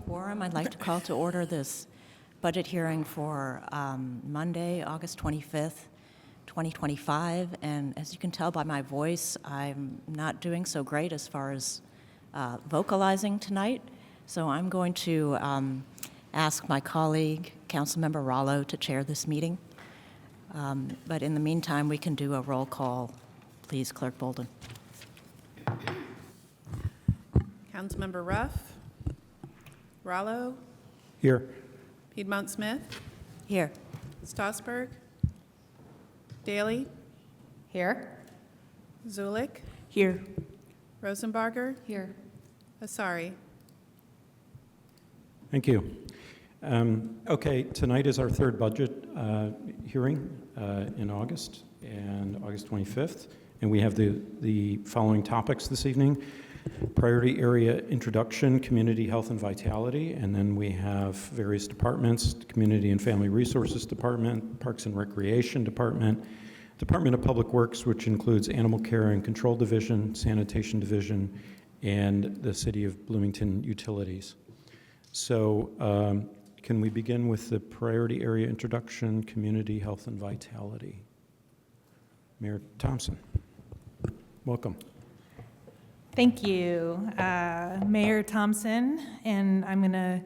quorum. I'd like to call to order this budget hearing for Monday, August 25th, 2025. And as you can tell by my voice, I'm not doing so great as far as vocalizing tonight. So I'm going to ask my colleague, Councilmember Rollo, to chair this meeting. But in the meantime, we can do a roll call. Please, Clerk Bolden. Councilmember Ruff. Rollo. Here. Piedmont Smith. Here. Strasburg. Daly. Here. Zulik. Here. Rosenbarger. Here. Asari. Thank you. Okay, tonight is our third budget hearing in August, and August 25th. And we have the following topics this evening: priority area introduction, community health and vitality, and then we have various departments: Community and Family Resources Department, Parks and Recreation Department, Department of Public Works, which includes Animal Care and Control Division, Sanitation Division, and the City of Bloomington Utilities. So can we begin with the priority area introduction, community health and vitality? Mayor Thompson, welcome. Thank you, Mayor Thompson, and I'm going to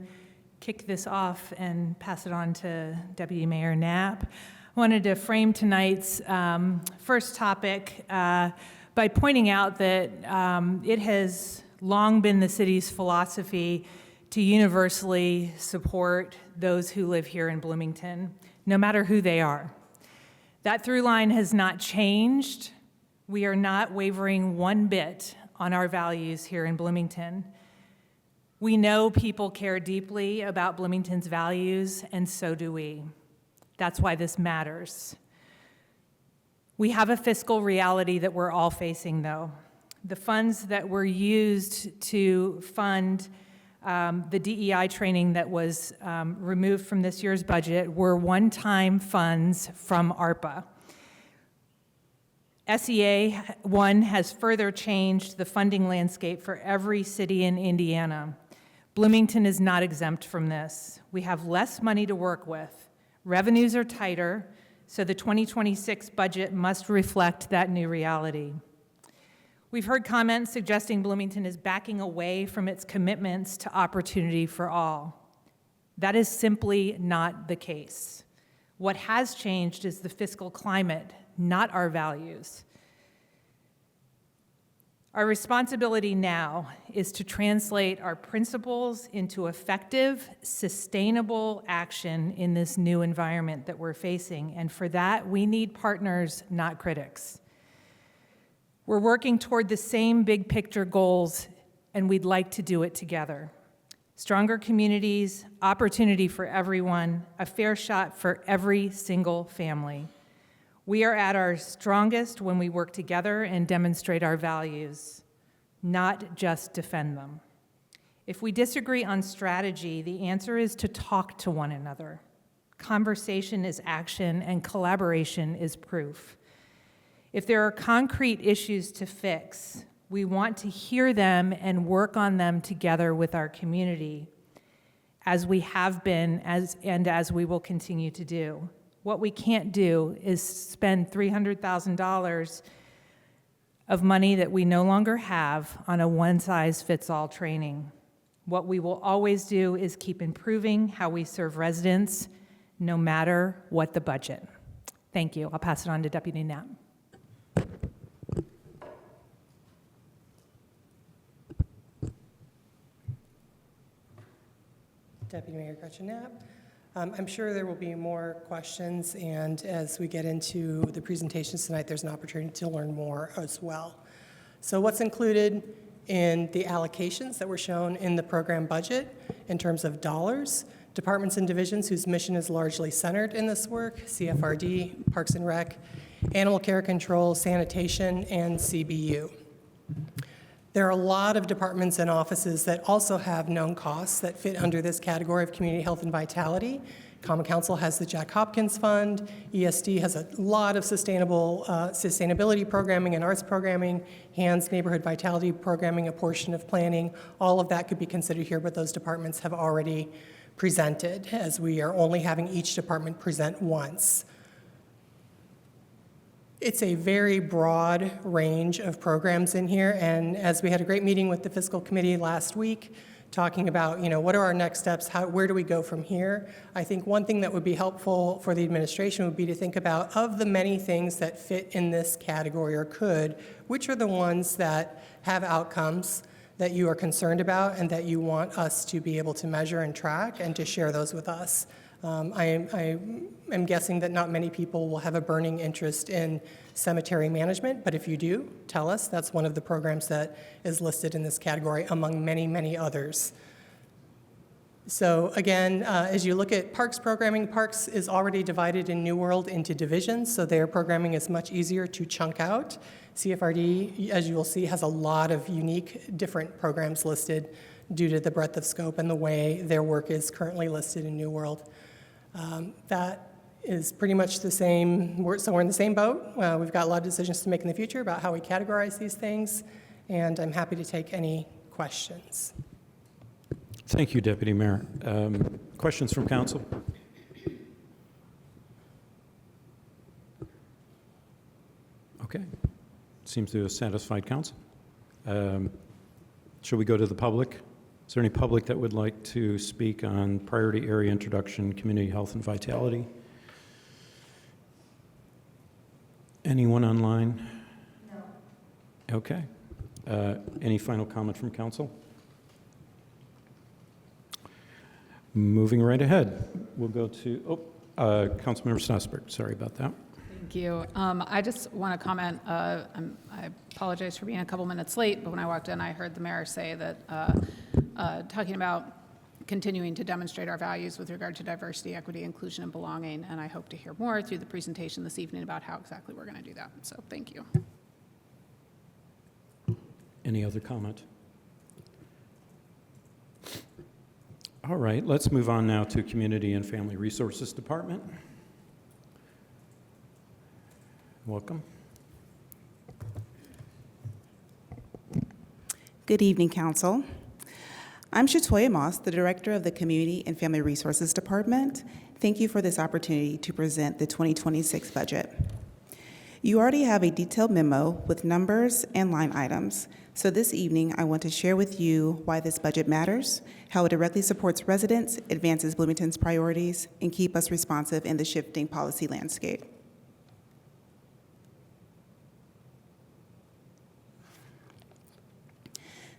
kick this off and pass it on to Deputy Mayor Knapp. I wanted to frame tonight's first topic by pointing out that it has long been the city's philosophy to universally support those who live here in Bloomington, no matter who they are. That through line has not changed. We are not wavering one bit on our values here in Bloomington. We know people care deeply about Bloomington's values, and so do we. That's why this matters. We have a fiscal reality that we're all facing, though. The funds that were used to fund the DEI training that was removed from this year's budget were one-time funds from ARPA. SEA 1 has further changed the funding landscape for every city in Indiana. Bloomington is not exempt from this. We have less money to work with. Revenues are tighter, so the 2026 budget must reflect that new reality. We've heard comments suggesting Bloomington is backing away from its commitments to opportunity for all. That is simply not the case. What has changed is the fiscal climate, not our values. Our responsibility now is to translate our principles into effective, sustainable action in this new environment that we're facing, and for that, we need partners, not critics. We're working toward the same big picture goals, and we'd like to do it together. Stronger communities, opportunity for everyone, a fair shot for every single family. We are at our strongest when we work together and demonstrate our values, not just defend them. If we disagree on strategy, the answer is to talk to one another. Conversation is action, and collaboration is proof. If there are concrete issues to fix, we want to hear them and work on them together with our community, as we have been and as we will continue to do. What we can't do is spend $300,000 of money that we no longer have on a one-size-fits-all training. What we will always do is keep improving how we serve residents, no matter what the budget. Thank you. I'll pass it on to Deputy Knapp. Deputy Mayor Gretchen Knapp. I'm sure there will be more questions, and as we get into the presentations tonight, there's an opportunity to learn more as well. So what's included in the allocations that were shown in the program budget in terms of dollars? Departments and divisions whose mission is largely centered in this work: CFRD, Parks and Rec, Animal Care Control, Sanitation, and CBU. There are a lot of departments and offices that also have known costs that fit under this category of community health and vitality, Common Council has the Jack Hopkins Fund. ESD has a lot of sustainability programming and arts programming. HANDS Neighborhood Vitality Programming, a portion of planning. All of that could be considered here, but those departments have already presented, as we are only having each department present once. It's a very broad range of programs in here, and as we had a great meeting with the fiscal committee last week, talking about, what are our next steps, where do we go from here? I think one thing that would be helpful for the administration would be to think about, of the many things that fit in this category or could, which are the ones that have outcomes that you are concerned about and that you want us to be able to measure and track and to share those with us. I am guessing that not many people will have a burning interest in cemetery management, but if you do, tell us. That's one of the programs that is listed in this category among many, many others. So again, as you look at Parks programming, Parks is already divided in New World into divisions, so their programming is much easier to chunk out. CFRD, as you will see, has a lot of unique different programs listed due to the breadth of scope and the way their work is currently listed in New World. That is pretty much the same. So we're in the same boat. We've got a lot of decisions to make in the future about how we categorize these things, and I'm happy to take any questions. Thank you, Deputy Mayor. Questions from council? Okay. Seems to have satisfied council. Shall we go to the public? Is there any public that would like to speak on priority area introduction, community health and vitality? Anyone online? No. Okay. Any final comment from council? Moving right ahead, we'll go to, Councilmember Strasburg. Sorry about that. Thank you. I just want to comment, I apologize for being a couple minutes late, but when I walked in, I heard the mayor say that talking about continuing to demonstrate our values with regard to diversity, equity, inclusion, and belonging, and I hope to hear more through the presentation this evening about how exactly we're going to do that. So thank you. Any other comment? All right, let's move on now to Community and Family Resources Department. Welcome. Good evening, Council. I'm Shatoya Moss, the Director of the Community and Family Resources Department. Thank you for this opportunity to present the 2026 budget. You already have a detailed memo with numbers and line items, so this evening I want to share with you why this budget matters, how it directly supports residents, advances Bloomington's priorities, and keep us responsive in the shifting policy landscape.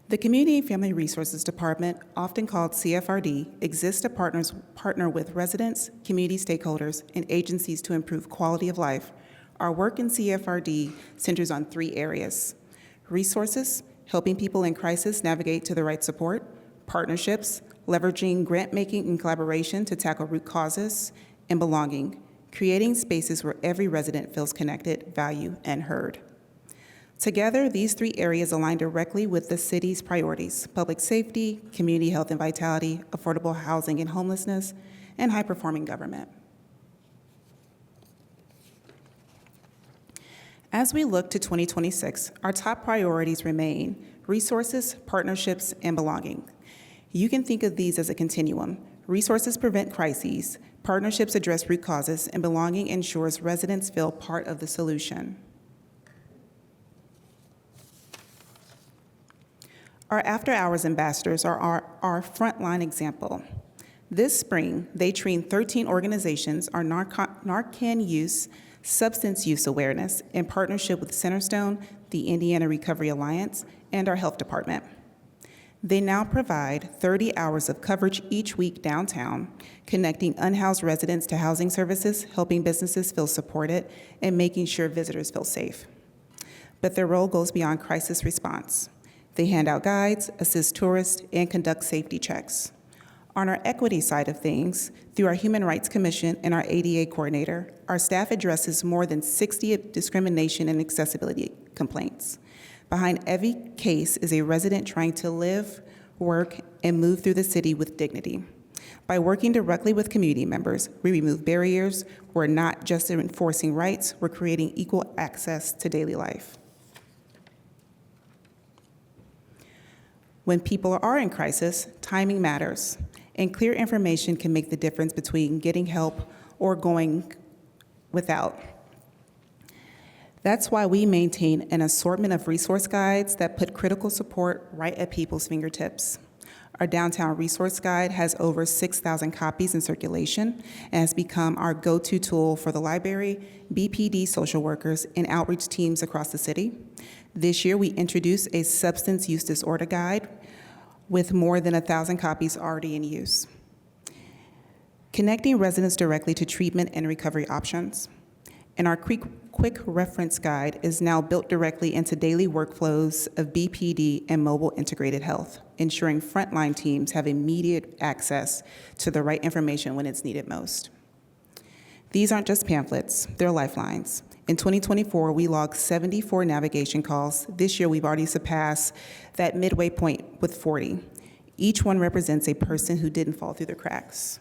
The Community and Family Resources Department, often called CFRD, exists to partner with residents, community stakeholders, and agencies to improve quality of life. Our work in CFRD centers on 3 areas: resources, helping people in crisis navigate to the right support; partnerships, leveraging grant-making and collaboration to tackle root causes; and belonging, creating spaces where every resident feels connected, valued, and heard. Together, these 3 areas align directly with the city's priorities: public safety, community health and vitality, affordable housing and homelessness, and high-performing government. As we look to 2026, our top priorities remain resources, partnerships, and belonging. You can think of these as a continuum. Resources prevent crises, partnerships address root causes, and belonging ensures residents feel part of the solution. Our after-hours ambassadors are our frontline example. This spring, they trained 13 organizations on Narcan use, substance use awareness, in partnership with Centerstone, the Indiana Recovery Alliance, and our health department. They now provide 30 hours of coverage each week downtown, connecting unhoused residents to housing services, helping businesses feel supported, and making sure visitors feel safe. But their role goes beyond crisis response. They hand out guides, assist tourists, and conduct safety checks. On our equity side of things, through our Human Rights Commission and our ADA coordinator, our staff addresses more than 60 discrimination and accessibility complaints. Behind every case is a resident trying to live, work, and move through the city with dignity. By working directly with community members, we remove barriers. We're not just enforcing rights, we're creating equal access to daily life. When people are in crisis, timing matters, and clear information can make the difference between getting help or going without. That's why we maintain an assortment of resource guides that put critical support right at people's fingertips. Our downtown resource guide has over 6,000 copies in circulation and has become our go-to tool for the library, BPD social workers, and outreach teams across the city. This year, we introduced a substance use disorder guide with more than 1,000 copies already in use, connecting residents directly to treatment and recovery options. And our quick reference guide is now built directly into daily workflows of BPD and mobile integrated health, ensuring frontline teams have immediate access to the right information when it's needed most. These aren't just pamphlets, they're lifelines. In 2024, we logged 74 navigation calls. This year, we've already surpassed that midway point with 40. Each one represents a person who didn't fall through the cracks.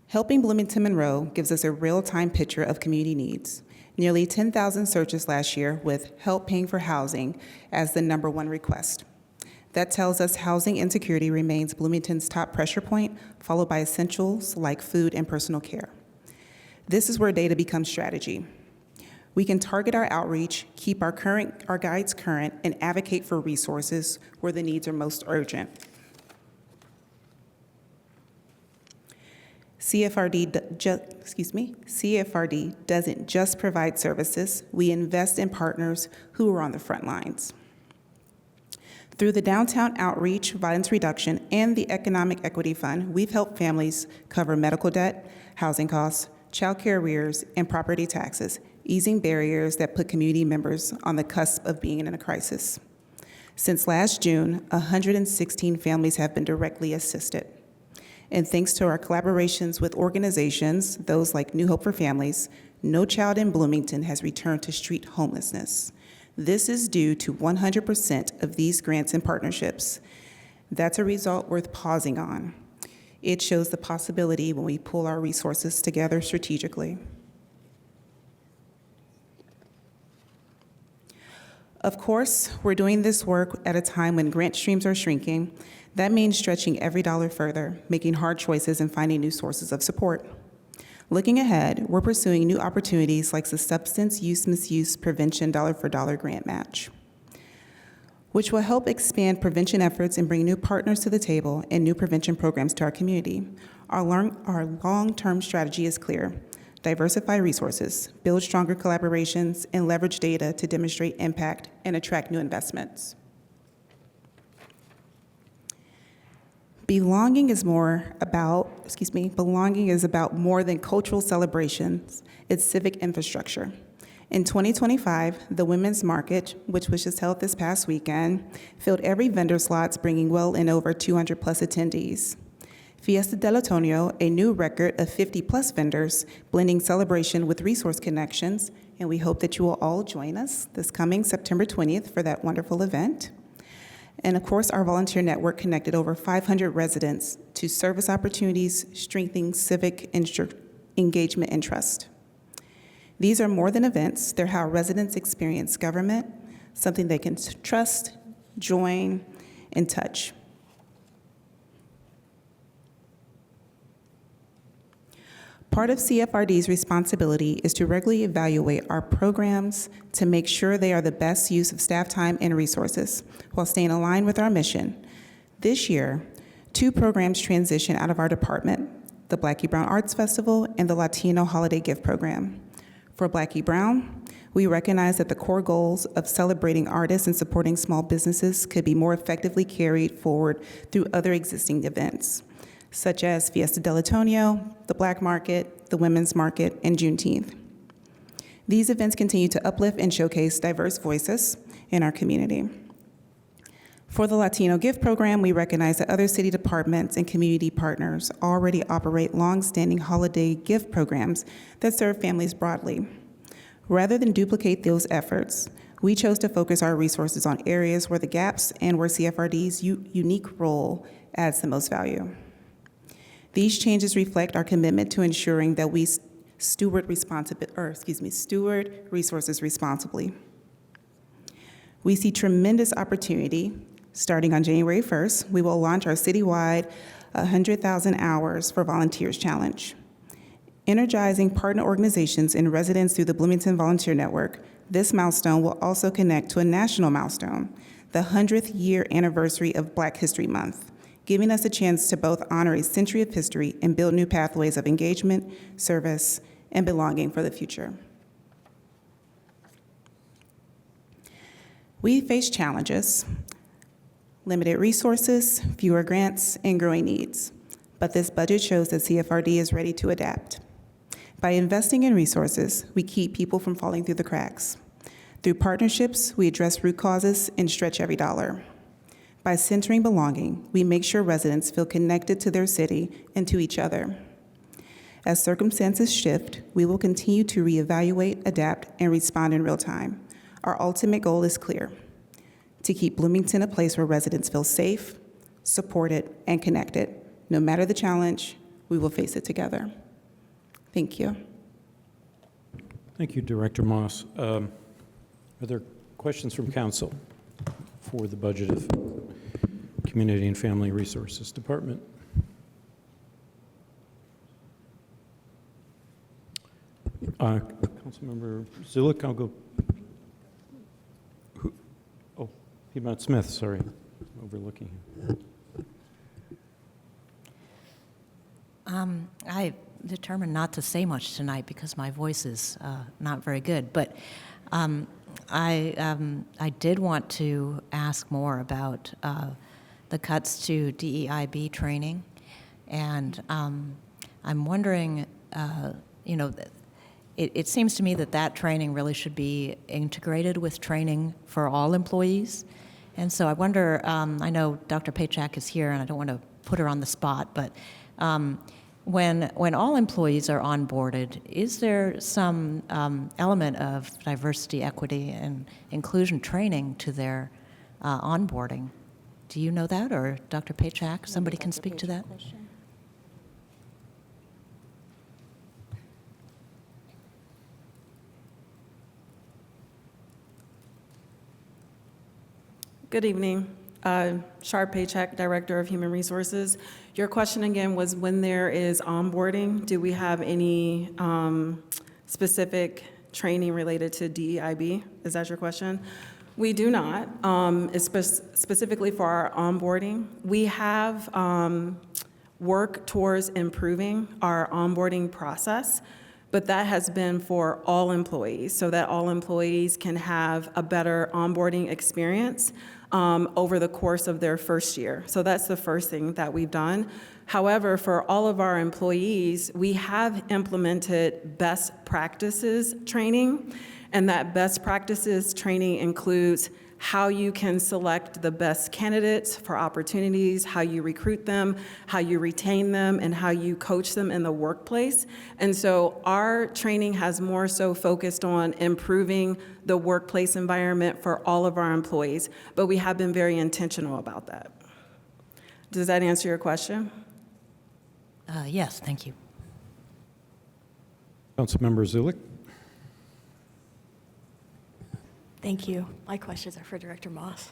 Helping Bloomington Monroe gives us a real-time picture of community needs. Nearly 10,000 searches last year with help paying for housing as the #1 request. That tells us housing insecurity remains Bloomington's top pressure point, followed by essentials like food and personal care. This is where data becomes strategy. We can target our outreach, keep our guides current, and advocate for resources where the needs are most urgent. CFRD doesn't just provide services, we invest in partners who are on the front lines. Through the Downtown Outreach, Violence Reduction, and the Economic Equity Fund, we've helped families cover medical debt, housing costs, child care arrears, and property taxes, easing barriers that put community members on the cusp of being in a crisis. Since last June, 116 families have been directly assisted. And thanks to our collaborations with organizations, those like New Hope for Families, no child in Bloomington has returned to street homelessness. This is due to 100% of these grants and partnerships. That's a result worth pausing on. It shows the possibility when we pull our resources together strategically. Of course, we're doing this work at a time when grant streams are shrinking. That means stretching every dollar further, making hard choices, and finding new sources of support. Looking ahead, we're pursuing new opportunities like the Substance Use Misuse Prevention Dollar for Dollar Grant Match, which will help expand prevention efforts and bring new partners to the table and new prevention programs to our community. Our long-term strategy is clear. Diversify resources, build stronger collaborations, and leverage data to demonstrate impact and attract new investments. Belonging is about more than cultural celebrations. It's civic infrastructure. In 2025, the Women's Market, which was just held this past weekend, filled every vendor slots, bringing well in over 200 plus attendees. Fiesta del Otoño, a new record of 50 plus vendors, blending celebration with resource connections, and we hope that you will all join us this coming September 20th for that wonderful event. And of course, our volunteer network connected over 500 residents to service opportunities, strengthening civic engagement and trust. These are more than events, they're how residents experience government, something they can trust, join, and touch. Part of CFRD's responsibility is to regularly evaluate our programs to make sure they are the best use of staff time and resources while staying aligned with our mission. This year, 2 programs transition out of our department, the Blackie Brown Arts Festival and the Latino Holiday Gift Program. For Blackie Brown, we recognize that the core goals of celebrating artists and supporting small businesses could be more effectively carried forward through other existing events, such as Fiesta del Otoño, the Black Market, the Women's Market, and Juneteenth. These events continue to uplift and showcase diverse voices in our community. For the Latino Gift Program, we recognize that other city departments and community partners already operate long-standing holiday gift programs that serve families broadly. Rather than duplicate those efforts, We chose to focus our resources on areas where the gaps and where CFRD's unique role adds the most value. These changes reflect our commitment to ensuring that we steward resources responsibly. We see tremendous opportunity. Starting on January 1st, we will launch our citywide 100,000 Hours for Volunteers Challenge. Energizing partner organizations and residents through the Bloomington Volunteer Network, this milestone will also connect to a national milestone, the 100th year anniversary of Black History Month, giving us a chance to both honor a century of history and build new pathways of engagement, service, and belonging for the future. We face challenges, limited resources, fewer grants, and growing needs. But this budget shows that CFRD is ready to adapt. By investing in resources, we keep people from falling through the cracks. Through partnerships, we address root causes and stretch every dollar. By centering belonging, we make sure residents feel connected to their city and to each other. As circumstances shift, we will continue to reevaluate, adapt, and respond in real time. Our ultimate goal is clear: to keep Bloomington a place where residents feel safe, supported, and connected. No matter the challenge, we will face it together. Thank you. Thank you, Director Moss. Are there questions from council for the budget of Community and Family Resources Department? Councilmember Zulik, I'll go. Oh, Piedmont Smith, sorry, overlooking him. I determined not to say much tonight because my voice is not very good, but I did want to ask more about the cuts to DEIB training, and I'm wondering, it seems to me that training really should be integrated with training for all employees, and so I wonder, I know Dr. Paychak is here, and I don't want to put her on the spot, but when all employees are onboarded, is there some element of diversity, equity, and inclusion training to their onboarding? Do you know that, or Dr. Paychak, somebody can speak to that? Good evening. Sharp Paycheck, Director of Human Resources. Your question again was when there is onboarding, do we have any specific training related to DEIB? Is that your question? We do not. It's specifically for our onboarding. We have worked towards improving our onboarding process, but that has been for all employees, so that all employees can have a better onboarding experience over the course of their first year. So that's the first thing that we've done. However, for all of our employees, we have implemented best practices training, and that best practices training includes how you can select the best candidates for opportunities, how you recruit them, how you retain them, and how you coach them in the workplace. And so our training has more so focused on improving the workplace environment for all of our employees, but we have been very intentional about that. Does that answer your question? Yes, thank you. Councilmember Zulik. Thank you. My questions are for Director Moss.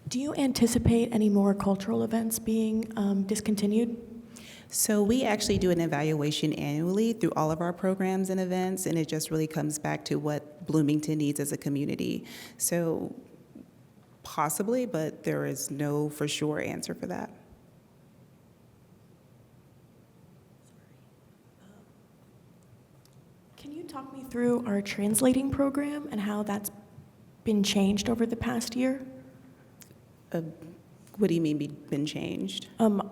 Do you anticipate any more cultural events being discontinued? So we actually do an evaluation annually through all of our programs and events, and it just really comes back to what Bloomington needs as a community. So possibly, but there is no for sure answer for that. Can you talk me through our translating program and how that's been changed over the past year? What do you mean been changed?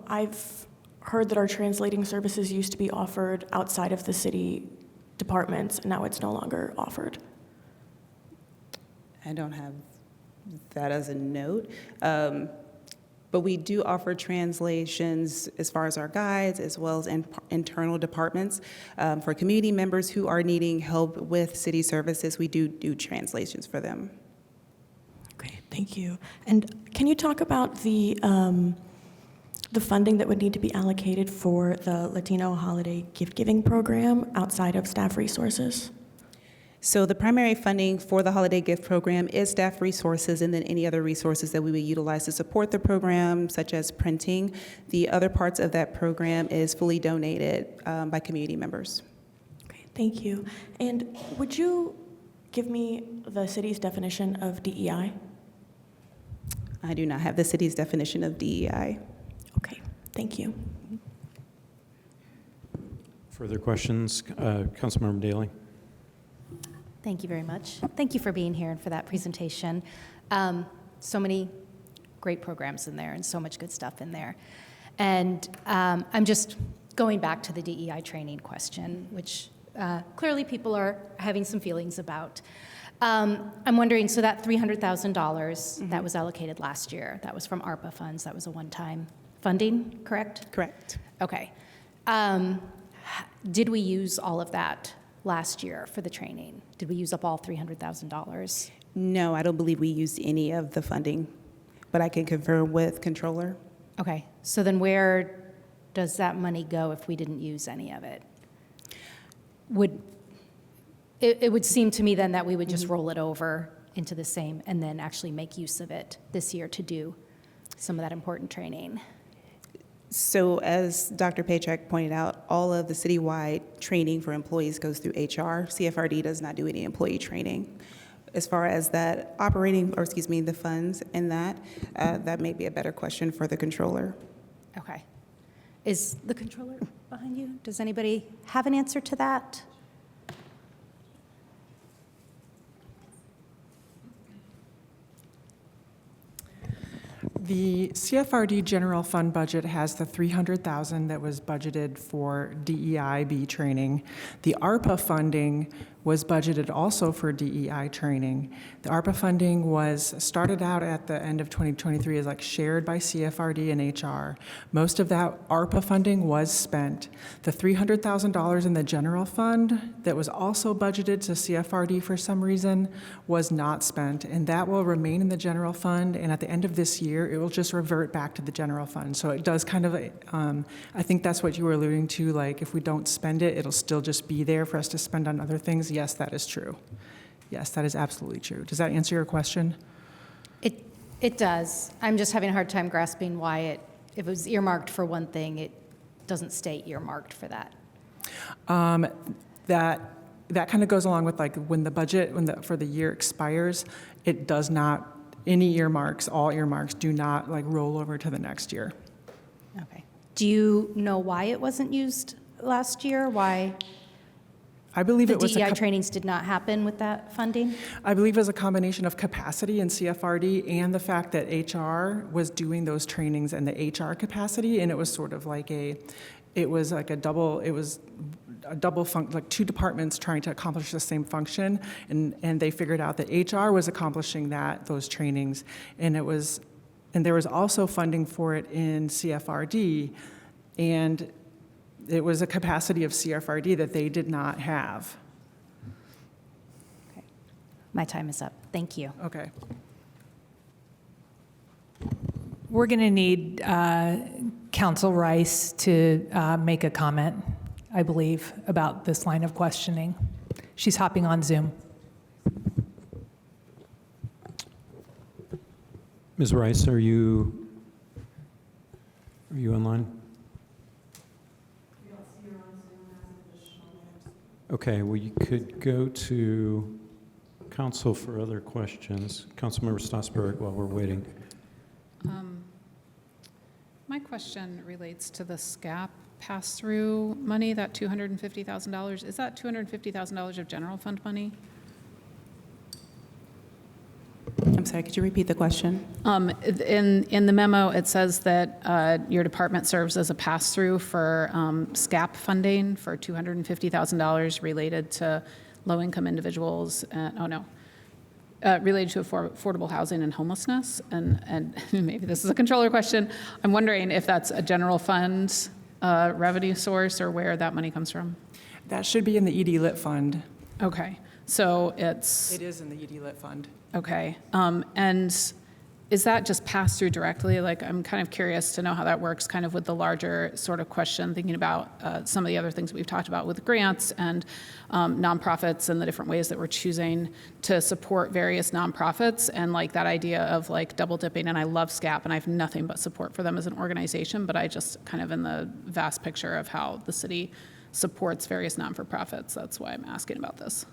I've heard that our translating services used to be offered outside of the city departments, and now it's no longer offered. I don't have that as a note. But we do offer translations as far as our guides, as well as internal departments. For community members who are needing help with city services, we do translations for them. Great, thank you. And can you talk about the funding that would need to be allocated for the Latino Holiday Gift Giving Program outside of staff resources? So the primary funding for the Holiday Gift Program is staff resources and then any other resources that we would utilize to support the program, such as printing. The other parts of that program is fully donated by community members. Great, thank you. And would you give me the city's definition of DEI? I do not have the city's definition of DEI. Okay, thank you. Further questions? Councilmember Daley? Thank you very much. Thank you for being here and for that presentation. So many great programs in there and so much good stuff in there. And I'm just going back to the DEI training question, which clearly people are having some feelings about. I'm wondering, so that $300,000 that was allocated last year, that was from ARPA funds, that was a one-time funding, correct? Correct. Okay. Did we use all of that last year for the training? Did we use up all $300,000? No, I don't believe we used any of the funding, but I can confirm with controller. Okay, so then where does that money go if we didn't use any of it? It would seem to me then that we would just roll it over into the same and then actually make use of it this year to do some of that important training. So as Dr. Paycheck pointed out, all of the citywide training for employees goes through HR. CFRD does not do any employee training. As far as that the funds and that may be a better question for the controller. Okay. Is the controller behind you? Does anybody have an answer to that? The CFRD general fund budget has the $300,000 that was budgeted for DEIB training. The ARPA funding was budgeted also for DEI training. The ARPA funding was started out at the end of 2023 as like shared by CFRD and HR. Most of that ARPA funding was spent. The $300,000 in the general fund that was also budgeted to CFRD for some reason was not spent, and that will remain in the general fund, and at the end of this year, it will just revert back to the general fund. So it does kind of, I think that's what you were alluding to, like if we don't spend it, it'll still just be there for us to spend on other things. Yes, that is true. Yes, that is absolutely true. Does that answer your question? It does. I'm just having a hard time grasping why if it was earmarked for one thing, it doesn't stay earmarked for that. That kind of goes along with like when the budget, for the year expires, it does not, any earmarks, all earmarks do not like roll over to the next year. Okay. Do you know why it wasn't used last year? Why I believe the it was DEI trainings did not happen with that funding? I believe it was a combination of capacity in CFRD and the fact that HR was doing those trainings and the HR capacity, and it was sort of like a double like two departments trying to accomplish the same function, and they figured out that HR was accomplishing those trainings, and there was also funding for it in CFRD, and it was a capacity of CFRD that they did not have. Okay. My time is up. Thank you. Okay. We're going to need Council Rice to make a comment, I believe, about this line of questioning. She's hopping on Zoom. Ms. Rice, are you online? Okay, well, you could go to council for other questions. Councilmember Stossberg, while we're waiting. My question relates to the SCAP pass-through money, that $250,000. Is that $250,000 of general fund money? I'm sorry, could you repeat the question? In the memo, it says that your department serves as a pass-through for SCAP funding for $250,000 related to low-income individuals. related to affordable housing and homelessness, and maybe this is a controller question. I'm wondering if that's a general fund revenue source or where that money comes from. That should be in the ED Lit Fund. Okay, so it's, It is in the ED Lit Fund. okay. And is that just passed through directly? Like, I'm kind of curious to know how that works kind of with the larger sort of question, thinking about some of the other things that we've talked about with grants and nonprofits and the different ways that we're choosing to support various nonprofits, and like that idea of like double dipping. And I love SCAP and I have nothing but support for them as an organization, but I just kind of in the vast picture of how the city supports various non-for-profits. That's why I'm asking about this.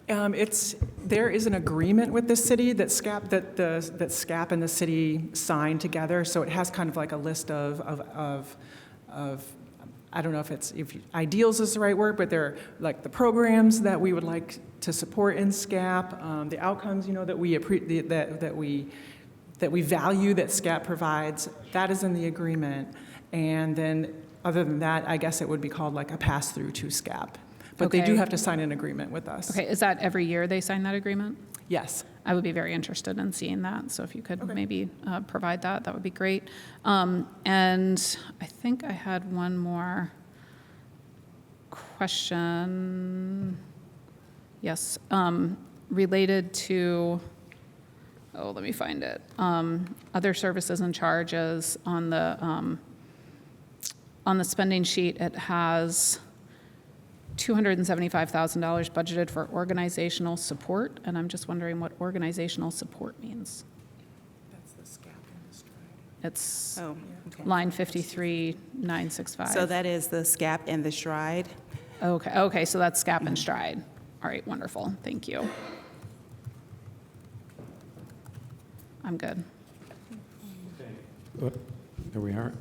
There is an agreement with the city that SCAP and the city signed together. So it has kind of like a list of I don't know if ideals is the right word, but they're like the programs that we would like to support in SCAP, the outcomes that we value that SCAP provides. That is in the agreement, and then other than that, I guess it would be called like a pass through to SCAP. But they do Okay. have to sign an agreement with us. Okay, is that every year they sign that agreement? Yes. I would be very interested in seeing that, so if you could Okay. maybe provide that, that would be great. And I think I had one more question. Yes, related to, let me find it. Other services and charges on the spending sheet, it has $275,000 budgeted for organizational support, and I'm just wondering what organizational support means. That's the SCAP and the stride. It's Oh, okay. line 53,965. So that is the SCAP and the stride. Okay, so that's SCAP and stride. All right, wonderful, thank you. I'm good. There we are.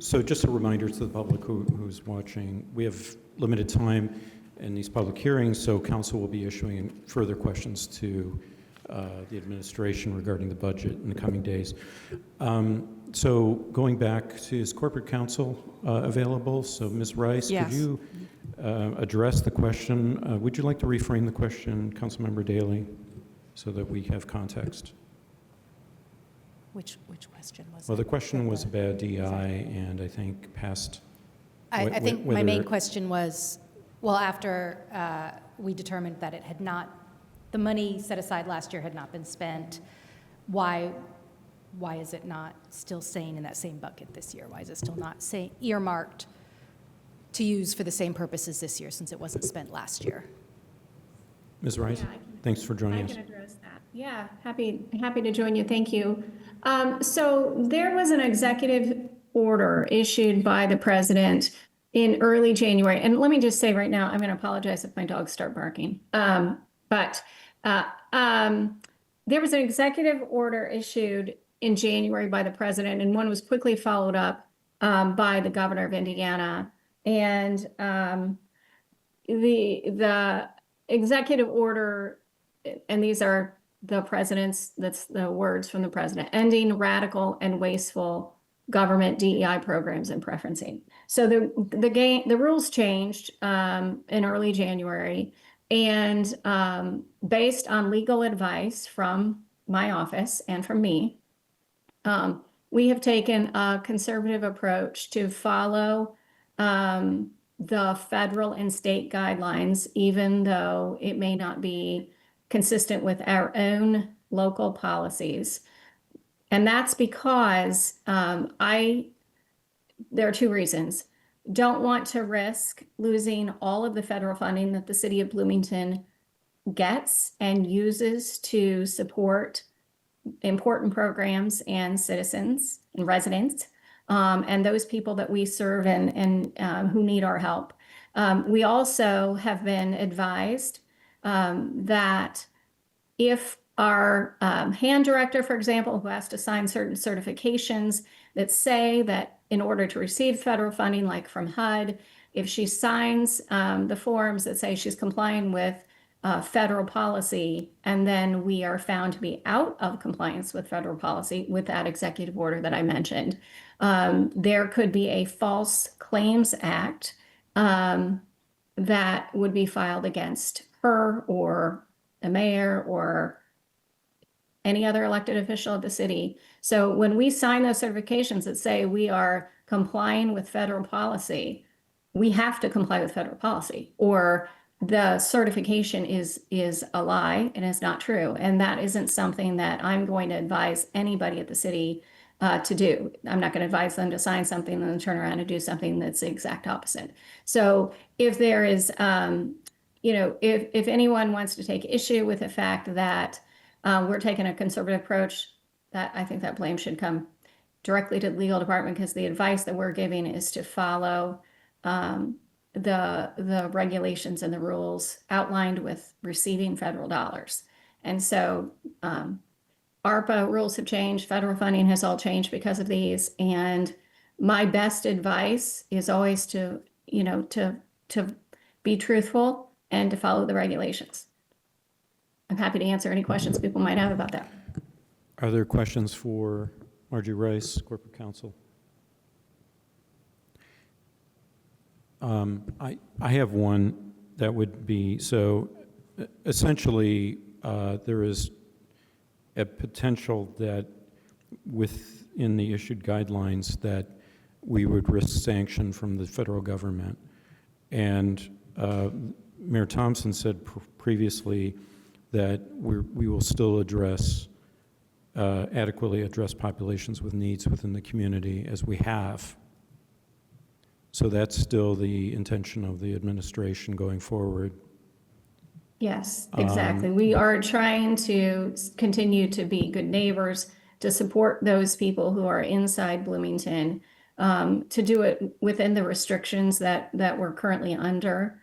So just a reminder to the public who's watching, we have limited time in these public hearings, so council will be issuing further questions to the administration regarding the budget in the coming days. So going back to, is corporate counsel available? So Ms. Rice, Yes. could you address the question? Would you like to reframe the question, Councilmember Daley, so that we have context? Which question was Well, the it? question was about DI and I think past. I think my main whether- question was, well, after we determined that it had not, the money set aside last year had not been spent, why is it not still staying in that same bucket this year? Why is it still not earmarked to use for the same purposes this year, since it wasn't spent last year? Ms. Rice, thanks for joining us. I can address that. Yeah, happy to join you. Thank you. So there was an executive order issued by the president in early January. And let me just say right now, I'm going to apologize if my dogs start barking. But there was an executive order issued in January by the president, and one was quickly followed up by the governor of Indiana. And the executive order, and these are the president's, that's the words from the president, ending radical and wasteful government DEI programs and preferencing. So the rules changed in early January, and based on legal advice from my office and from me, we have taken a conservative approach to follow the federal and state guidelines, even though it may not be consistent with our own local policies. And that's because there are two reasons. Don't want to risk losing all of the federal funding that the city of Bloomington gets and uses to support important programs and citizens and residents, and those people that we serve and who need our help. We also have been advised that if our hand director, for example, who has to sign certain certifications that say that in order to receive federal funding, like from HUD, if she signs the forms that say she's complying with federal policy, and then we are found to be out of compliance with federal policy with that executive order that I mentioned, there could be a false claims act that would be filed against her or the mayor or any other elected official of the city. So when we sign those certifications that say we are complying with federal policy, we have to comply with federal policy, or the certification is a lie and is not true. And that isn't something that I'm going to advise anybody at the city to do. I'm not going to advise them to sign something and then turn around and do something that's the exact opposite. So if there is, if anyone wants to take issue with the fact that we're taking a conservative approach, that I think that blame should come directly to the legal department, because the advice that we're giving is to follow the regulations and the rules outlined with receiving federal dollars. And so ARPA rules have changed, federal funding has all changed because of these. And my best advice is always to be truthful and to follow the regulations. I'm happy to answer any questions people might have about that. Are there questions for Margie Rice, Corporate Counsel? I have one that would be, so essentially there is a potential that within the issued guidelines that we would risk sanction from the federal government. And Mayor Thompson said previously that we will still adequately address populations with needs within the community as we have. So that's still the intention of the administration going forward. Yes, exactly. We are trying to continue to be good neighbors, to support those people who are inside Bloomington, to do it within the restrictions that we're currently under.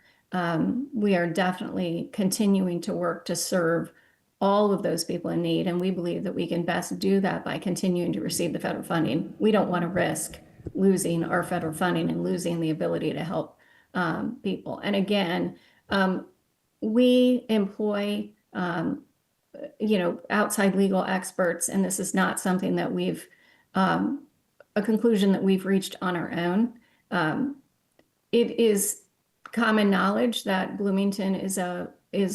We are definitely continuing to work to serve all of those people in need, and we believe that we can best do that by continuing to receive the federal funding. We don't want to risk losing our federal funding and losing the ability to help people. And again, we employ outside legal experts, and this is not something that we've a conclusion that we've reached on our own. It is common knowledge that Bloomington is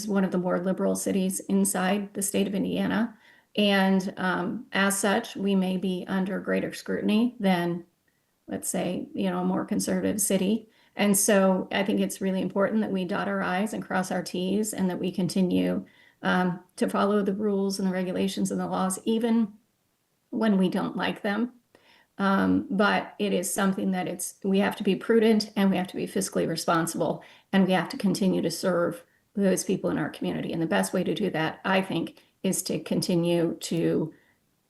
one of the more liberal cities inside the state of Indiana, and as such, we may be under greater scrutiny than, let's say, a more conservative city. And so I think it's really important that we dot our I's and cross our T's, and that we continue to follow the rules and the regulations and the laws, even when we don't like them. But it is something that we have to be prudent, and we have to be fiscally responsible, and we have to continue to serve those people in our community. And the best way to do that, I think, is to continue to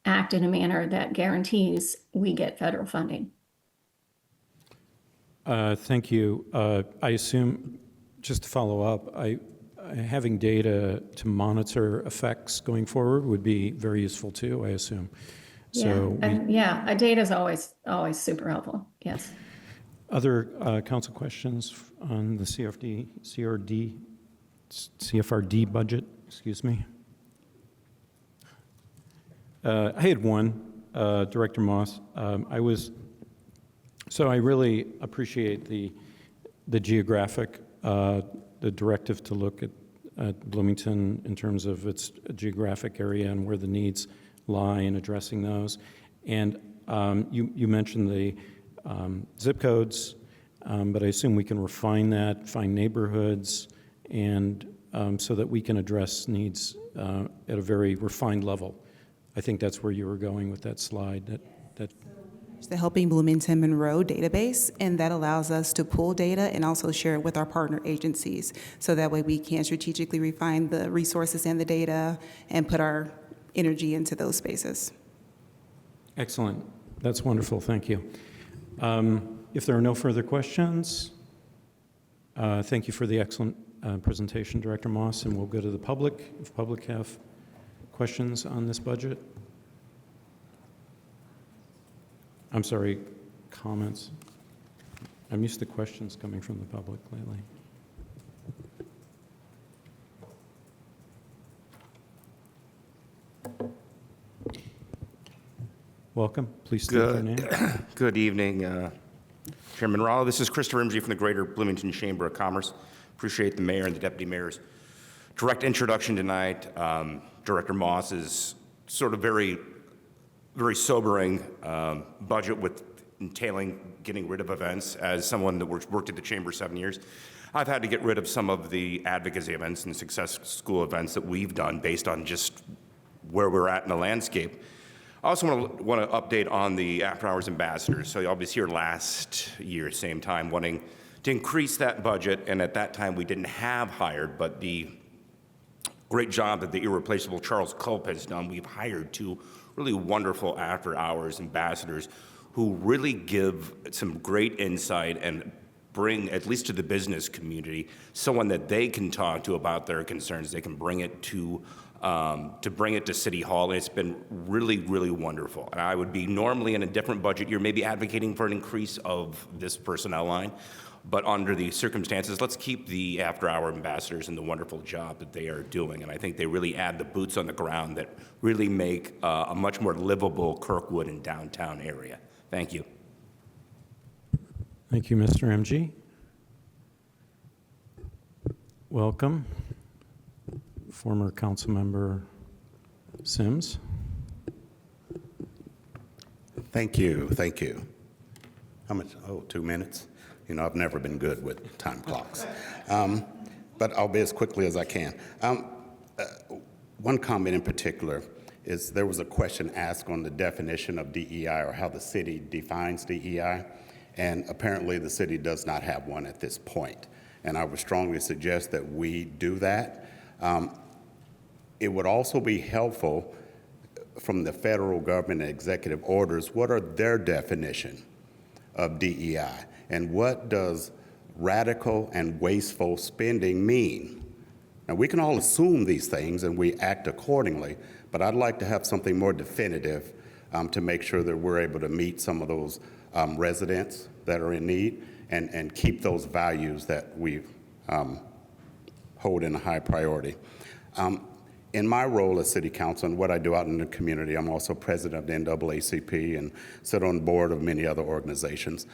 act in a manner that guarantees we get federal funding. Thank you. I assume, just to follow up, having data to monitor effects going forward would be very useful too, I assume. So Data is always super helpful. Yes. Other council questions on the CFRD budget? Excuse me. I had one, Director Moss. I really appreciate the geographic, the directive to look at Bloomington in terms of its geographic area and where the needs lie in addressing those. And you mentioned the zip codes, but I assume we can refine that, find neighborhoods, and so that we can address needs at a very refined level. I think that's where you were going with that slide. The Helping Bloomington Monroe database, and that allows us to pull data and also share it with our partner agencies. So that way we can strategically refine the resources and the data and put our energy into those spaces. Excellent. That's wonderful. Thank you. If there are no further questions, thank you for the excellent presentation, Director Moss, and we'll go to the public. If public have questions on this budget? I'm sorry, comments? I'm used to questions coming from the public lately. Welcome. Please state your name. Good evening, Chairman Rallo. This is Christopher Imsey from the Greater Bloomington Chamber of Commerce. Appreciate the mayor and the deputy mayor's direct introduction tonight. Director Moss's sort of very sobering budget with entailing getting rid of events. As someone that worked at the Chamber 7 years, I've had to get rid of some of the advocacy events and success school events that we've done based on just where we're at in the landscape. I also want to update on the after hours ambassadors. So I was here last year, same time, wanting to increase that budget, and at that time we didn't have hired, but the great job that the irreplaceable Charles Culp has done, we've hired 2 really wonderful after hours ambassadors who really give some great insight and bring, at least to the business community, someone that they can talk to about their concerns. They can bring it to City Hall. And it's been really, really wonderful. And I would be normally in a different budget year, maybe advocating for an increase of this personnel line. But under the circumstances, let's keep the after-hour ambassadors and the wonderful job that they are doing. And I think they really add the boots on the ground that really make a much more livable Kirkwood and downtown area. Thank you. Thank you, Mr. MG. Welcome, former council member Sims. Thank you. Thank you. How much? Oh, 2 minutes. You know, I've never been good with time clocks. But I'll be as quickly as I can. One comment in particular is there was a question asked on the definition of DEI or how the city defines DEI, and apparently the city does not have one at this point. And I would strongly suggest that we do that. It would also be helpful from the federal government executive orders, what are their definition of DEI? And what does radical and wasteful spending mean? Now, we can all assume these things and we act accordingly, but I'd like to have something more definitive to make sure that we're able to meet some of those residents that are in need and keep those values that we hold in a high priority. In my role as city council and what I do out in the community, I'm also president of the NAACP and sit on the board of many other organizations.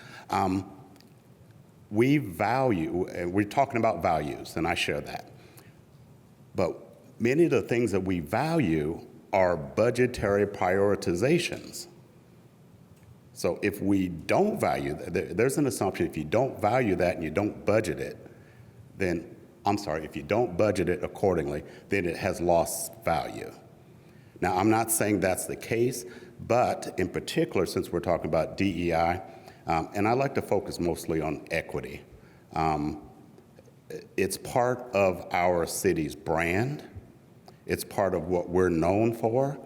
We value, and we're talking about values, and I share that. But many of the things that we value are budgetary prioritizations. So if we don't value, there's an assumption if you don't value that and you don't budget it, then, I'm sorry, if you don't budget it accordingly, then it has lost value. Now, I'm not saying that's the case, but in particular, since we're talking about DEI, and I like to focus mostly on equity. It's part of our city's brand. It's part of what we're known for.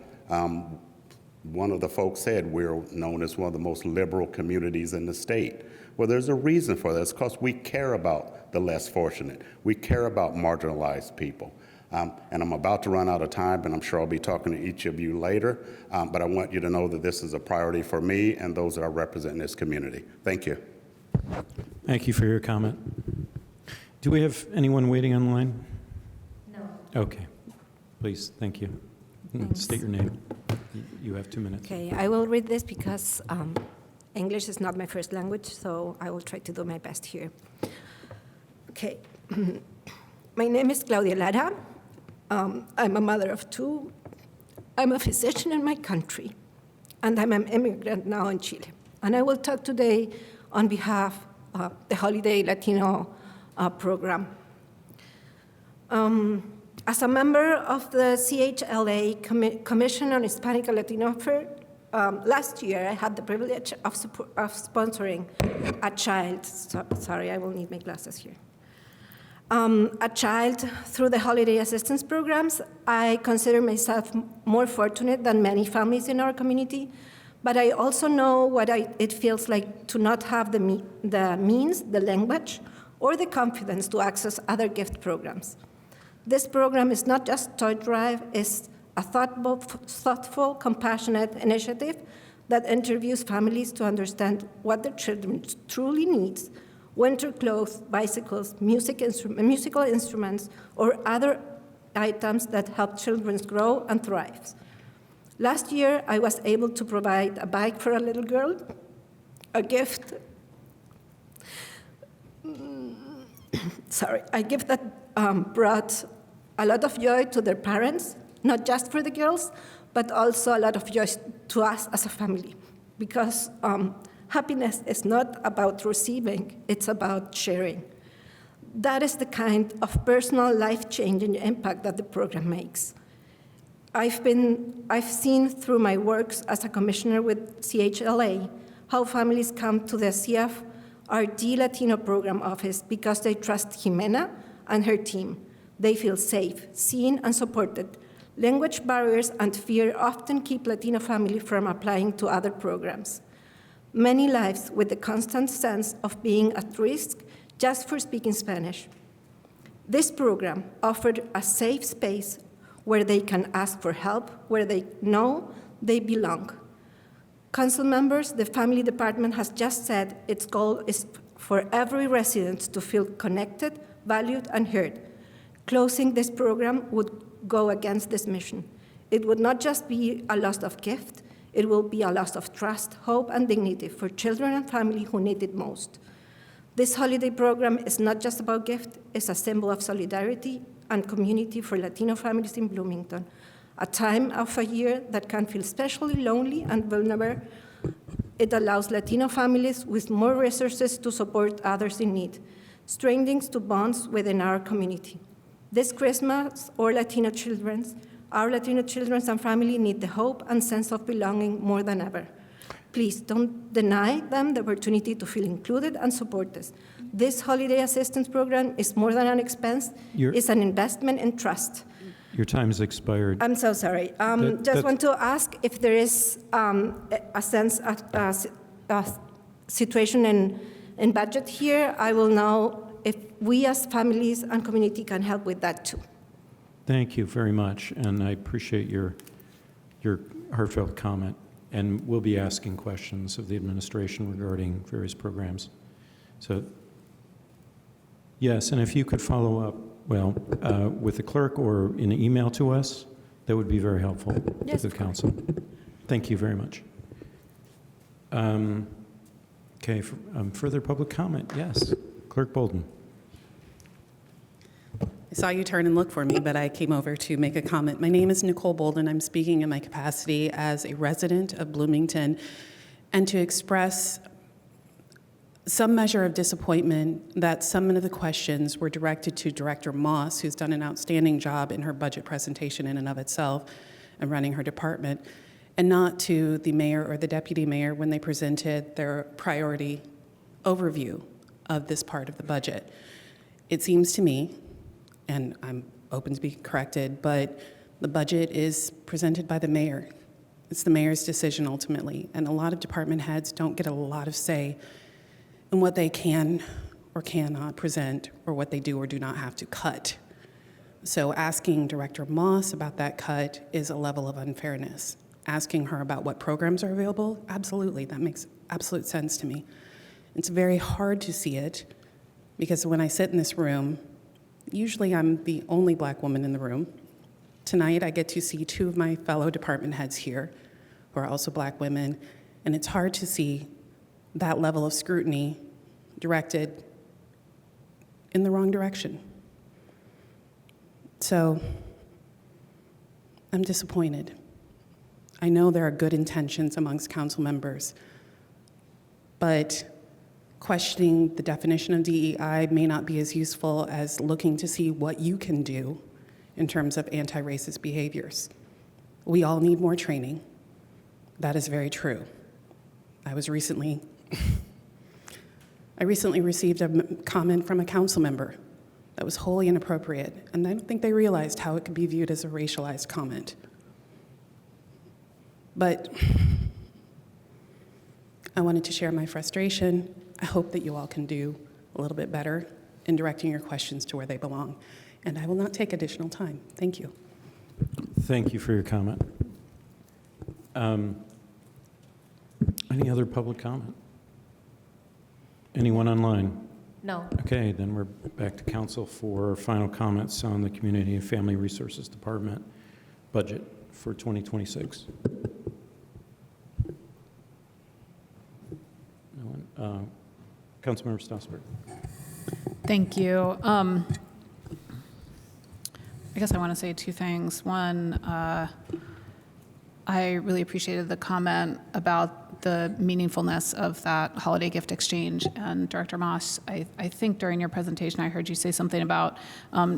One of the folks said we're known as one of the most liberal communities in the state. Well, there's a reason for that. It's because we care about the less fortunate. We care about marginalized people. And I'm about to run out of time, and I'm sure I'll be talking to each of you later. But I want you to know that this is a priority for me and those that I represent in this community. Thank you. Thank you for your comment. Do we have anyone waiting online? No. Okay. Please, thank you. Thanks. State your name. You have 2 minutes. Okay, I will read this because English is not my first language, so I will try to do my best here. Okay. My name is Claudia Lara. I'm a mother of 2. I'm a physician in my country, and I'm an immigrant now in Chile. And I will talk today on behalf of the Holiday Latino program. As a member of the CHLA Commission on Hispanic and Latino Affairs, last year I had the privilege of sponsoring a child. Sorry, I will need my glasses here. A child through the holiday assistance programs. I consider myself more fortunate than many families in our community, but I also know what it feels like to not have the means, the language, or the confidence to access other gift programs. This program is not just toy drive, it's a thoughtful, compassionate initiative that interviews families to understand what their children truly needs: winter clothes, bicycles, musical instruments, or other items that help children grow and thrive. Last year, I was able to provide a bike for a little girl, a gift, a gift that brought A lot of joy to their parents, not just for the girls, but also a lot of joy to us as a family, because happiness is not about receiving, it's about sharing. That is the kind of personal, life-changing impact that the program makes. I've seen through my works as a commissioner with CHLA how families come to the CFRD Latino program office because they trust Jimena and her team. They feel safe, seen, and supported. Language barriers and fear often keep Latino families from applying to other programs. Many lives with the constant sense of being at risk just for speaking Spanish. This program offered a safe space where they can ask for help, where they know they belong. Council members, the Family Department has just said its goal is for every resident to feel connected, valued, and heard. Closing this program would go against this mission. It would not just be a loss of gift, it will be a loss of trust, hope, and dignity for children and families who need it most. This holiday program is not just about gift, it's a symbol of solidarity and community for Latino families in Bloomington, a time of a year that can feel especially lonely and vulnerable. It allows Latino families with more resources to support others in need, strengthening bonds within our community. This Christmas, our Latino children and family need the hope and sense of belonging more than ever. Please don't deny them the opportunity to feel included and supported. This holiday assistance program is more than an expense, it's an investment in trust. Your time has expired. I'm so sorry. Just want to ask if there is a situation in budget here. I will know if we as families and community can help with that too. Thank you very much, and I appreciate your heartfelt comment. And we'll be asking questions of the administration regarding various programs. So, yes, and if you could follow up, well, with the clerk or in an email to us, that would be very helpful to the council. Thank you very much. Okay, further public comment? Yes, Clerk Bolden. I saw you turn and look for me, but I came over to make a comment. My name is Nicole Bolden. I'm speaking in my capacity as a resident of Bloomington and to express some measure of disappointment that some of the questions were directed to Director Moss, who's done an outstanding job in her budget presentation in and of itself and running her department, and not to the mayor or the deputy mayor when they presented their priority overview of this part of the budget. It seems to me, and I'm open to be corrected, but the budget is presented by the mayor. It's the mayor's decision ultimately, and a lot of department heads don't get a lot of say in what they can or cannot present or what they do or do not have to cut. So asking Director Moss about that cut is a level of unfairness. Asking her about what programs are available, absolutely, that makes absolute sense to me. It's very hard to see it because when I sit in this room, usually I'm the only Black woman in the room. Tonight I get to see two of my fellow department heads here who are also Black women, and it's hard to see that level of scrutiny directed in the wrong direction. So I'm disappointed. I know there are good intentions amongst council members, but questioning the definition of DEI may not be as useful as looking to see what you can do in terms of anti-racist behaviors. We all need more training. That is very true. I recently received a comment from a council member that was wholly inappropriate, and I don't think they realized how it could be viewed as a racialized comment. But I wanted to share my frustration. I hope that you all can do a little bit better in directing your questions to where they belong. And I will not take additional time. Thank you. Thank you for your comment. Any other public comment? Anyone online? No. Okay, then we're back to council for final comments on the Community and Family Resources Department budget for 2026. No one? Councilmember Stossberg. Thank you. guess I want to say two things. One, I really appreciated the comment about the meaningfulness of that holiday gift exchange. And Director Moss, I think during your presentation, I heard you say something about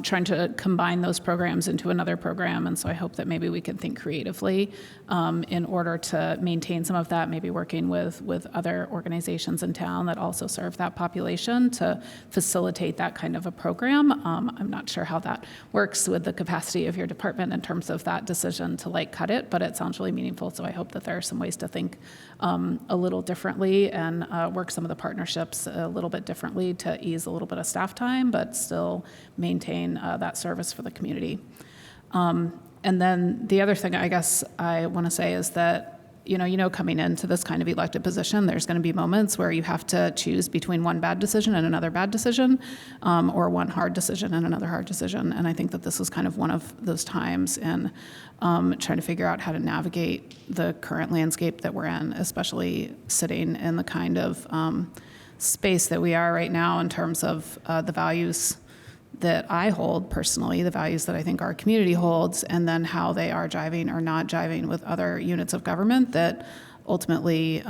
trying to combine those programs into another program. And so I hope that maybe we can think creatively in order to maintain some of that, maybe working with other organizations in town that also serve that population to facilitate that kind of a program. I'm not sure how that works with the capacity of your department in terms of that decision to like cut it, but it sounds really meaningful. So I hope that there are some ways to think a little differently and work some of the partnerships a little bit differently to ease a little bit of staff time, but still maintain that service for the community. And then the other thing I guess I want to say is that, coming into this kind of elected position, there's going to be moments where you have to choose between one bad decision and another bad decision, or one hard decision and another hard decision. And I think that this was kind of one of those times in trying to figure out how to navigate the current landscape that we're in, especially sitting in the kind of space that we are right now in terms of the values that I hold personally, the values that I think our community holds, and then how they are jiving or not jiving with other units of government that ultimately,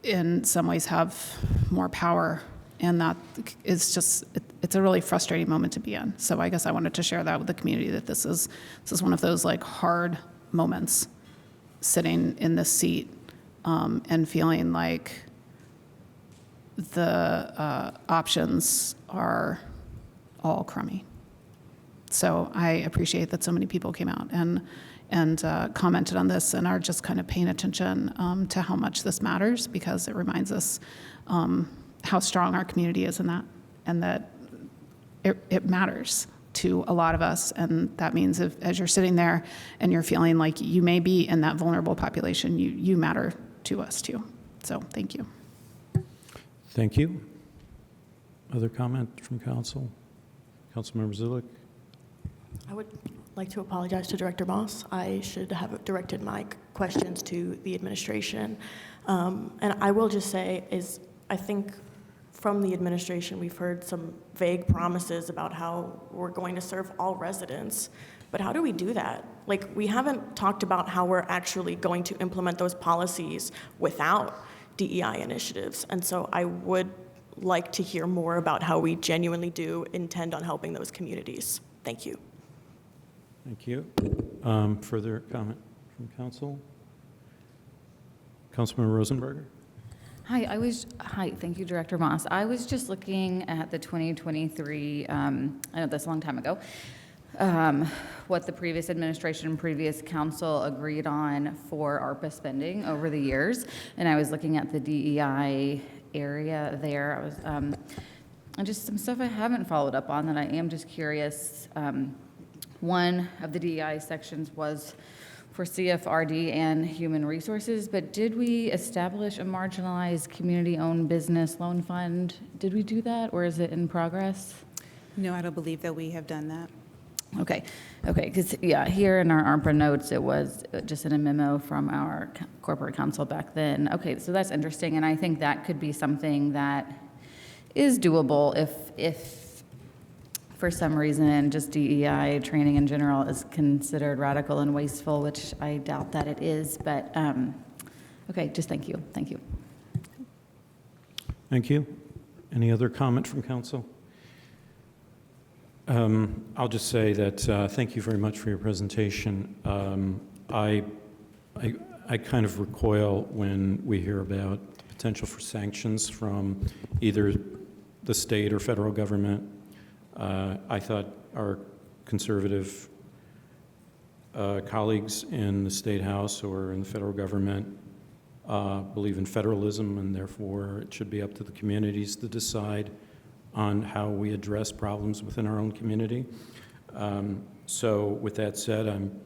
in some ways, have more power. And that is just, it's a really frustrating moment to be in. So I guess I wanted to share that with the community, that this is one of those like hard moments sitting in this seat and feeling like the options are all crummy. So I appreciate that so many people came out and commented on this and are just kind of paying attention to how much this matters, because it reminds us how strong our community is in that, and that it matters to a lot of us. And that means as you're sitting there and you're feeling like you may be in that vulnerable population, you matter to us too. So thank you. Thank you. Other comment from council? Councilmember Zulik? I would like to apologize to Director Moss. I should have directed my questions to the administration. And I will just say I think from the administration, we've heard some vague promises about how we're going to serve all residents. But how do we do that? Like, we haven't talked about how we're actually going to implement those policies without DEI initiatives. And so I would like to hear more about how we genuinely do intend on helping those communities. Thank you. Thank you. Further comment from council? Councilmember Rosenberger? Hi, thank you, Director Moss. I was just looking at the 2023, I know that's a long time ago, what the previous administration and previous council agreed on for ARPA spending over the years. And I was looking at the DEI area there. I was, and just some stuff I haven't followed up on that I am just curious. One of the DEI sections was for CFRD and human resources, but did we establish a marginalized community-owned business loan fund? Did we do that, or is it in progress? No, I don't believe that we have done that. Okay, because, yeah, here in our ARPA notes, it was just in a memo from our corporate counsel back then. Okay, so that's interesting, and I think that could be something that is doable if for some reason just DEI training in general is considered radical and wasteful, which I doubt that it is, but okay, just thank you. Thank you. Thank you. Any other comment from council? I'll just say that thank you very much for your presentation. I kind of recoil when we hear about potential for sanctions from either the state or federal government. I thought our conservative colleagues in the State House or in the federal government believe in federalism, and therefore it should be up to the communities to decide on how we address problems within our own community. So with that said, I'm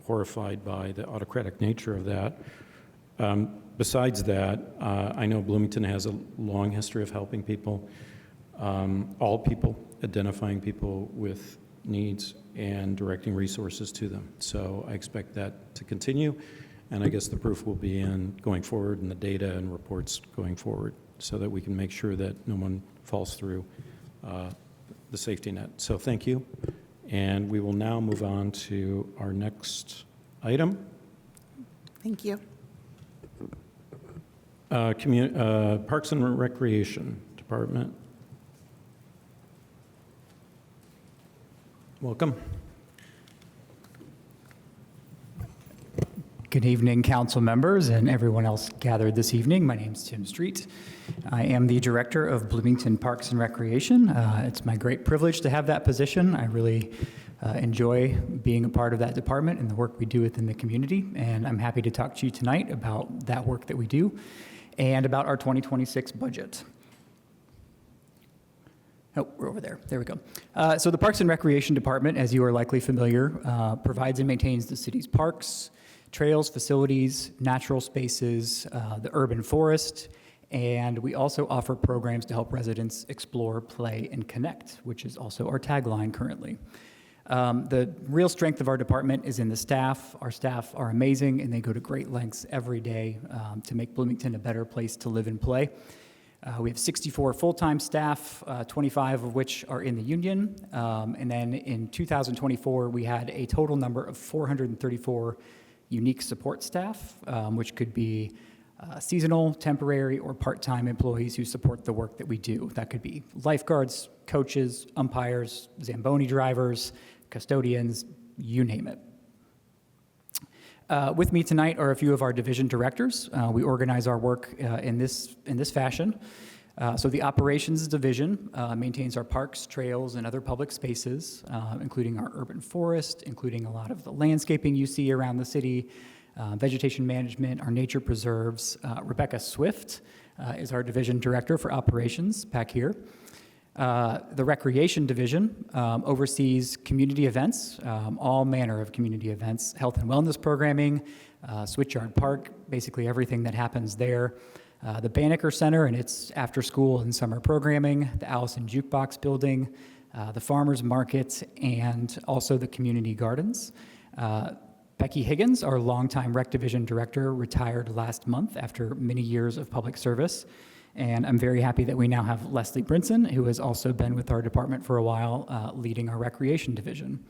horrified by the autocratic nature of that. Besides that, I know Bloomington has a long history of helping people, all people, identifying people with needs and directing resources to them. So I expect that to continue, and I guess the proof will be in going forward and the data and reports going forward. so that we can make sure that no one falls through the safety net. So thank you. And we will now move on to our next item. Thank you. Parks and Recreation Department. Welcome. Good evening, council members and everyone else gathered this evening. My name is Tim Street. I am the director of Bloomington Parks and Recreation. It's my great privilege to have that position. I really enjoy being a part of that department and the work we do within the community, and I'm happy to talk to you tonight about that work that we do and about our 2026 budget. Oh, we're over there. There we go. So the Parks and Recreation Department, as you are likely familiar, provides and maintains the city's parks, trails, facilities, natural spaces, the urban forest, and we also offer programs to help residents explore, play, and connect, which is also our tagline currently. The real strength of our department is in the staff. Our staff are amazing, and they go to great lengths every day to make Bloomington a better place to live and play. We have 64 full-time staff, 25 of which are in the union. And then in 2024, we had a total number of 434 unique support staff, which could be seasonal, temporary, or part-time employees who support the work that we do. That could be lifeguards, coaches, umpires, Zamboni drivers, custodians, you name it. With me tonight are a few of our division directors. We organize our work in this fashion. So the operations division maintains our parks, trails, and other public spaces, including our urban forest, including a lot of the landscaping you see around the city, vegetation management, our nature preserves. Rebecca Swift is our division director for operations back here. The Recreation Division oversees community events, all manner of community events, health and wellness programming, Switchyard Park, basically everything that happens there. The Banneker Center and its after-school and summer programming, the Allison Jukebox Building, the Farmers Market, and also the community gardens. Becky Higgins, our longtime Rec Division Director, retired last month after many years of public service. And I'm very happy that we now have Leslie Brinson, who has also been with our department for a while, leading our Recreation Division.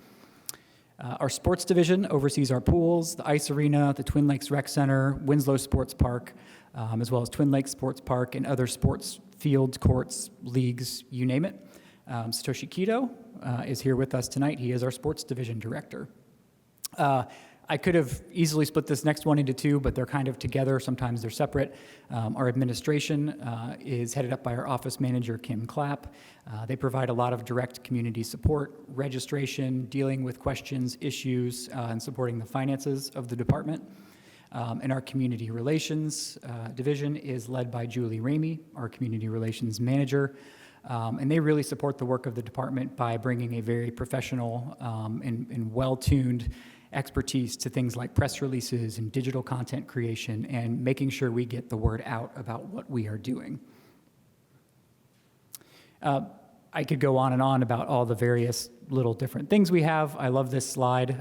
Our Sports Division oversees our pools, the ice arena, the Twin Lakes Rec Center, Winslow Sports Park, as well as Twin Lakes Sports Park and other sports fields, courts, leagues, you name it. Satoshi Kido is here with us tonight. He is our Sports Division Director. I could have easily split this next one into two, but they're kind of together. Sometimes they're separate. Our administration is headed up by our office manager, Kim Clapp. They provide a lot of direct community support, registration, dealing with questions, issues, and supporting the finances of the department. And our community relations division is led by Julie Ramey, our community relations manager. And they really support the work of the department by bringing a very professional and well-tuned expertise to things like press releases and digital content creation and making sure we get the word out about what we are doing. I could go on and on about all the various little different things we have. I love this slide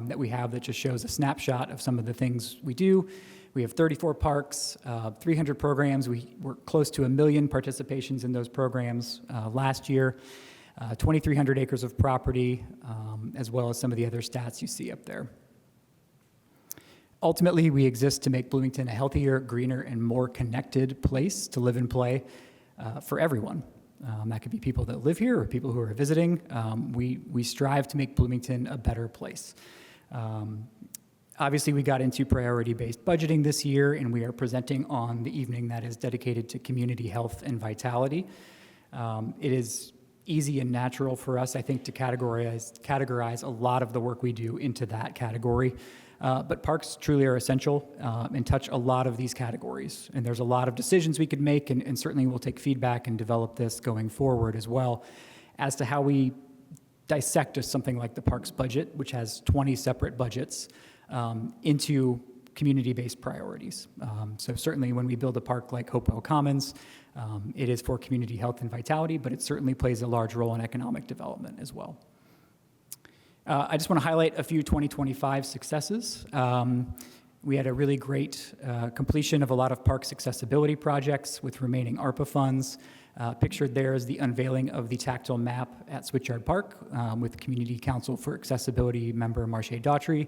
that we have that just shows a snapshot of some of the things we do. We have 34 parks, 300 programs. We were close to 1 million participations in those programs last year. 2,300 acres of property, as well as some of the other stats you see up there. Ultimately, we exist to make Bloomington a healthier, greener, and more connected place to live and play for everyone. That could be people that live here or people who are visiting. We strive to make Bloomington a better place. Obviously, we got into priority-based budgeting this year, and we are presenting on the evening that is dedicated to community health and vitality. It is easy and natural for us, I think, to categorize a lot of the work we do into that category. But parks truly are essential and touch a lot of these categories. And there's a lot of decisions we could make, and certainly we'll take feedback and develop this going forward as well as to how we dissect something like the parks budget, which has 20 separate budgets, into community-based priorities. So certainly when we build a park like Hopewell Commons, it is for community health and vitality, but it certainly plays a large role in economic development as well. I just want to highlight a few 2025 successes. We had a really great completion of a lot of parks accessibility projects with remaining ARPA funds. Pictured there is the unveiling of the tactile map at Switchyard Park with Community Council for Accessibility member Marche Daughtry.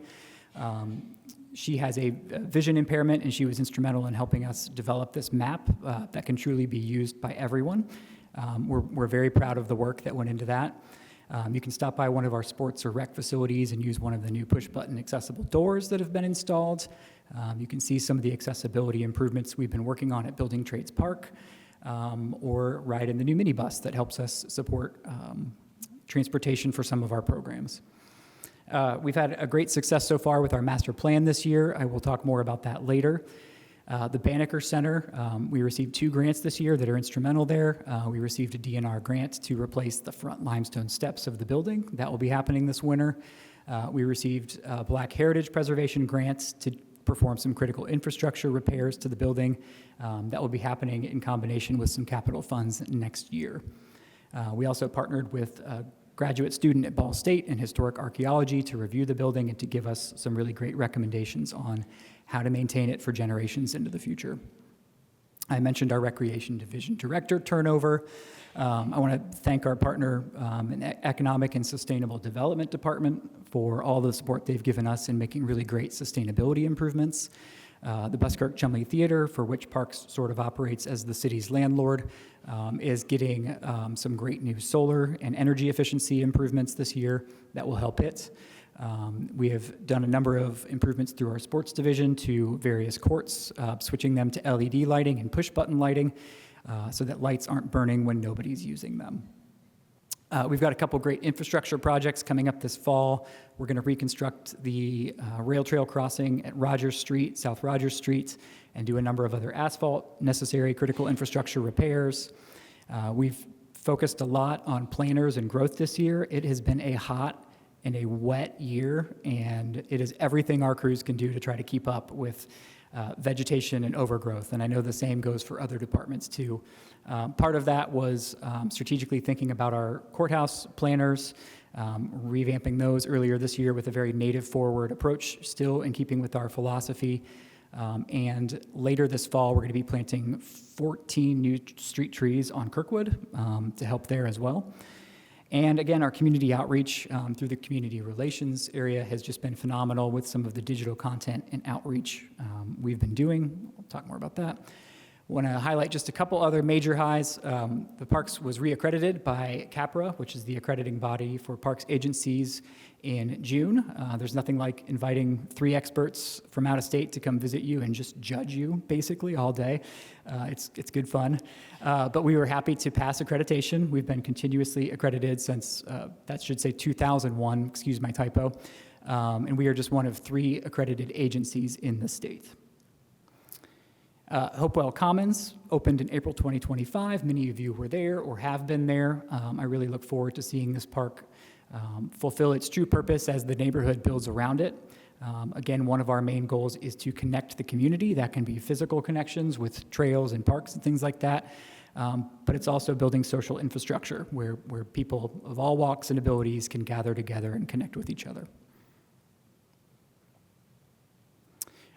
She has a vision impairment, and she was instrumental in helping us develop this map that can truly be used by everyone. We're very proud of the work that went into that. You can stop by one of our sports or rec facilities and use one of the new push-button accessible doors that have been installed. You can see some of the accessibility improvements we've been working on at Building Trades Park, or ride in the new minibus that helps us support transportation for some of our programs. We've had a great success so far with our master plan this year. I will talk more about that later. The Banneker Center, we received 2 grants this year that are instrumental there. We received a DNR grant to replace the front limestone steps of the building. That will be happening this winter. We received Black Heritage Preservation grants to perform some critical infrastructure repairs to the building. That will be happening in combination with some capital funds next year. We also partnered with a graduate student at Ball State in historic archaeology to review the building and to give us some really great recommendations on how to maintain it for generations into the future. I mentioned our Recreation Division Director turnover. I want to thank our partner in Economic and Sustainable Development Department for all the support they've given us in making really great sustainability improvements. The Buskirk Chumley Theater, for which Parks sort of operates as the city's landlord, is getting some great new solar and energy efficiency improvements this year that will help it. We have done a number of improvements through our sports division to various courts, switching them to LED lighting and push-button lighting so that lights aren't burning when nobody's using them. We've got a couple great infrastructure projects coming up this fall. We're going to reconstruct the rail trail crossing at Rogers Street, South Rogers Street, and do a number of other asphalt necessary critical infrastructure repairs. We've focused a lot on planters and growth this year. It has been a hot and a wet year, and it is everything our crews can do to try to keep up with vegetation and overgrowth, and I know the same goes for other departments too. Part of that was strategically thinking about our courthouse planners, revamping those earlier this year with a very native-forward approach, still in keeping with our philosophy. And later this fall, we're going to be planting 14 new street trees on Kirkwood to help there as well. And again, our community outreach through the community relations area has just been phenomenal with some of the digital content and outreach we've been doing. We'll talk more about that. I want to highlight just a couple other major highs. The Parks was reaccredited by CAPRA, which is the accrediting body for Parks agencies, in June. There's nothing like inviting 3 experts from out of state to come visit you and just judge you basically all day. It's good fun. But we were happy to pass accreditation. We've been continuously accredited since, that should say 2001, excuse my typo. And we are just one of 3 accredited agencies in the state. Hopewell Commons opened in April 2025. Many of you were there or have been there. I really look forward to seeing this park fulfill its true purpose as the neighborhood builds around it. Again, one of our main goals is to connect the community. That can be physical connections with trails and parks and things like that. But it's also building social infrastructure where people of all walks and abilities can gather together and connect with each other.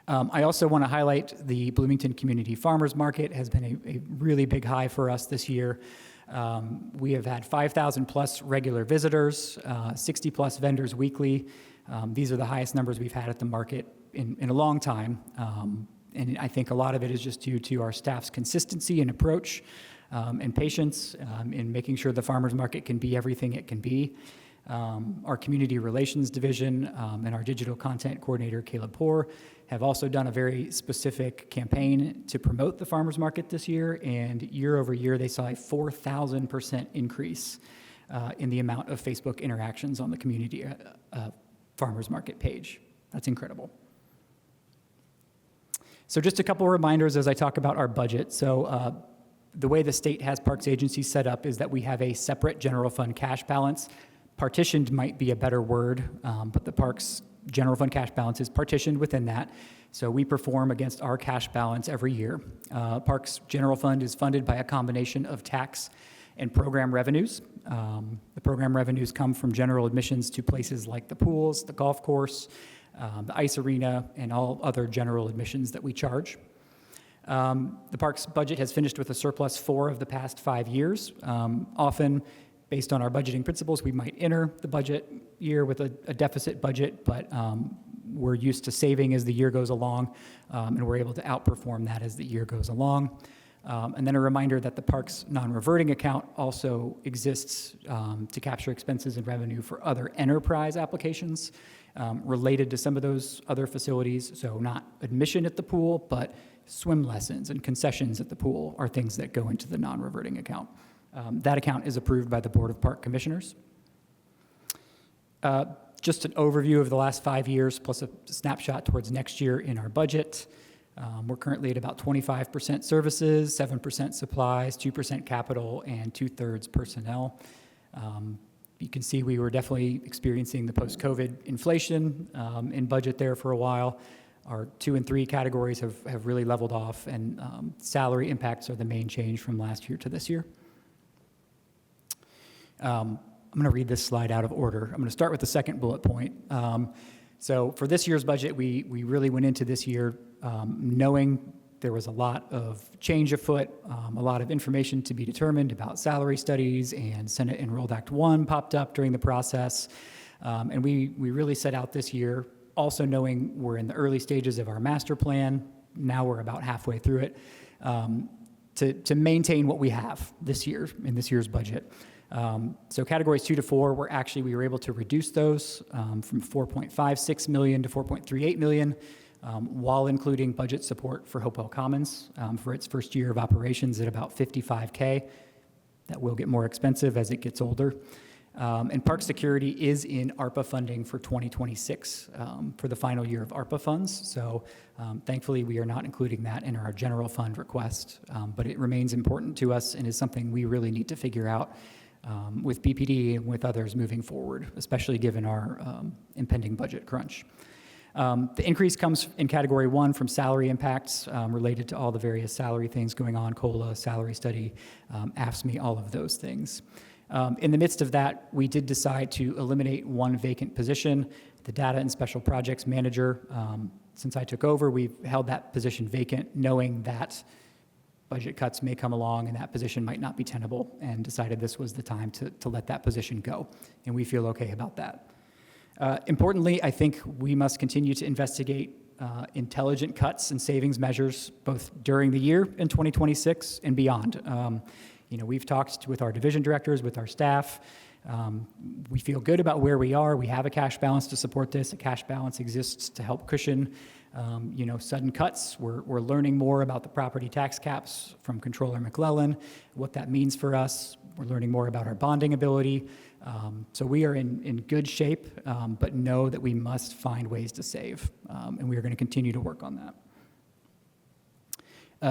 I also want to highlight the Bloomington Community Farmers Market has been a really big high for us this year. We have had 5,000 plus regular visitors, 60 plus vendors weekly. These are the highest numbers we've had at the market in a long time. And I think a lot of it is just due to our staff's consistency and approach and patience in making sure the farmers market can be everything it can be. Our community relations division and our digital content coordinator, Caleb Poor, have also done a very specific campaign to promote the farmers market this year, and year over year they saw a 4,000% increase in the amount of Facebook interactions on the community farmers market page. That's incredible. So just a couple of reminders as I talk about our budget. So the way the state has parks agencies set up is that we have a separate general fund cash balance. Partitioned might be a better word, but the parks general fund cash balance is partitioned within that. So we perform against our cash balance every year. Parks general fund is funded by a combination of tax and program revenues. The program revenues come from general admissions to places like the pools, the golf course, the ice arena, and all other general admissions that we charge. The parks budget has finished with a surplus 4 of the past 5 years. Often, based on our budgeting principles, we might enter the budget year with a deficit budget, but we're used to saving as the year goes along, and we're able to outperform that as the year goes along. And then a reminder that the parks non-reverting account also exists to capture expenses and revenue for other enterprise applications related to some of those other facilities. So not admission at the pool, but swim lessons and concessions at the pool are things that go into the non-reverting account. That account is approved by the Board of Park Commissioners. Just an overview of the last 5 years plus a snapshot towards next year in our budget. We're currently at about 25% services, 7% supplies, 2% capital, and 2/3 personnel. You can see we were definitely experiencing the post-COVID inflation in budget there for a while. Our 2 and 3 categories have really leveled off, and salary impacts are the main change from last year to this year. I'm going to read this slide out of order. I'm going to start with the second bullet point. So for this year's budget, we really went into this year knowing there was a lot of change afoot, a lot of information to be determined about salary studies, and Senate Enrolled Act 1 popped up during the process. And we really set out this year also knowing we're in the early stages of our master plan. Now we're about halfway through it, to maintain what we have this year in this year's budget. So categories 2 to 4, we were able to reduce those from $4.56 million to $4.38 million, while including budget support for Hopewell Commons for its first year of operations at about $55K. That will get more expensive as it gets older. And park security is in ARPA funding for 2026 for the final year of ARPA funds. So thankfully, we are not including that in our general fund request, but it remains important to us and is something we really need to figure out with BPD and with others moving forward, especially given our impending budget crunch. The increase comes in category 1 from salary impacts related to all the various salary things going on, COLA, salary study, AFSCME, all of those things. In the midst of that, we did decide to eliminate 1 vacant position, the data and special projects manager. Since I took over, we've held that position vacant, knowing that budget cuts may come along and that position might not be tenable, and decided this was the time to let that position go. And we feel okay about that. Importantly, I think we must continue to investigate intelligent cuts and savings measures both during the year in 2026 and beyond. We've talked with our division directors, with our staff. We feel good about where we are. We have a cash balance to support this. A cash balance exists to help cushion, sudden cuts. We're learning more about the property tax caps from Controller McClellan, what that means for us. We're learning more about our bonding ability. So we are in good shape, but know that we must find ways to save, and we are going to continue to work on that.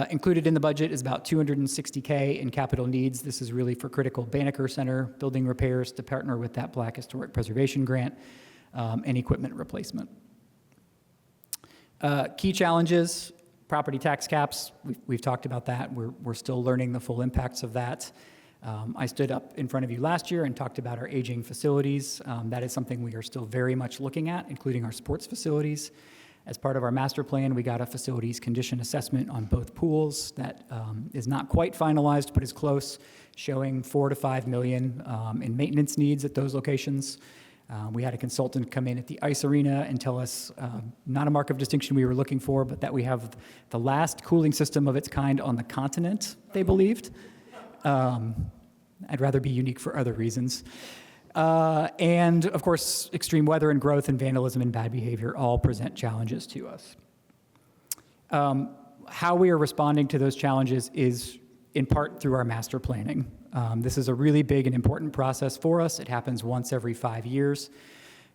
Included in the budget is about $260K in capital needs. This is really for critical Banneker Center building repairs to partner with that Black Historic Preservation Grant, and equipment replacement. Key challenges, property tax caps. We've talked about that. We're still learning the full impacts of that. I stood up in front of you last year and talked about our aging facilities. That is something we are still very much looking at, including our sports facilities. As part of our master plan, we got a facilities condition assessment on both pools that is not quite finalized, but is close, showing $4 to $5 million in maintenance needs at those locations. We had a consultant come in at the ice arena and tell us, not a mark of distinction we were looking for, but that we have the last cooling system of its kind on the continent, they believed. I'd rather be unique for other reasons. And of course, extreme weather and growth and vandalism and bad behavior all present challenges to us. How we are responding to those challenges is in part through our master planning. This is a really big and important process for us. It happens once every 5 years.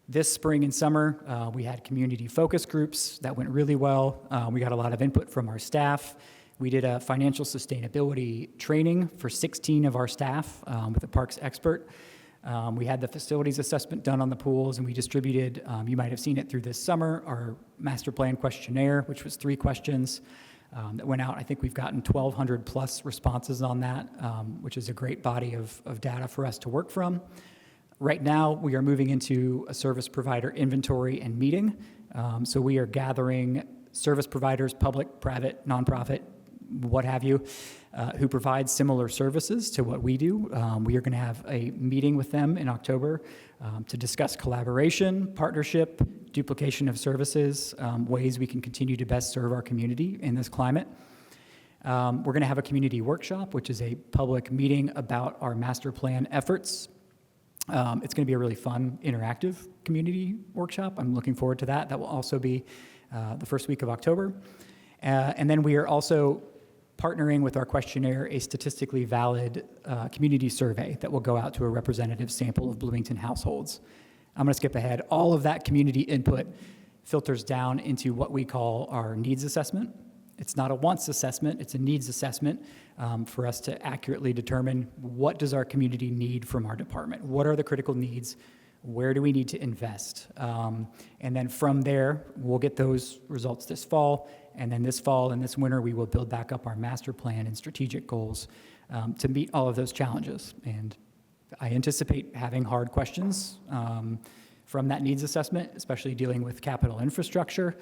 This spring and summer, we had community focus groups that went really well. We got a lot of input from our staff. We did a financial sustainability training for 16 of our staff with a parks expert. We had the facilities assessment done on the pools, and we distributed, you might have seen it through this summer, our master plan questionnaire, which was 3 questions that went out. I think we've gotten 1,200 plus responses on that, which is a great body of data for us to work from. Right now, we are moving into a service provider inventory and meeting. So we are gathering service providers, public, private, nonprofit, what have you, who provide similar services to what we do. We are going to have a meeting with them in October to discuss collaboration, partnership, duplication of services, ways we can continue to best serve our community in this climate. We're going to have a community workshop, which is a public meeting about our master plan efforts. It's going to be a really fun, interactive community workshop. I'm looking forward to that. That will also be the first week of October. And then we are also partnering with our questionnaire a statistically valid community survey that will go out to a representative sample of Bloomington households. I'm going to skip ahead. All of that community input filters down into what we call our needs assessment. It's not a wants assessment, it's a needs assessment for us to accurately determine what does our community need from our department? What are the critical needs? Where do we need to invest? And then from there, we'll get those results this fall. And then this fall and this winter, we will build back up our master plan and strategic goals to meet all of those challenges. And I anticipate having hard questions from that needs assessment, especially dealing with capital infrastructure.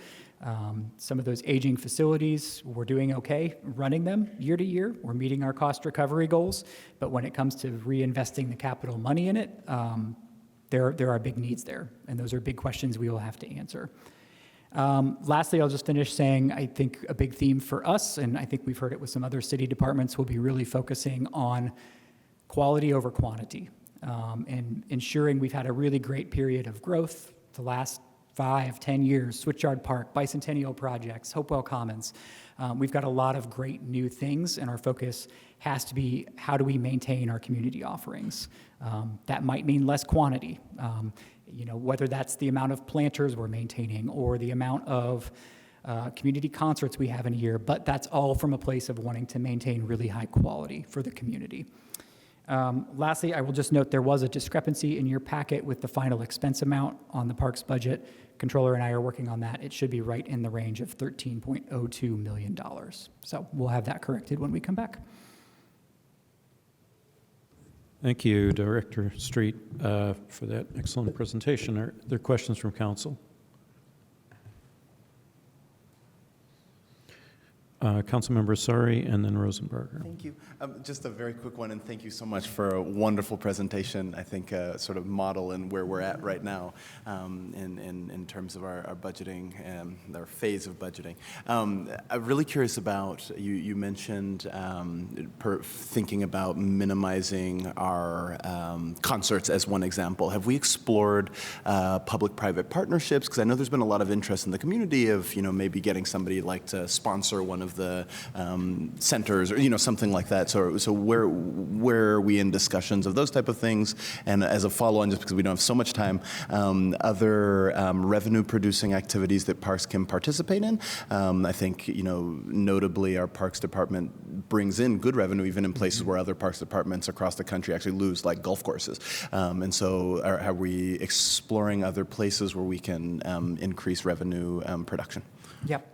Some of those aging facilities, we're doing okay running them year to year. We're meeting our cost recovery goals. But when it comes to reinvesting the capital money in it, there are big needs there. And those are big questions we will have to answer. Lastly, I'll just finish saying I think a big theme for us, and I think we've heard it with some other city departments, will be really focusing on quality over quantity and ensuring we've had a really great period of growth the last 5-10 years, Switchyard Park, bicentennial projects, Hopewell Commons. We've got a lot of great new things, and our focus has to be how do we maintain our community offerings. That might mean less quantity, whether that's the amount of planters we're maintaining or the amount of community concerts we have in a year, but that's all from a place of wanting to maintain really high quality for the community. Lastly, I will just note there was a discrepancy in your packet with the final expense amount on the parks budget. Controller and I are working on that. It should be right in the range of $13.02 million. So we'll have that corrected when we come back. Thank you, Director Street, for that excellent presentation. Are there questions from council? Councilmember Sari and then Rosenberger. Thank you. Just a very quick one, and thank you so much for a wonderful presentation. I think sort of model in where we're at right now in terms of our budgeting and our phase of budgeting. I'm really curious about, you mentioned thinking about minimizing our concerts as one example. Have we explored public-private partnerships? Because I know there's been a lot of interest in the community of, maybe getting somebody like to sponsor one of the centers or something like that. So where are we in discussions of those type of things? And as a follow-on, just because we don't have so much time, other revenue-producing activities that parks can participate in. I think notably our Parks Department brings in good revenue even in places where other Parks Departments across the country actually lose, like golf courses. And so are we exploring other places where we can increase revenue production? Yep.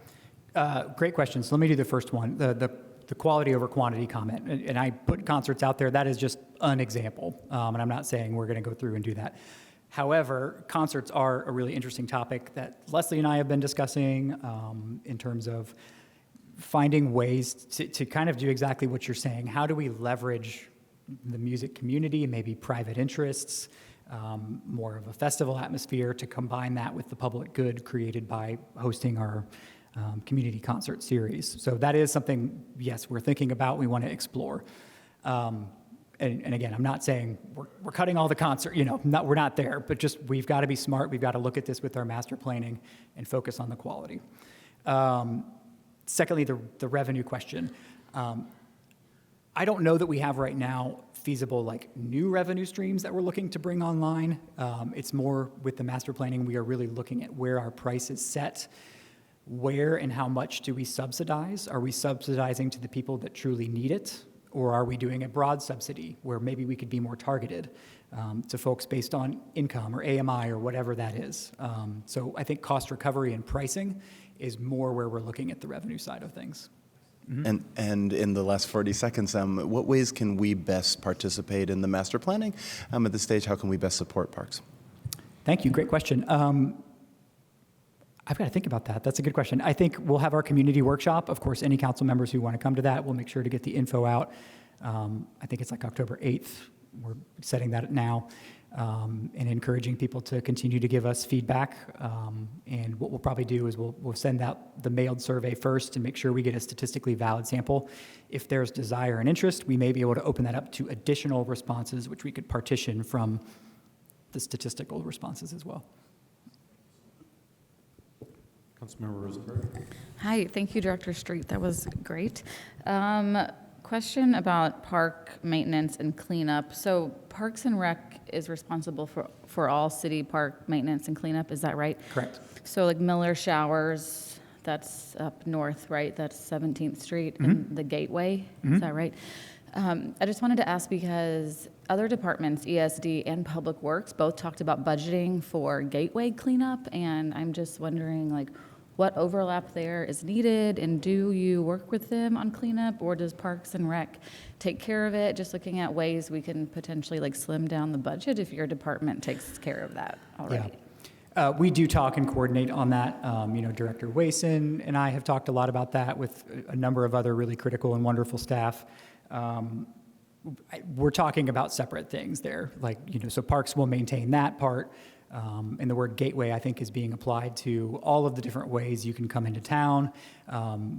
Great question. So let me do the first one, the quality over quantity comment. And I put concerts out there. That is just an example. And I'm not saying we're going to go through and do that. However, concerts are a really interesting topic that Leslie and I have been discussing in terms of finding ways to kind of do exactly what you're saying. How do we leverage the music community and maybe private interests, more of a festival atmosphere, to combine that with the public good created by hosting our community concert series. So that is something, yes, we're thinking about, we want to explore. And again, I'm not saying we're cutting all the concert, we're not there, but just we've got to be smart. We've got to look at this with our master planning and focus on the quality. Secondly, the revenue question. I don't know that we have right now feasible new revenue streams that we're looking to bring online. It's more with the master planning, we are really looking at where our price is set. Where and how much do we subsidize? Are we subsidizing to the people that truly need it? Or are we doing a broad subsidy where maybe we could be more targeted to folks based on income or AMI or whatever that is? So I think cost recovery and pricing is more where we're looking at the revenue side of things. Mm-hmm. And in the last 40 seconds, what ways can we best participate in the master planning at this stage? How can we best support parks? Thank you. Great question. I've got to think about that. That's a good question. I think we'll have our community workshop. Of course, any council members who want to come to that, we'll make sure to get the info out. I think it's like October 8th. We're setting that now and encouraging people to continue to give us feedback. And what we'll probably do is we'll send out the mailed survey first and make sure we get a statistically valid sample. If there's desire and interest, we may be able to open that up to additional responses, which we could partition from the statistical responses as well. Councilmember Rosenberg. Hi, thank you, Director Street. That was great. Question about park maintenance and cleanup. So Parks and Rec is responsible for all city park maintenance and cleanup, is that right? Correct. So like Miller Showers, that's up north, right? That's 17th Street and the Gateway, is that right? I just wanted to ask because other departments, ESD and Public Works, both talked about budgeting for Gateway cleanup, and I'm just wondering, like, what overlap there is needed, and do you work with them on cleanup, or does Parks and Rec take care of it? Just looking at ways we can potentially like slim down the budget if your department takes care of that already. Yeah. We do talk and coordinate on that. Director Wason and I have talked a lot about that with a number of other really critical and wonderful staff. We're talking about separate things there, so Parks will maintain that part. And the word gateway, I think, is being applied to all of the different ways you can come into town.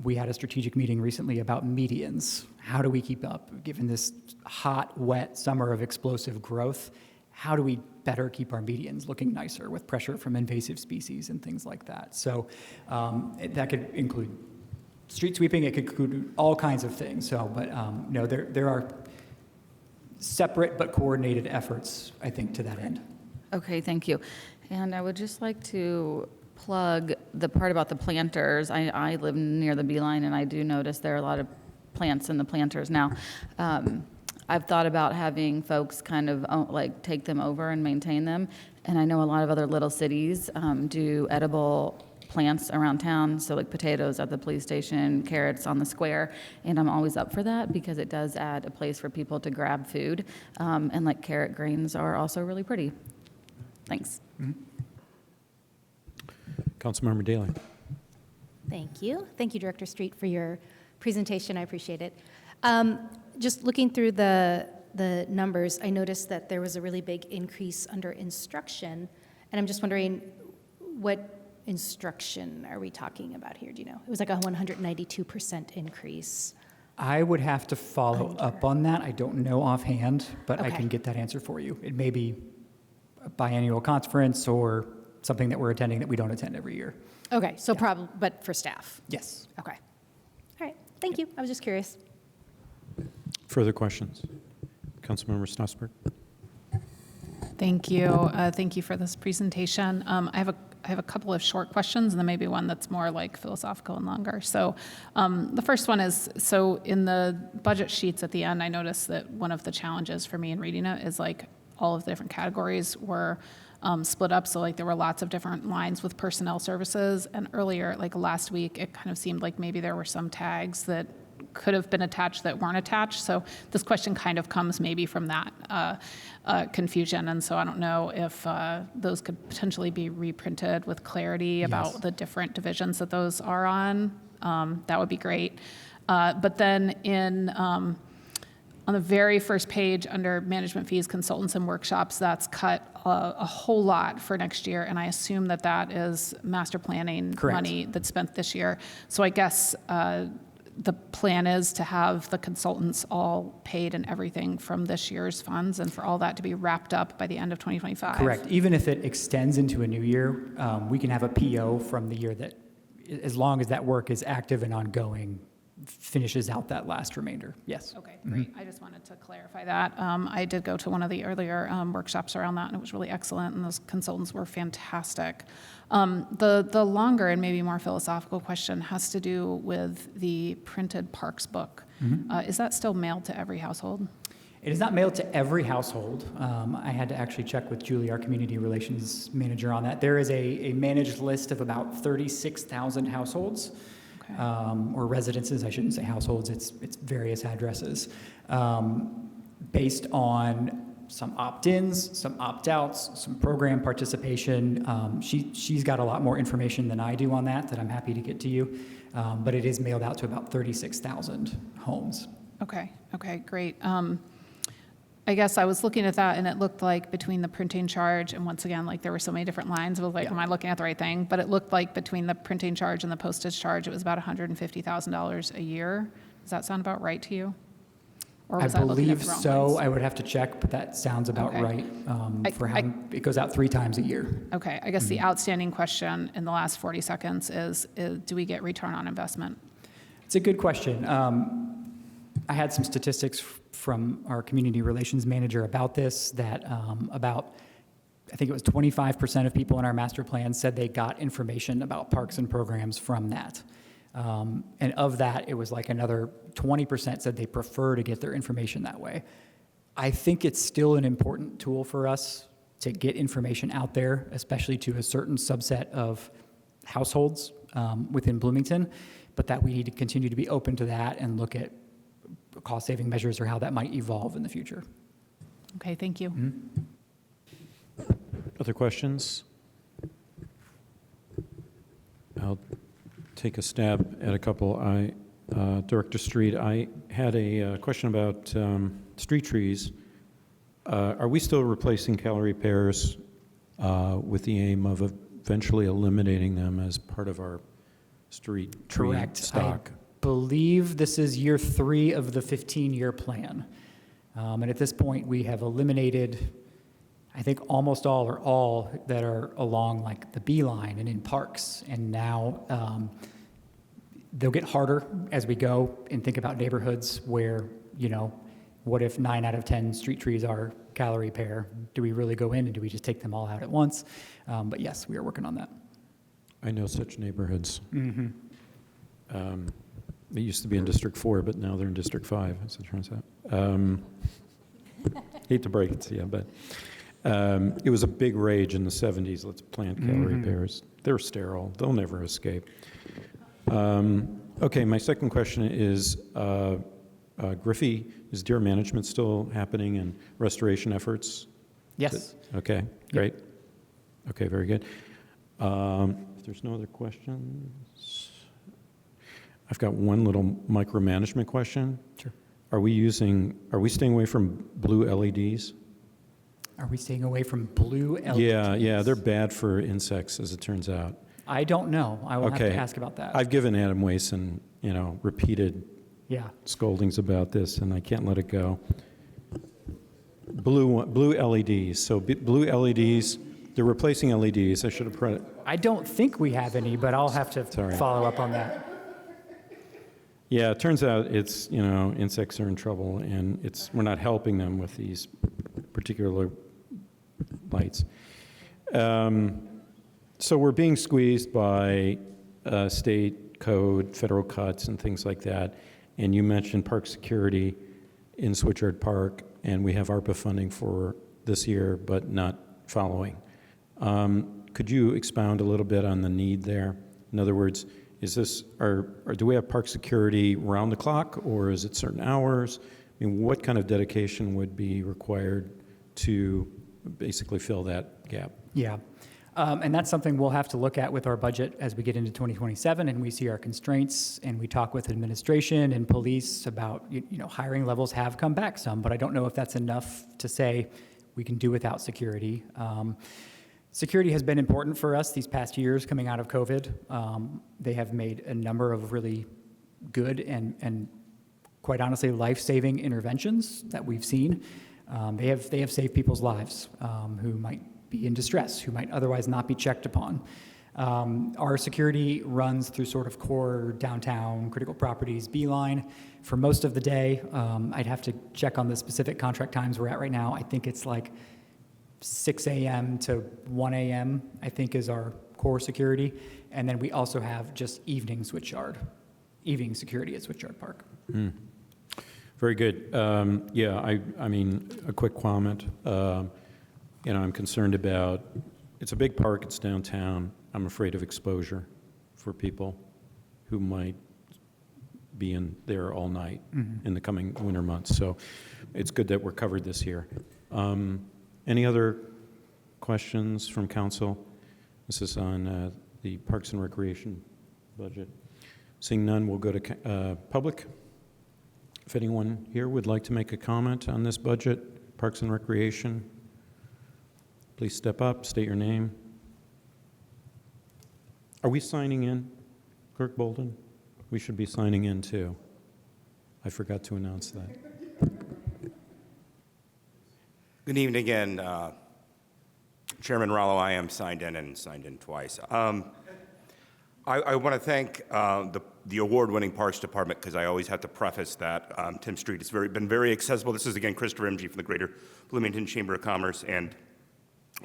We had a strategic meeting recently about medians. How do we keep up, given this hot, wet summer of explosive growth? How do we better keep our medians looking nicer with pressure from invasive species and things like that? So that could include street sweeping. It could include all kinds of things. There are separate but coordinated efforts, I think, to that end. Okay, thank you. And I would just like to plug the part about the planters. I live near the Beeline, and I do notice there are a lot of plants in the planters now. I've thought about having folks kind of take them over and maintain them. And I know a lot of other little cities do edible plants around town, so like potatoes at the police station, carrots on the square, and I'm always up for that because it does add a place for people to grab food, and like carrot greens are also really pretty. Thanks. Councilmember Daley. Thank you. Thank you, Director Street, for your presentation. I appreciate it. Just looking through the numbers, I noticed that there was a really big increase under instruction, and I'm just wondering what instruction are we talking about here? Do you know? It was like a 192% increase. I would have to follow up on that. I don't know offhand, but I can get that answer for you. It may be a biannual conference or something that we're attending that we don't attend every year. Okay, so probably, but for staff? Yes. Okay. All right, thank you. I was just curious. Further questions? Councilmember Strasburg. Thank you. Thank you for this presentation. I have a couple of short questions and then maybe one that's more like philosophical and longer. So the first one is, so in the budget sheets at the end, I noticed that one of the challenges for me in reading it is like all of the different categories were split up. So like there were lots of different lines with personnel services. And earlier, like last week, it kind of seemed like maybe there were some tags that could have been attached that weren't attached. So this question kind of comes maybe from that confusion. And so I don't know if those could potentially be reprinted with clarity about the different divisions that those are on. That would be great. But then on the very first page under management fees, consultants and workshops, that's cut a whole lot for next year. And I assume that that is master planning money that's spent this year. So I guess the plan is to have the consultants all paid and everything from this year's funds and for all that to be wrapped up by the end of 2025. Correct. Even if it extends into a new year, we can have a PO from the year that, as long as that work is active and ongoing, finishes out that last remainder. Yes. Okay, great. I just wanted to clarify that. I did go to one of the earlier workshops around that, and it was really excellent, and those consultants were fantastic. The longer and maybe more philosophical question has to do with the printed parks book. Is that still mailed to every household? It is not mailed to every household. I had to actually check with Julie, our community relations manager, on that. There is a managed list of about 36,000 households. Or residences, I shouldn't say households, it's various addresses, based on some opt-ins, some opt-outs, some program participation. She's got a lot more information than I do on that I'm happy to get to you. But it is mailed out to about 36,000 homes. Okay, great. I guess I was looking at that, and it looked like between the printing charge, and once again, like there were so many different lines, I was like, am I looking at the right thing? But it looked like between the printing charge and the postage charge, it was about $150,000 a year. Does that sound about right to you? Or was I looking at the wrong lines? I would have to check, but that sounds about Okay. right for how it goes out 3 times a year. Okay, I guess the outstanding question in the last 40 seconds is do we get return on investment? It's a good question. I had some statistics from our community relations manager about this, that I think it was 25% of people in our master plan said they got information about parks and programs from that. And of that, it was like another 20% said they prefer to get their information that way. I think it's still an important tool for us to get information out there, especially to a certain subset of households within Bloomington, but that we need to continue to be open to that and look at cost-saving measures or how that might evolve in the future. Okay, thank you. Other questions? I'll take a stab at a couple. Director Street, I had a question about street trees. Are we still replacing calorie pairs with the aim of eventually eliminating them as part of our street tree Correct. stock? I believe this is year 3 of the 15-year plan. And at this point, we have eliminated, I think, almost all or all that are along like the B line and in parks. And now they'll get harder as we go and think about neighborhoods where, what if 9 out of 10 street trees are calorie pair? Do we really go in and do we just take them all out at once? But yes, we are working on that. I know such neighborhoods. Mm-hmm. They used to be in District 4, but now they're in District 5, as it turns out. Hate to break it to you, but it was a big rage in the 70s. Let's plant calorie pairs. They're sterile. They'll never escape. Okay, my second question is, Griffey, is deer management still happening and restoration efforts? Yes. Okay, great. Okay, very good. If there's no other questions, I've got one little micromanagement question. Sure. Are we staying away from blue LEDs? Are we staying away from blue LEDs? Yeah, they're bad for insects, as it turns out. I don't know. I will have to ask about that. I've given Adam Wason, repeated Yeah. scoldings about this, and I can't let it go. Blue LEDs. So blue LEDs, they're replacing LEDs. I should have put it. I don't think we have any, but I'll have to follow up on that. Yeah, it turns out it's, insects are in trouble, and we're not helping them with these particular lights. So we're being squeezed by state code, federal cuts, and things like that. And you mentioned park security in Switchard Park, and we have ARPA funding for this year, but not following. Could you expound a little bit on the need there? In other words, do we have park security round the clock, or is it certain hours? I mean, what kind of dedication would be required to basically fill that gap? Yeah. And that's something we'll have to look at with our budget as we get into 2027 and we see our constraints and we talk with administration and police about, hiring levels have come back some, but I don't know if that's enough to say we can do without security. Security has been important for us these past years coming out of COVID. They have made a number of really good and quite honestly, life-saving interventions that we've seen. They have saved people's lives who might be in distress, who might otherwise not be checked upon. Our security runs through sort of core downtown critical properties B-line for most of the day. I'd have to check on the specific contract times we're at right now. I think it's like 6 a.m. to 1 a.m., I think, is our core security. And then we also have just evening security at Switchard Park. Very good. I mean, a quick comment. I'm concerned about, it's a big park, it's downtown. I'm afraid of exposure for people who might be in there all night in the coming winter months. So it's good that we're covered this year. Any other questions from council? This is on the Parks and Recreation budget. Seeing none, we'll go to public. If anyone here would like to make a comment on this budget, Parks and Recreation, please step up, state your name. Are we signing in, Clerk Bolden? We should be signing in too. I forgot to announce that. Good evening again, Chairman Rollo. I am signed in and signed in twice. I want to thank the award-winning Parks Department, because I always have to preface that. Tim Street has been very accessible. This is, again, Christopher M.G. from the Greater Bloomington Chamber of Commerce and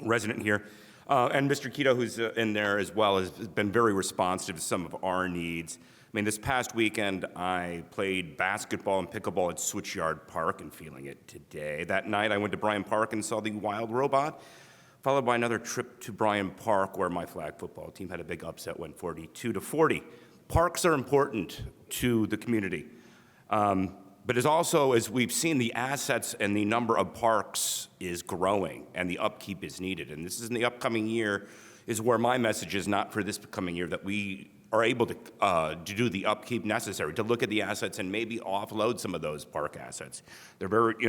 resident here. And Mr. Keto, who's in there as well, has been very responsive to some of our needs. I mean, this past weekend, I played basketball and pickleball at Switchyard Park and feeling it today. That night, I went to Bryan Park and saw the Wild Robot, followed by another trip to Bryan Park, where my flag football team had a big upset, went 42-40. Parks are important to the community. But as we've seen, the assets and the number of parks is growing, and the upkeep is needed. And this is in the upcoming year is where my message is, not for this coming year, that we are able to do the upkeep necessary, to look at the assets and maybe offload some of those park assets. They're very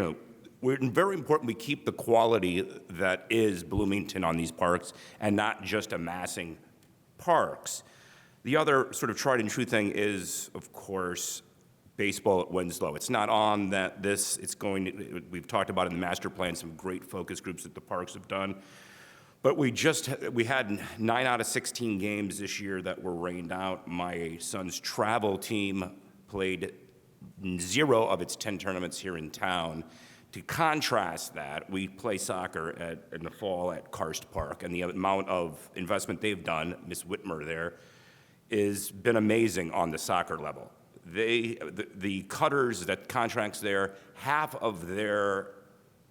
important we keep the quality that is Bloomington on these parks and not just amassing parks. The other sort of tried and true thing is, of course, baseball at Winslow. It's not on we've talked about in the master plan, some great focus groups that the parks have done. But we had 9 out of 16 games this year that were rained out. My son's travel team played 0 of its 10 tournaments here in town. To contrast that, we play soccer in the fall at Karst Park, and the amount of investment they've done, Ms. Whitmer there, has been amazing on the soccer level. The Cutters that contracts there, half of their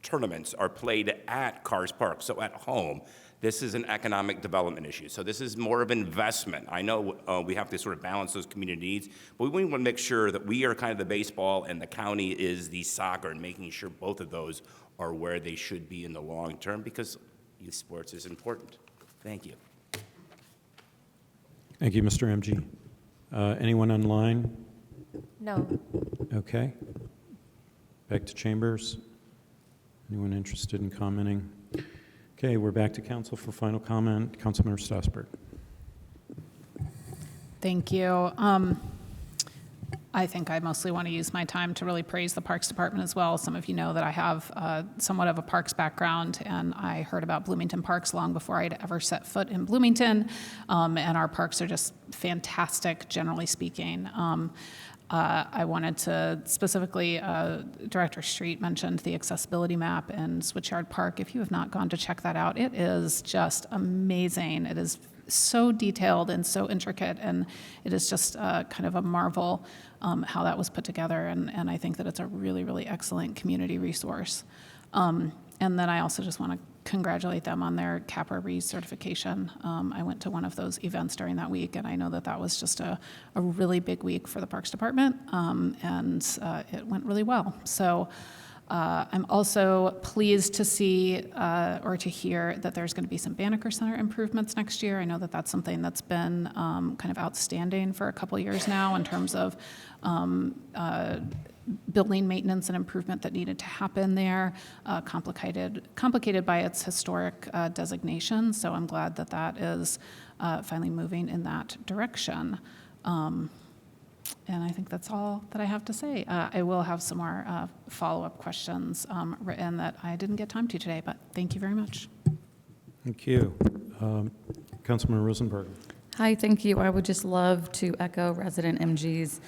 tournaments are played at Karst Park, so at home. This is an economic development issue. So this is more of investment. I know we have to sort of balance those community needs, but we want to make sure that we are kind of the baseball and the county is the soccer, and making sure both of those are where they should be in the long term, because youth sports is important. Thank you. Thank you, Mr. MG. Anyone online? No. Okay. Back to chambers. Anyone interested in commenting? Okay, we're back to council for final comment. Councilmember Strasburg. Thank you. I think I mostly want to use my time to really praise the Parks Department as well. Some of you know that I have somewhat of a parks background, and I heard about Bloomington Parks long before I'd ever set foot in Bloomington, and our parks are just fantastic, generally speaking. I wanted to specifically, Director Street mentioned the accessibility map in Switchyard Park. If you have not gone to check that out, it is just amazing. It is so detailed and so intricate, and it is just kind of a marvel how that was put together, and I think that it's a really, really excellent community resource. And then I also just want to congratulate them on their CAPRA recertification. I went to one of those events during that week, and I know that that was just a really big week for the Parks Department, and it went really well. So I'm also pleased to see or to hear that there's going to be some Banneker Center improvements next year. I know that that's something that's been kind of outstanding for a couple years now in terms of building maintenance and improvement that needed to happen there, complicated by its historic designation. So I'm glad that that is finally moving in that direction. And I think that's all that I have to say. I will have some more follow-up questions written that I didn't get time to today, but thank you very much. Thank you. Councilman Rosenberg. Hi, thank you. I would just love to echo resident MG's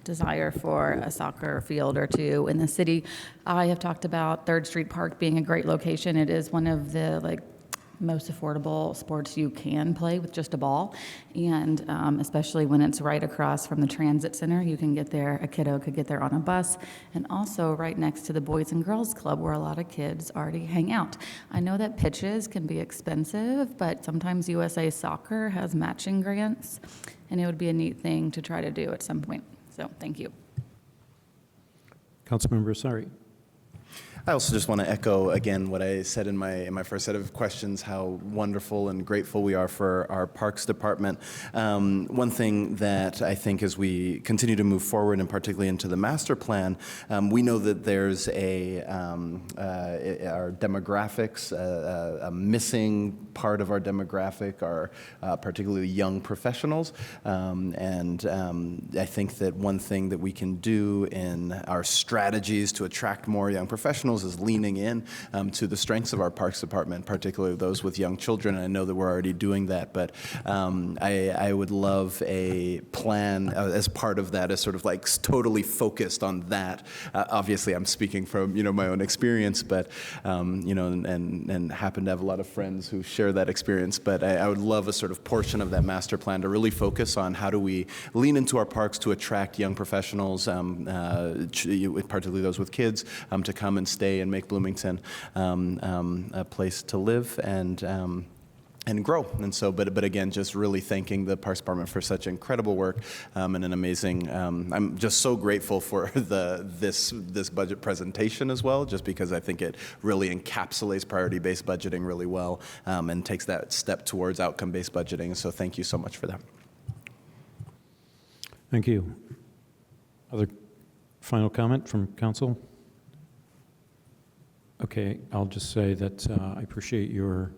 desire for a soccer field or two in the city. I have talked about 3rd Street Park being a great location. It is one of the most affordable sports you can play with just a ball, and especially when it's right across from the transit center. You can get there, a kiddo could get there on a bus, and also right next to the Boys and Girls Club where a lot of kids already hang out. I know that pitches can be expensive, but sometimes USA Soccer has matching grants, and it would be a neat thing to try to do at some point. So thank you. Councilmember Asari. I also just want to echo again what I said in my first set of questions, how wonderful and grateful we are for our Parks Department. One thing that I think as we continue to move forward, and particularly into the master plan, we know that there's our demographics, a missing part of our demographic are particularly young professionals. And I think that one thing that we can do in our strategies to attract more young professionals is leaning in to the strengths of our Parks Department, particularly those with young children. And I know that we're already doing that, but I would love a plan as part of that, as sort of like totally focused on that. Obviously, I'm speaking from my own experience, but and happen to have a lot of friends who share that experience. But I would love a sort of portion of that master plan to really focus on how do we lean into our parks to attract young professionals, particularly those with kids, to come and stay and make Bloomington a place to live and grow. And so, but again, just really thanking the Parks Department for such incredible work and an amazing, I'm just so grateful for this budget presentation as well, just because I think it really encapsulates priority-based budgeting really well and takes that step towards outcome-based budgeting. So thank you so much for that. Thank you. Other final comment from council? Okay, I'll just say that I appreciate your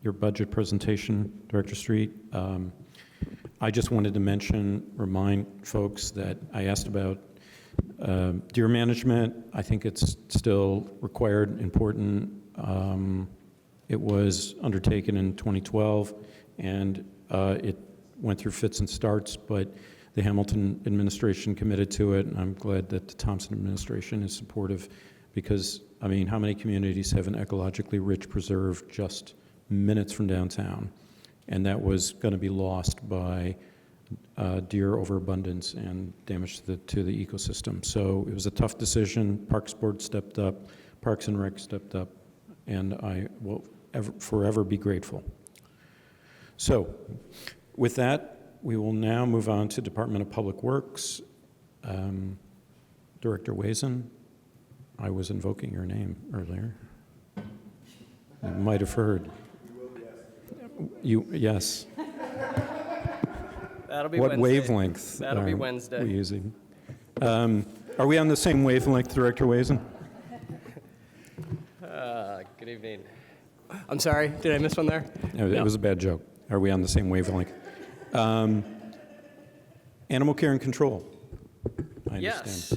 budget presentation, Director Street. I just wanted to remind folks that I asked about deer management. I think it's still required, important. It was undertaken in 2012, and it went through fits and starts, but the Hamilton administration committed to it, and I'm glad that the Thompson administration is supportive, because, I mean, how many communities have an ecologically rich preserve just minutes from downtown? And that was going to be lost by deer overabundance and damage to the ecosystem. So it was a tough decision. Parks Board stepped up, Parks and Rec stepped up, and I will forever be grateful. So with that, we will now move on to Department of Public Works. Director Wazen, I was invoking your name earlier. You might have heard. Yes. That'll be what Wednesday. Wavelength That'll be are Wednesday. we using? Are we on the same wavelength, Director Wazen? Good evening. I'm sorry, did I miss one there? No, it was a bad joke. Are we on the same wavelength? Animal care and control. I understand. Yes.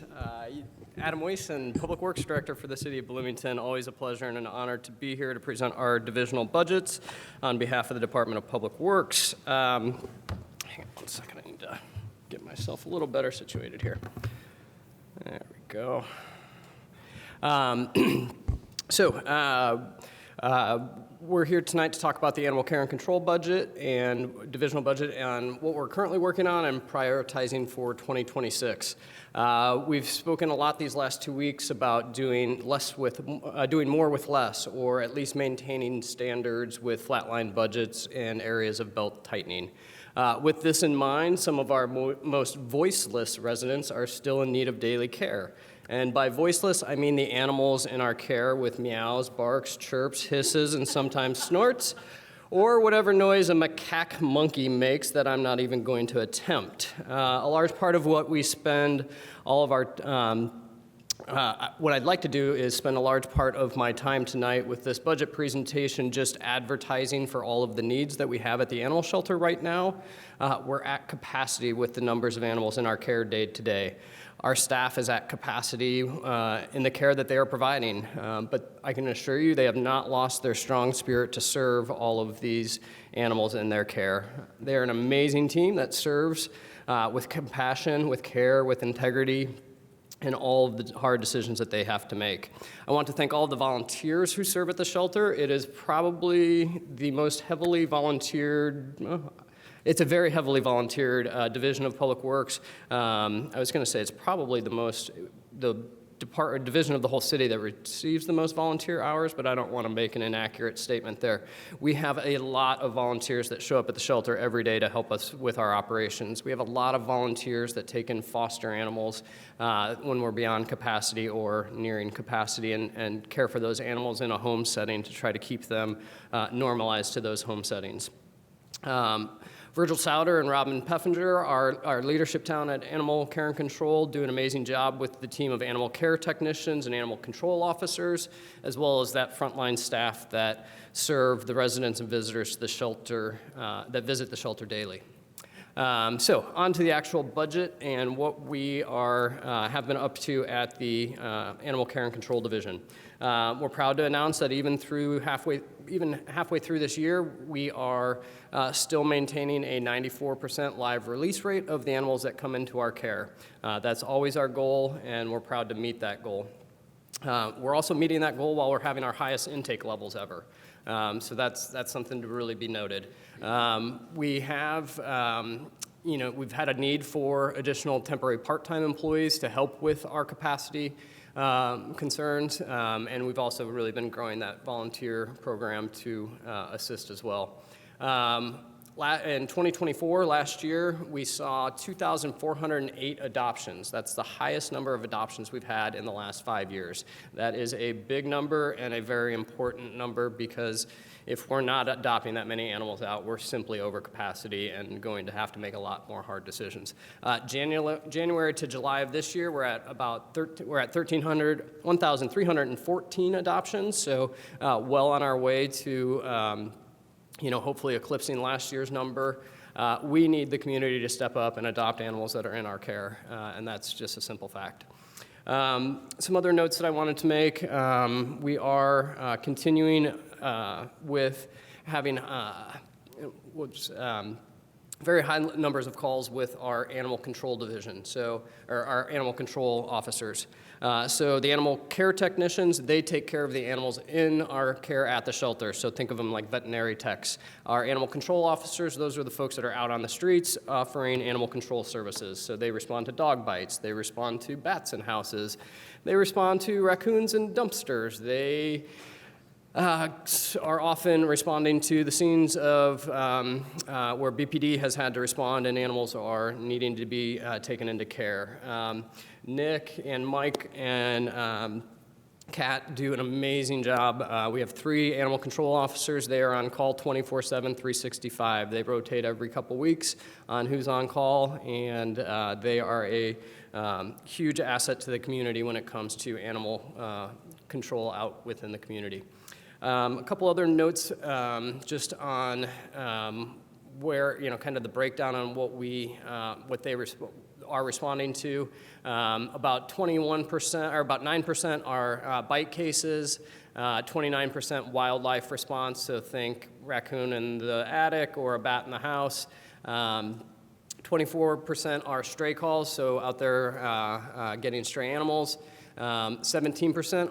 Adam Wason, Public Works Director for the City of Bloomington. Always a pleasure and an honor to be here to present our divisional budgets on behalf of the Department of Public Works. Hang on one second. I need to get myself a little better situated here. There we go. We're here tonight to talk about the animal care and control budget and divisional budget and what we're currently working on and prioritizing for 2026. We've spoken a lot these last 2 weeks about doing more with less, or at least maintaining standards with flatline budgets and areas of belt tightening. With this in mind, some of our most voiceless residents are still in need of daily care. And by voiceless, I mean the animals in our care with meows, barks, chirps, hisses, and sometimes snorts, or whatever noise a macaque monkey makes that I'm not even going to attempt. A large part of what we spend all of our what I'd like to do is spend a large part of my time tonight with this budget presentation just advertising for all of the needs that we have at the animal shelter right now. We're at capacity with the numbers of animals in our care day to day. Our staff is at capacity in the care that they are providing, but I can assure you they have not lost their strong spirit to serve all of these animals in their care. They're an amazing team that serves with compassion, with care, with integrity, and all of the hard decisions that they have to make. I want to thank all the volunteers who serve at the shelter. It is probably the most heavily volunteered, it's a very heavily volunteered division of Public Works. I was going to say it's probably the division of the whole city that receives the most volunteer hours, but I don't want to make an inaccurate statement there. We have a lot of volunteers that show up at the shelter every day to help us with our operations. We have a lot of volunteers that take in foster animals when we're beyond capacity or nearing capacity and care for those animals in a home setting to try to keep them normalized to those home settings. Virgil Souder and Robin Peffinger, our leadership talent at Animal Care and Control, do an amazing job with the team of animal care technicians and animal control officers, as well as that frontline staff that serve the residents and visitors to the shelter, that visit the shelter daily. So on to the actual budget and what we have been up to at the Animal Care and Control Division. We're proud to announce that even halfway through this year, we are still maintaining a 94% live release rate of the animals that come into our care. That's always our goal, and we're proud to meet that goal. We're also meeting that goal while we're having our highest intake levels ever. So that's something to really be noted. We've had a need for additional temporary part-time employees to help with our capacity concerns, and we've also really been growing that volunteer program to assist as well. In 2024, last year, we saw 2,408 adoptions. That's the highest number of adoptions we've had in the last 5 years. That is a big number and a very important number because if we're not adopting that many animals out, we're simply over capacity and going to have to make a lot more hard decisions. January to July of this year, we're at 1,314 adoptions, so well on our way to hopefully eclipsing last year's number. We need the community to step up and adopt animals that are in our care, and that's just a simple fact. Some other notes that I wanted to make. We are continuing with having very high numbers of calls with our animal control division, or our animal control officers. So the animal care technicians, they take care of the animals in our care at the shelter. So think of them like veterinary techs. Our animal control officers, those are the folks that are out on the streets offering animal control services. So they respond to dog bites, they respond to bats in houses, they respond to raccoons in dumpsters, they are often responding to the scenes of where BPD has had to respond and animals are needing to be taken into care. Nick and Mike and Kat do an amazing job. We have 3 animal control officers. They are on call 24/7, 365. They rotate every couple weeks on who's on call, and they are a huge asset to the community when it comes to animal control out within the community. A couple other notes just on where, kind of the breakdown on what they are responding to. About 21%, or about 9% are bite cases, 29% wildlife response, so think raccoon in the attic or a bat in the house. 24% are stray calls, so out there getting stray animals. 17%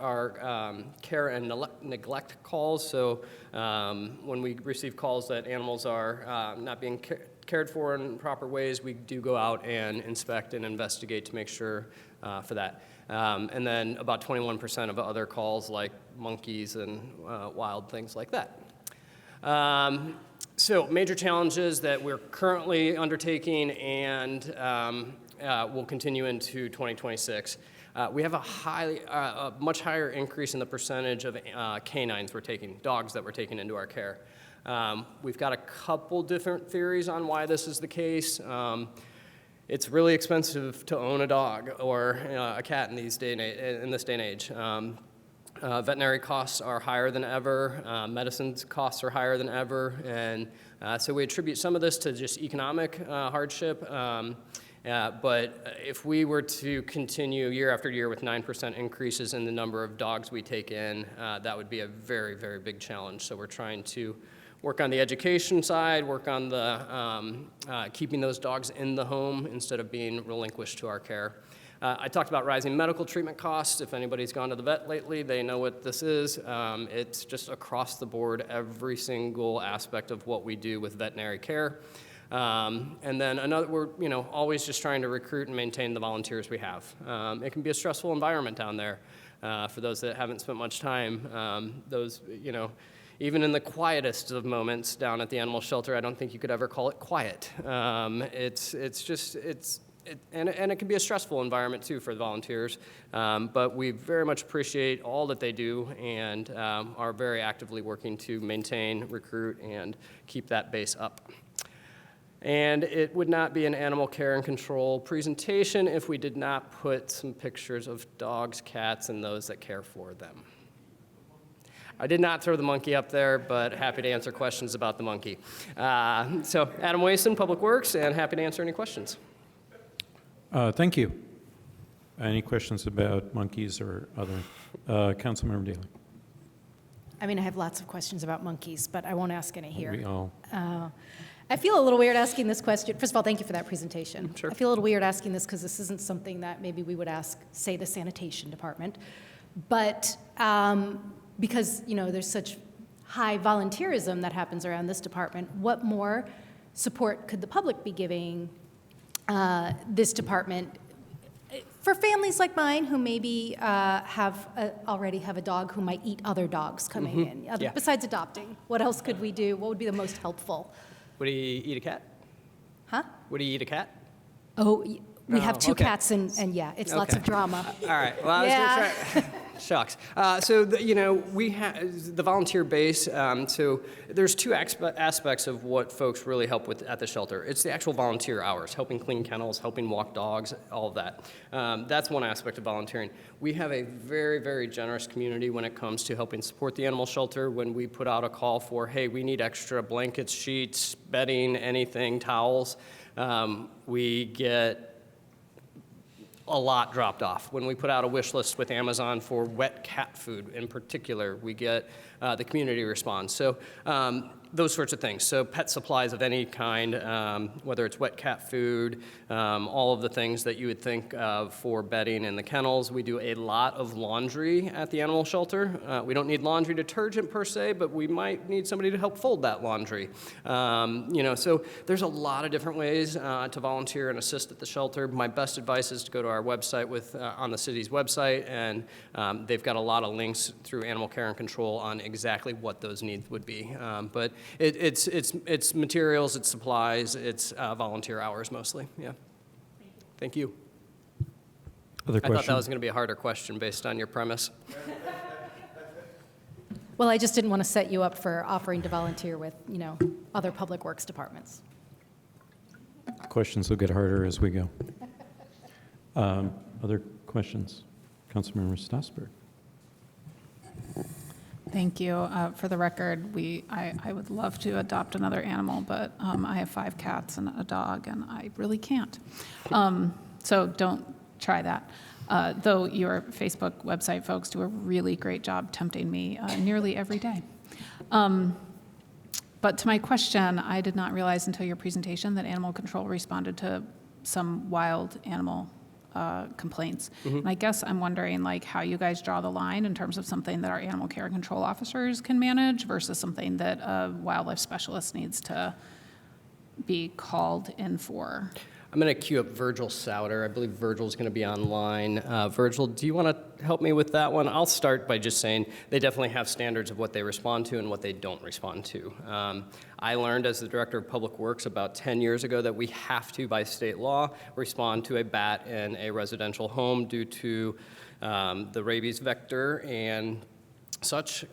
are care and neglect calls, so when we receive calls that animals are not being cared for in proper ways, we do go out and inspect and investigate to make sure for that. And then about 21% of other calls like monkeys and wild things like that. So major challenges that we're currently undertaking and will continue into 2026. We have a much higher increase in the percentage of canines dogs that we're taking into our care. We've got a couple different theories on why this is the case. It's really expensive to own a dog or a cat in this day and age. Veterinary costs are higher than ever. Medicines costs are higher than ever. And so we attribute some of this to just economic hardship. But if we were to continue year after year with 9% increases in the number of dogs we take in, that would be a very, very big challenge. So we're trying to work on the education side, work on the keeping those dogs in the home instead of being relinquished to our care. I talked about rising medical treatment costs. If anybody's gone to the vet lately, they know what this is. It's just across the board, every single aspect of what we do with veterinary care. And then another, we're always just trying to recruit and maintain the volunteers we have. It can be a stressful environment down there for those that haven't spent much time. Even in the quietest of moments down at the animal shelter, I don't think you could ever call it quiet. And it can be a stressful environment too for the volunteers. But we very much appreciate all that they do and are very actively working to maintain, recruit, and keep that base up. And it would not be an animal care and control presentation if we did not put some pictures of dogs, cats, and those that care for them. I did not throw the monkey up there, but happy to answer questions about the monkey. So Adam Wason, Public Works, and happy to answer any questions. Thank you. Any questions about monkeys or other? Councilmember Daly. I mean, I have lots of questions about monkeys, but I won't ask any here. We all. I feel a little weird asking this question. First of all, thank you for that presentation. Sure. I feel a little weird asking this because this isn't something that maybe we would ask, say, the sanitation department. But because, there's such high volunteerism that happens around this department, what more support could the public be giving this department for families like mine who maybe already have a dog who might eat other dogs coming in? Yeah. Besides adopting, what else could we do? What would be the most helpful? Would he eat a cat? Huh? Would he eat a cat? Oh, we have two okay. cats, and yeah, it's lots of drama. All right. Well, I was going to try. Shucks. We have the volunteer base. So there's two aspects of what folks really help with at the shelter. It's the actual volunteer hours, helping clean kennels, helping walk dogs, all of that. That's one aspect of volunteering. We have a very, very generous community when it comes to helping support the animal shelter. When we put out a call for, hey, we need extra blankets, sheets, bedding, anything, towels, we get a lot dropped off. When we put out a wish list with Amazon for wet cat food in particular, we get the community response. So those sorts of things. So pet supplies of any kind, whether it's wet cat food, all of the things that you would think of for bedding in the kennels. We do a lot of laundry at the animal shelter. We don't need laundry detergent per se, but we might need somebody to help fold that laundry. So there's a lot of different ways to volunteer and assist at the shelter. My best advice is to go to our website on the city's website, and they've got a lot of links through Animal Care and Control on exactly what those needs would be. But it's materials, it's supplies, it's volunteer hours mostly. Yeah. Thank you. Other questions? I thought that was going to be a harder question based on your premise. Well, I just didn't want to set you up for offering to volunteer with, other public works departments. Questions will get harder as we go. Other questions? Councilmember Strasburg. Thank you. For the record, I would love to adopt another animal, but I have 5 cats and a dog, and I really can't. So don't try that. Though your Facebook website folks do a really great job tempting me nearly every day. But to my question, I did not realize until your presentation that animal control responded to some wild animal complaints. And I guess I'm wondering how you guys draw the line in terms of something that our animal care and control officers can manage versus something that a wildlife specialist needs to be called in for. I'm going to queue up Virgil Souter. I believe Virgil's going to be online. Virgil, do you want to help me with that one? I'll start by just saying they definitely have standards of what they respond to and what they don't respond to. I learned as the Director of Public Works about 10 years ago that we have to, by state law, respond to a bat in a residential home due to the rabies vector and such.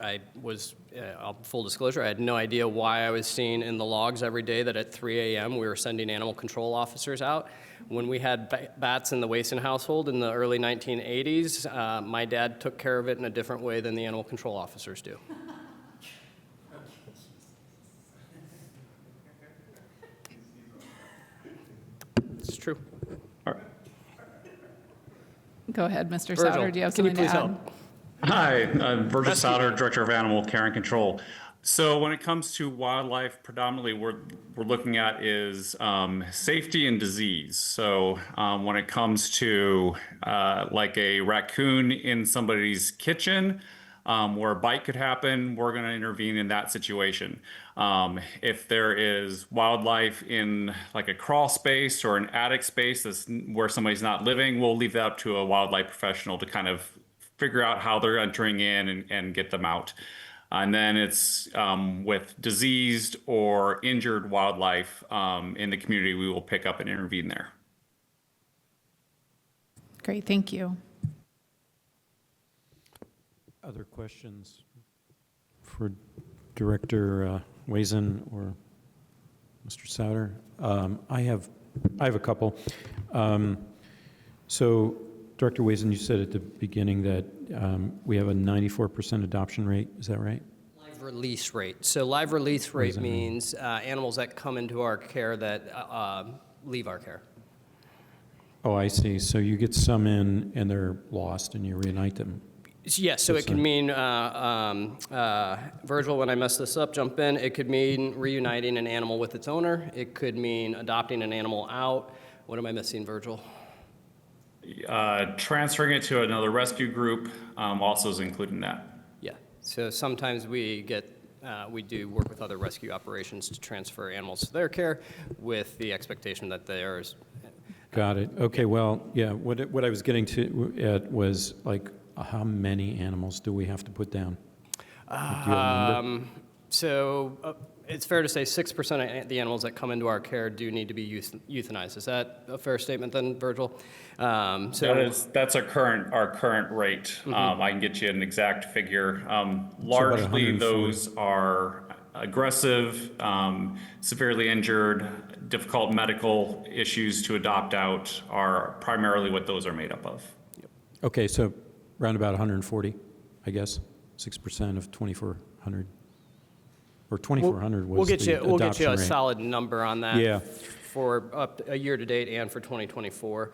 Full disclosure, I had no idea why I was seeing in the logs every day that at 3 a.m. we were sending animal control officers out. When we had bats in the Wason household in the early 1980s, my dad took care of it in a different way than the animal control officers do. It's true. All right. Go ahead, Mr. Virgil, Souter. Do you have can you something to please add? help? Hi, I'm Virgil Souter, Director of Animal Care and Control. So when it comes to wildlife, predominantly we're looking at is safety and disease. So when it comes to like a raccoon in somebody's kitchen, where a bite could happen, we're going to intervene in that situation. If there is wildlife in like a crawl space or an attic space that's where somebody's not living, we'll leave that up to a wildlife professional to kind of figure out how they're entering in and get them out. And then it's with diseased or injured wildlife in the community, we will pick up and intervene there. Great, thank you. Other questions for Director Wazen or Mr. Souter? I have a couple. So, Director Wazen, you said at the beginning that we have a 94% adoption rate. Is that right? Live release rate. So live release rate means animals that come into our care that leave our care. Oh, I see. So you get some in and they're lost and you reunite them. Yes, so it can mean, Virgil, when I mess this up, jump in. It could mean reuniting an animal with its owner. It could mean adopting an animal out. What am I missing, Virgil? Transferring it to another rescue group also is included in that. Yeah, so sometimes we do work with other rescue operations to transfer animals to their care with the expectation that theirs. Got it. Okay, well, yeah, what I was getting to at was like, how many animals do we have to put down? Do you have a number? So it's fair to say 6% of the animals that come into our care do need to be euthanized. Is that a fair statement then, Virgil? That's our current rate. I can get you an exact figure. Largely, those are aggressive, severely injured, difficult medical issues to adopt out are primarily what those are made up of. Okay, so around about 140, I guess, 6% of 2,400. Or 2,400 was we'll get you a rate. solid number on that. Yeah. For up a year to date and for 2024.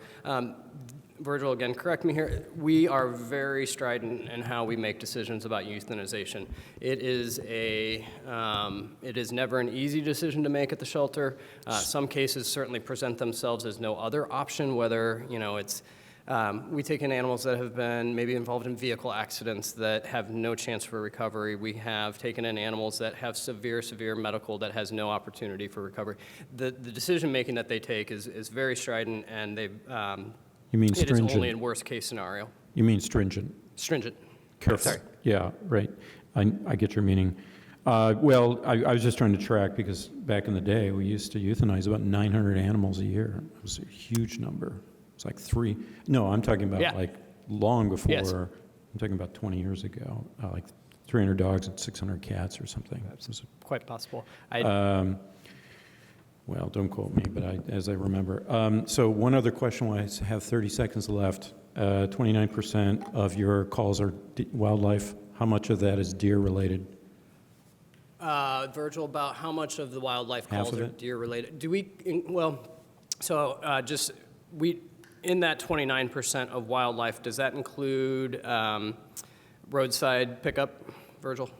Virgil, again, correct me here. We are very strident in how we make decisions about euthanization. It is never an easy decision to make at the shelter. Some cases certainly present themselves as no other option, whether, it's we take in animals that have been maybe involved in vehicle accidents that have no chance for recovery. We have taken in animals that have severe medical that has no opportunity for recovery. The decision-making that they take is very strident, and You mean it stringent? is only in worst-case scenario. You mean stringent? Stringent. Careful. Sorry. Yeah, right. I get your meaning. Well, I was just trying to track because back in the day, we used to euthanize about 900 animals a year. It was a huge number. It's like 3. No, I'm talking about like long before. Yes. I'm talking about 20 years ago, like 300 dogs and 600 cats or something. That's quite possible. Well, don't quote me, but as I remember. So one other question while I have 30 seconds left. 29% of your calls are wildlife. How much of that is deer related? Virgil, about how much of the wildlife Half calls of are it? deer related? Do we, in that 29% of wildlife, does that include roadside pickup, Virgil?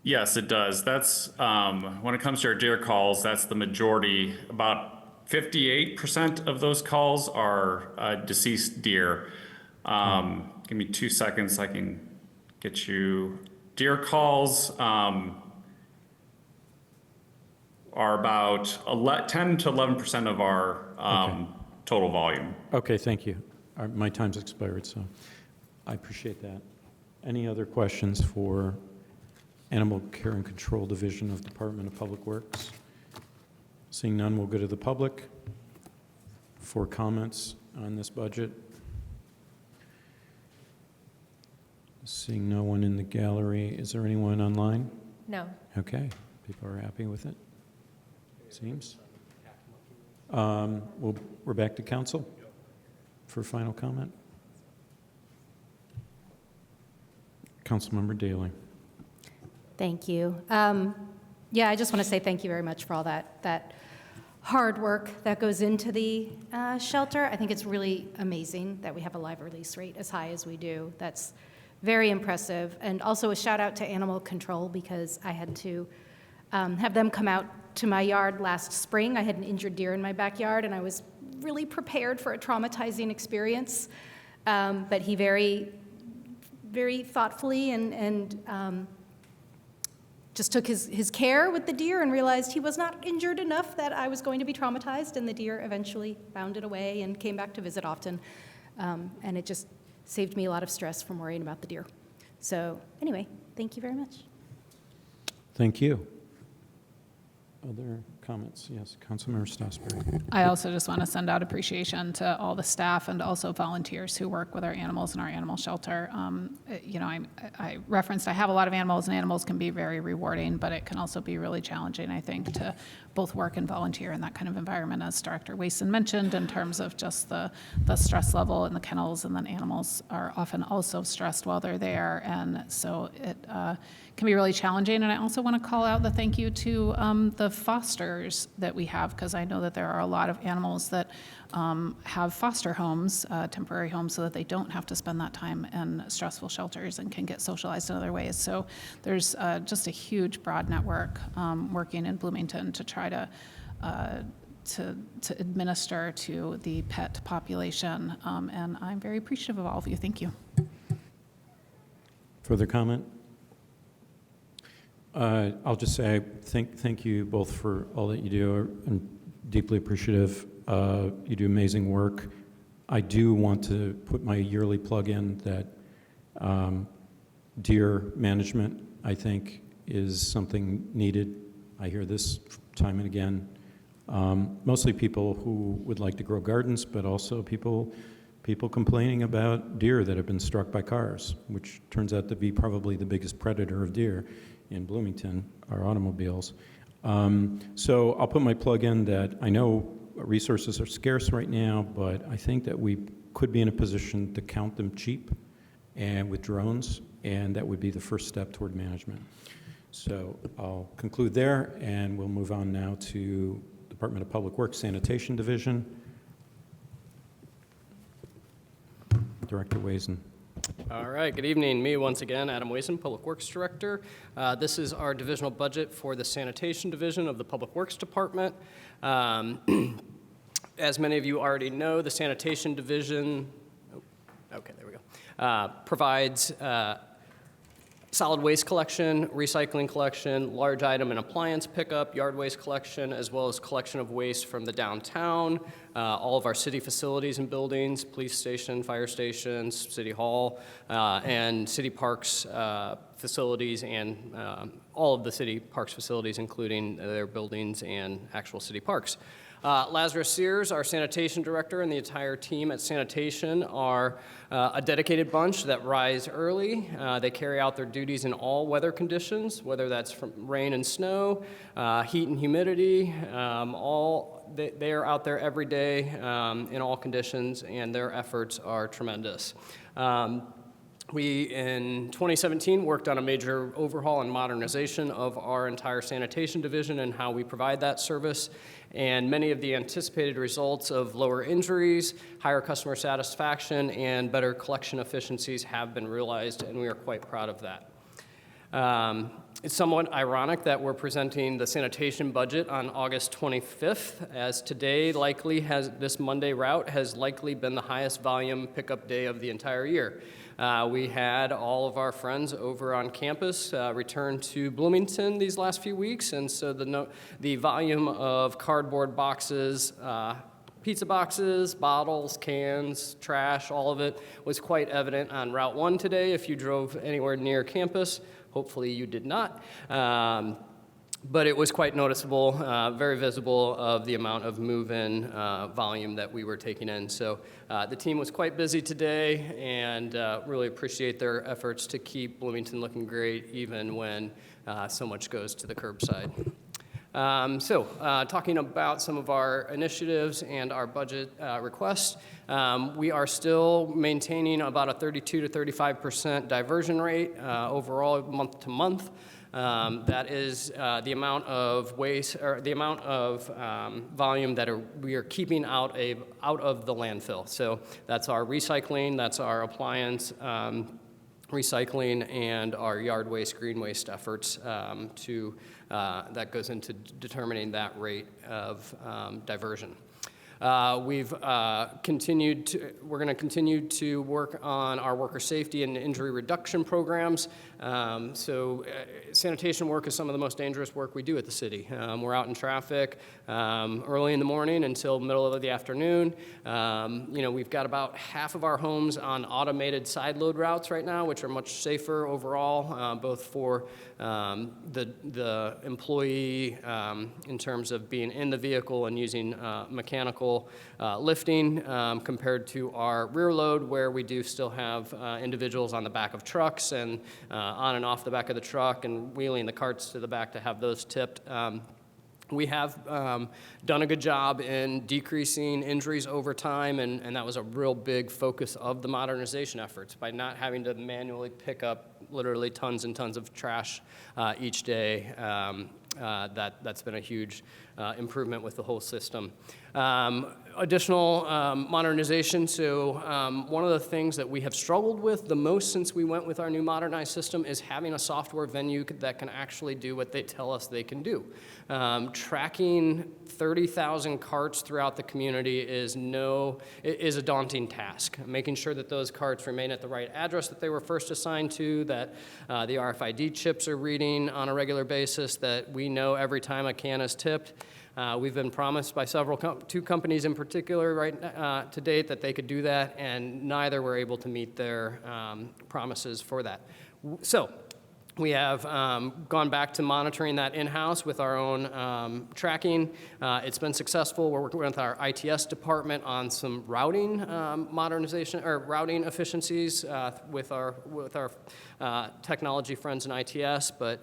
Yes, it does. That's when it comes to our deer calls, that's the majority. About 58% of those calls are deceased deer. Give me 2 seconds. I can get you deer calls. Are about 10 to 11% of our total volume. Okay, thank you. My time's expired, so I appreciate that. Any other questions for Animal Care and Control Division of Department of Public Works? Seeing none, we'll go to the public for comments on this budget. Seeing no one in the gallery, is there anyone online? No. Okay, people are happy with it, seems. We're back to council for final comment. Councilmember Daley. Thank you. Yeah, I just want to say thank you very much for all that hard work that goes into the shelter. I think it's really amazing that we have a live release rate as high as we do. That's very impressive. And also a shout out to Animal Control because I had to have them come out to my yard last spring. I had an injured deer in my backyard, and I was really prepared for a traumatizing experience. But he very very thoughtfully and just took his care with the deer and realized he was not injured enough that I was going to be traumatized, and the deer eventually bounded away and came back to visit often. And it just saved me a lot of stress from worrying about the deer. So anyway, thank you very much. Thank you. Other comments? Yes, Councilmember Stossberg. I also just want to send out appreciation to all the staff and also volunteers who work with our animals in our animal shelter. You know, I referenced I have a lot of animals, and animals can be very rewarding, but it can also be really challenging, I think, to both work and volunteer in that kind of environment, as Director Wason mentioned, in terms of just the stress level in the kennels, and then animals are often also stressed while they're there, and so it can be really challenging. And I also want to call out the thank you to the fosters that we have, because I know that there are a lot of animals that have foster homes, temporary homes, so that they don't have to spend that time in stressful shelters and can get socialized in other ways. So there's just a huge broad network working in Bloomington to try to administer to the pet population, and I'm very appreciative of all of you. Thank you. Further comment? I'll just say thank you both for all that you do. I'm deeply appreciative. You do amazing work. I do want to put my yearly plug in that deer management, I think, is something needed. I hear this time and again. Mostly people who would like to grow gardens, but also people complaining about deer that have been struck by cars, which turns out to be probably the biggest predator of deer in Bloomington, our automobiles. So I'll put my plug in that I know resources are scarce right now, but I think that we could be in a position to count them cheap and with drones, and that would be the first step toward management. So I'll conclude there, and we'll move on now to Department of Public Works Sanitation Division. Director Wason. All right, good evening. Me once again, Adam Wason, Public Works Director. This is our divisional budget for the Sanitation Division of the Public Works Department. As many of you already know, the Sanitation Division, provides solid waste collection, recycling collection, large item and appliance pickup, yard waste collection, as well as collection of waste from the downtown, all of our city facilities and buildings, police station, fire stations, city hall, and city parks facilities, and all of the city parks facilities, including their buildings and actual city parks. Lazarus Sears, our sanitation director, and the entire team at sanitation are a dedicated bunch that rise early. They carry out their duties in all weather conditions, whether that's from rain and snow, heat and humidity. They are out there every day in all conditions, and their efforts are tremendous. We, in 2017, worked on a major overhaul and modernization of our entire sanitation division and how we provide that service. And many of the anticipated results of lower injuries, higher customer satisfaction, and better collection efficiencies have been realized, and we are quite proud of that. It's somewhat ironic that we're presenting the sanitation budget on August 25th, as today this Monday route has likely been the highest volume pickup day of the entire year. We had all of our friends over on campus return to Bloomington these last few weeks, and so the volume of cardboard boxes, pizza boxes, bottles, cans, trash, all of it was quite evident on Route 1 today if you drove anywhere near campus. Hopefully you did not. But it was quite noticeable, very visible of the amount of move-in volume that we were taking in. So the team was quite busy today, and really appreciate their efforts to keep Bloomington looking great even when so much goes to the curbside. Talking about some of our initiatives and our budget requests, we are still maintaining about a 32 to 35% diversion rate overall month to month. That is the amount of waste, or the amount of volume that we are keeping out of the landfill. So that's our recycling, that's our appliance recycling, and our yard waste, green waste efforts that goes into determining that rate of diversion. We're going to continue to work on our worker safety and injury reduction programs. Sanitation work is some of the most dangerous work we do at the city. We're out in traffic early in the morning until middle of the afternoon. We've got about half of our homes on automated side load routes right now, which are much safer overall, both for the employee in terms of being in the vehicle and using mechanical lifting compared to our rear load, where we do still have individuals on the back of trucks and on and off the back of the truck and wheeling the carts to the back to have those tipped. We have done a good job in decreasing injuries over time, and that was a real big focus of the modernization efforts by not having to manually pick up literally tons and tons of trash each day. That's been a huge improvement with the whole system. Additional modernization. So one of the things that we have struggled with the most since we went with our new modernized system is having a software venue that can actually do what they tell us they can do. Tracking 30,000 carts throughout the community is a daunting task. Making sure that those carts remain at the right address that they were first assigned to, that the RFID chips are reading on a regular basis, that we know every time a can is tipped. We've been promised by two companies in particular to date that they could do that, and neither were able to meet their promises for that. So we have gone back to monitoring that in-house with our own tracking. It's been successful. We're working with our ITS department on some routing modernization or routing efficiencies with our technology friends in ITS, but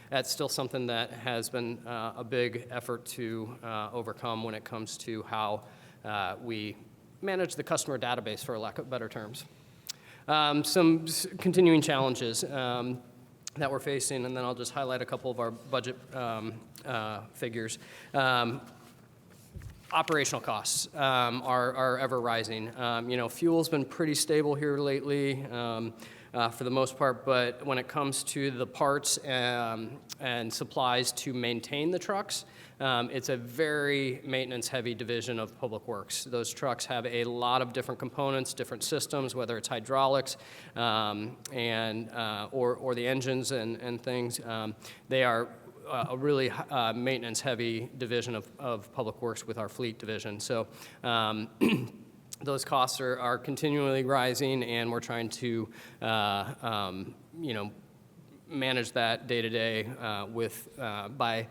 that's still something that has been a big effort to overcome when it comes to how we manage the customer database, for lack of better terms. Some continuing challenges that we're facing, and then I'll just highlight a couple of our budget figures. Operational costs are ever rising. Fuel's been pretty stable here lately for the most part, but when it comes to the parts and supplies to maintain the trucks, it's a very maintenance-heavy division of Public Works. Those trucks have a lot of different components, different systems, whether it's hydraulics or the engines and things. They are a really maintenance-heavy division of Public Works with our fleet division. So those costs are continually rising, and we're trying to manage that day to day by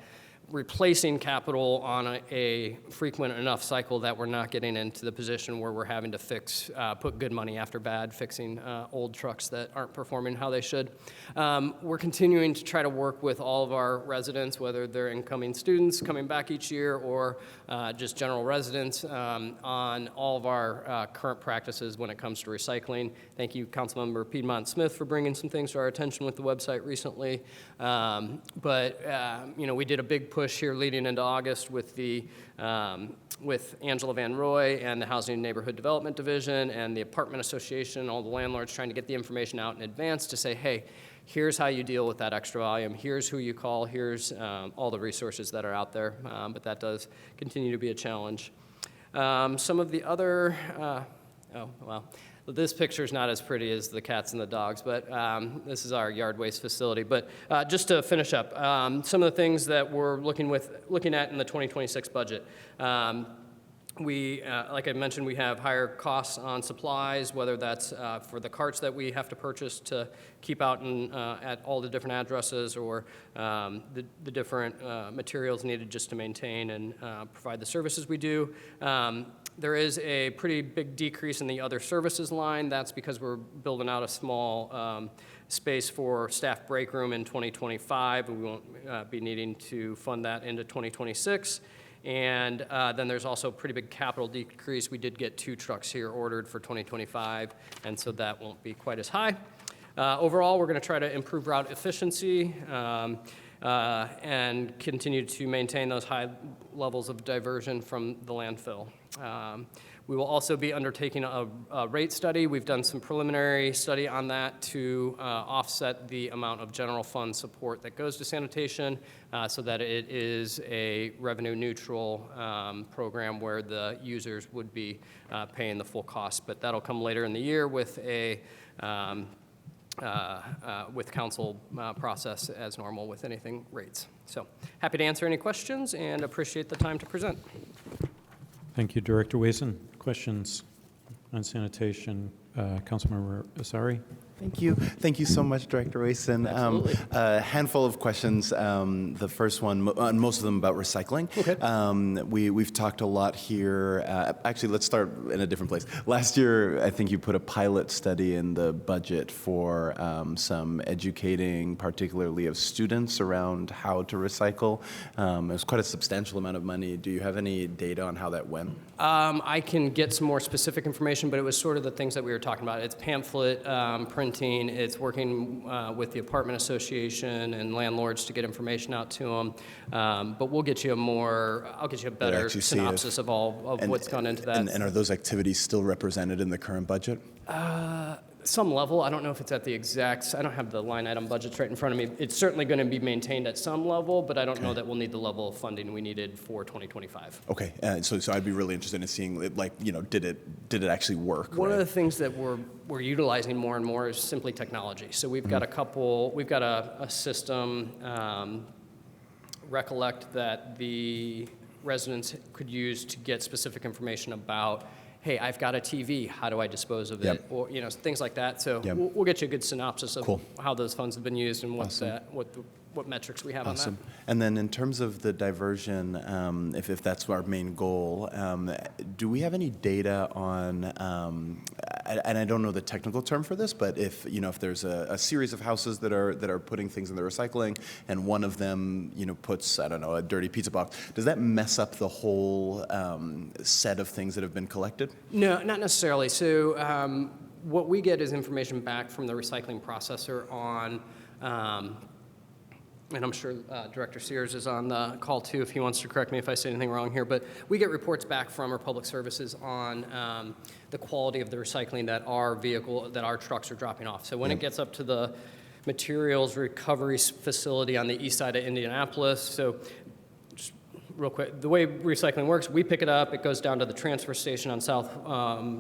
replacing capital on a frequent enough cycle that we're not getting into the position where we're having to put good money after bad, fixing old trucks that aren't performing how they should. We're continuing to try to work with all of our residents, whether they're incoming students coming back each year or just general residents, on all of our current practices when it comes to recycling. Thank you, Councilmember Piedmont Smith, for bringing some things to our attention with the website recently. We did a big push here leading into August with with Angela Van Roy and the Housing and Neighborhood Development Division and the Apartment Association, all the landlords, trying to get the information out in advance to say, hey, here's how you deal with that extra volume, here's who you call, here's all the resources that are out there, but that does continue to be a challenge. Some of the other, this picture is not as pretty as the cats and the dogs, but this is our yard waste facility. But just to finish up, some of the things that we're looking at in the 2026 budget. Like I mentioned, we have higher costs on supplies, whether that's for the carts that we have to purchase to keep out at all the different addresses, or the different materials needed just to maintain and provide the services we do. There is a pretty big decrease in the other services line. That's because we're building out a small space for staff break room in 2025. We won't be needing to fund that into 2026. And then there's also a pretty big capital decrease. We did get 2 trucks here ordered for 2025, and so that won't be quite as high. Overall, we're going to try to improve route efficiency and continue to maintain those high levels of diversion from the landfill. We will also be undertaking a rate study. We've done some preliminary study on that to offset the amount of general fund support that goes to sanitation so that it is a revenue neutral program where the users would be paying the full cost. But that'll come later in the year with a with council process as normal with anything rates. So happy to answer any questions and appreciate the time to present. Thank you, Director Wason. Questions on sanitation? Councilmember Asari? Thank you. Thank you so much, Director Wason. A handful of questions. The first one, most of them about recycling. Okay. We've talked a lot here. Actually, let's start in a different place. Last year, I think you put a pilot study in the budget for some educating, particularly of students, around how to recycle. It was quite a substantial amount of money. Do you have any data on how that went? I can get some more specific information, but it was sort of the things that we were talking about. It's pamphlet printing. It's working with the apartment association and landlords to get information out to them. But we'll get you I'll get you a better synopsis of what's gone into that. And are those activities still represented in the current budget? Some level. I don't know if it's at the exact, I don't have the line item budgets right in front of me. It's certainly going to be maintained at some level, but I don't know that we'll need the level of funding we needed for 2025. Okay, so I'd be really interested in seeing, like, did it actually work? One of the things that we're utilizing more and more is simply technology. So we've got a system, Recollect, that the residents could use to get specific information about, hey, I've got a TV, how do I dispose of it? Or, things like that. So we'll get you a good synopsis of how those funds have been used and what metrics we have on that. And then in terms of the diversion, if that's our main goal, do we have any data on, and I don't know the technical term for this, but if there's a series of houses that are putting things in the recycling and one of them, puts, I don't know, a dirty pizza box, does that mess up the whole set of things that have been collected? No, not necessarily. So what we get is information back from the recycling processor on, and I'm sure Director Sears is on the call too if he wants to correct me if I say anything wrong here, but we get reports back from our public services on the quality of the recycling that our trucks are dropping off. So when it gets up to the materials recovery facility on the east side of Indianapolis, so just real quick, the way recycling works, we pick it up, it goes down to the transfer station on South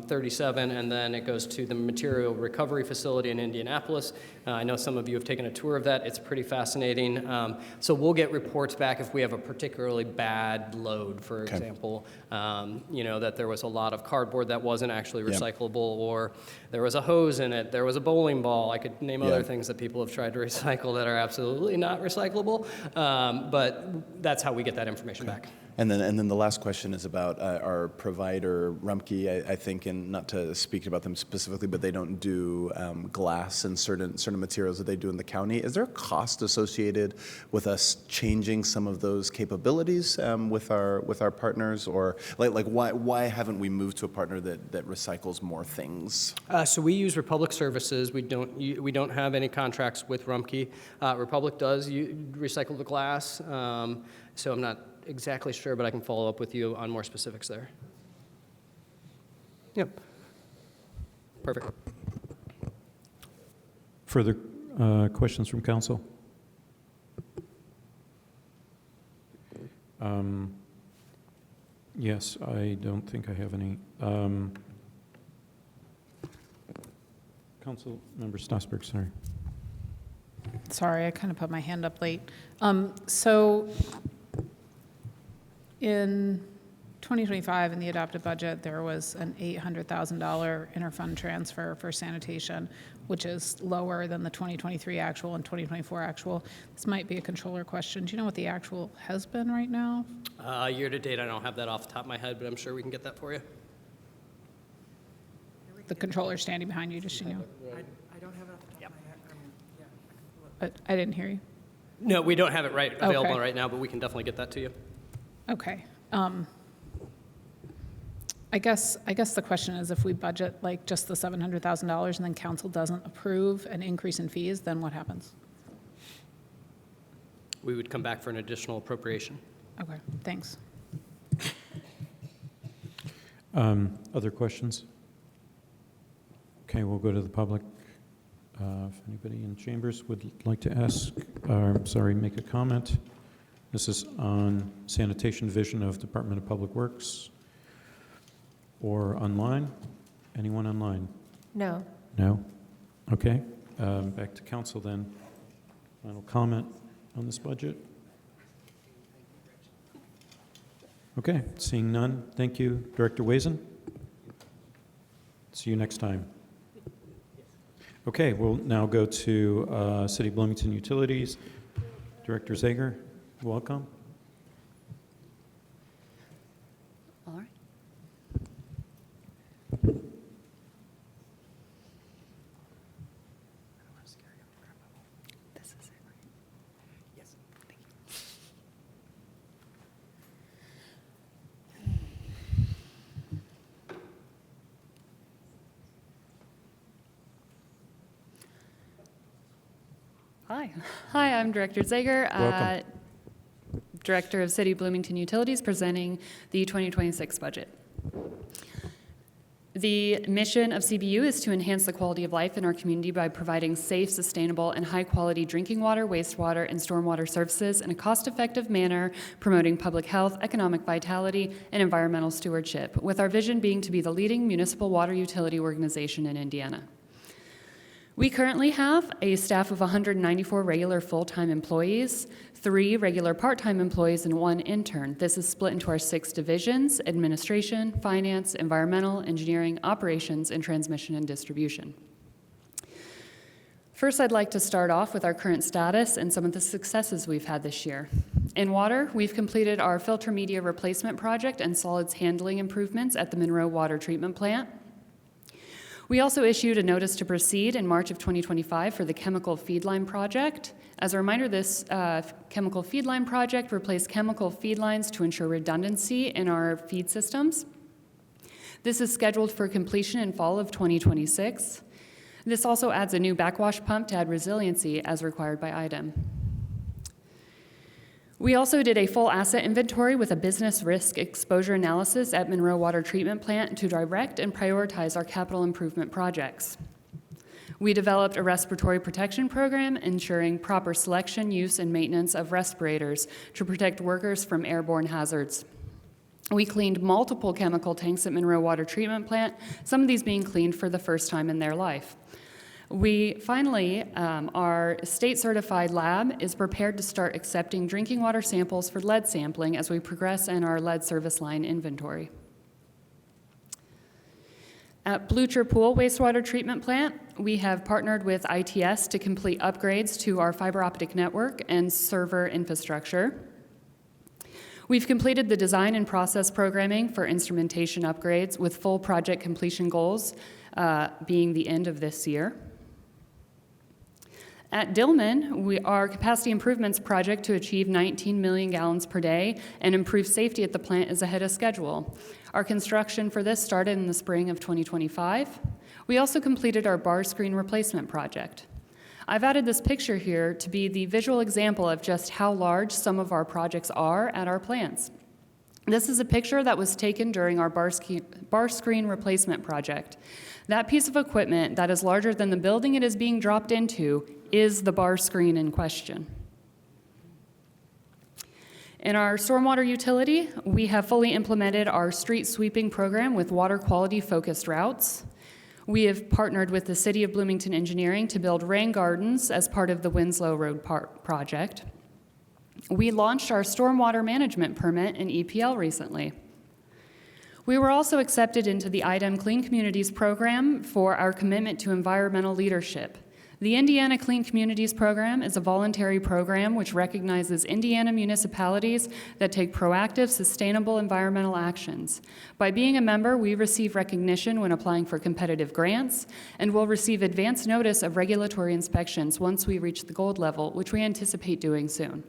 37, and then it goes to the material recovery facility in Indianapolis. I know some of you have taken a tour of that. It's pretty fascinating. So we'll get reports back if we have a particularly bad load, for example, that there was a lot of cardboard that wasn't actually recyclable, or there was a hose in it, there was a bowling ball. I could name other things that people have tried to recycle that are absolutely not recyclable, but that's how we get that information back. And then the last question is about our provider, Rumpke, I think, and not to speak about them specifically, but they don't do glass and certain materials that they do in the county. Is there a cost associated with us changing some of those capabilities with our partners, or like why haven't we moved to a partner that recycles more things? So we use Republic Services. We don't have any contracts with Rumpke. Republic does recycle the glass, so I'm not exactly sure, but I can follow up with you on more specifics there. Yep. Perfect. Further questions from council? Yes, I don't think I have any. Council Member Strasburg, sorry. Sorry, I kind of put my hand up late. So in 2025, in the adopted budget, there was an $800,000 interfund transfer for sanitation, which is lower than the 2023 actual and 2024 actual. This might be a controller question. Do you know what the actual has been right now? Year to date, I don't have that off the top of my head, but I'm sure we can get that for you. The controller standing behind you, just so you know. I don't have it off the top of my head. But I didn't hear you. No, we don't have it available right now, but we can definitely get that to you. Okay. I guess the question is, if we budget like just the $700,000 and then council doesn't approve an increase in fees, then what happens? We would come back for an additional appropriation. Okay, thanks. Other questions? Okay, we'll go to the public. If anybody in chambers would like to ask, make a comment. This is on sanitation division of Department of Public Works or online. Anyone online? No. No? Okay. Back to council then. Final comment on this budget? Okay, seeing none. Thank you. Director Wazen? See you next time. Okay, we'll now go to City of Bloomington Utilities. Director Zager, welcome. All right. This is it, right? Yes, thank you. Hi, I'm Director Zager, Welcome. Director of City Bloomington Utilities, presenting the 2026 budget. The mission of CBU is to enhance the quality of life in our community by providing safe, sustainable, and high-quality drinking water, wastewater, and stormwater services in a cost-effective manner, promoting public health, economic vitality, and environmental stewardship, with our vision being to be the leading municipal water utility organization in Indiana. We currently have a staff of 194 regular full-time employees, 3 regular part-time employees, and 1 intern. This is split into our 6 divisions: administration, finance, environmental, engineering, operations, and transmission and distribution. First, I'd like to start off with our current status and some of the successes we've had this year. In water, we've completed our filter media replacement project and solids handling improvements at the Monroe Water Treatment Plant. We also issued a notice to proceed in March of 2025 for the chemical feed line project. As a reminder, this chemical feed line project replaced chemical feed lines to ensure redundancy in our feed systems. This is scheduled for completion in fall of 2026. This also adds a new backwash pump to add resiliency as required by IDEM. We also did a full asset inventory with a business risk exposure analysis at Monroe Water Treatment Plant to direct and prioritize our capital improvement projects. We developed a respiratory protection program ensuring proper selection, use, and maintenance of respirators to protect workers from airborne hazards. We cleaned multiple chemical tanks at Monroe Water Treatment Plant, some of these being cleaned for the first time in their life. We finally, our state-certified lab is prepared to start accepting drinking water samples for lead sampling as we progress in our lead service line inventory. At Blucher Pool Wastewater Treatment Plant, we have partnered with ITS to complete upgrades to our fiber optic network and server infrastructure. We've completed the design and process programming for instrumentation upgrades with full project completion goals being the end of this year. At Dillman, our capacity improvements project to achieve 19 million gallons per day and improve safety at the plant is ahead of schedule. Our construction for this started in the spring of 2025. We also completed our bar screen replacement project. I've added this picture here to be the visual example of just how large some of our projects are at our plants. This is a picture that was taken during our bar screen replacement project. That piece of equipment that is larger than the building it is being dropped into is the bar screen in question. In our stormwater utility, we have fully implemented our street sweeping program with water quality focused routes. We have partnered with the City of Bloomington Engineering to build rain gardens as part of the Winslow Road project. We launched our stormwater management permit in EPL recently. We were also accepted into the IDEM Clean Communities program for our commitment to environmental leadership. The Indiana Clean Communities program is a voluntary program which recognizes Indiana municipalities that take proactive, sustainable environmental actions. By being a member, we receive recognition when applying for competitive grants, and will receive advance notice of regulatory inspections once we reach the gold level, which we anticipate doing soon.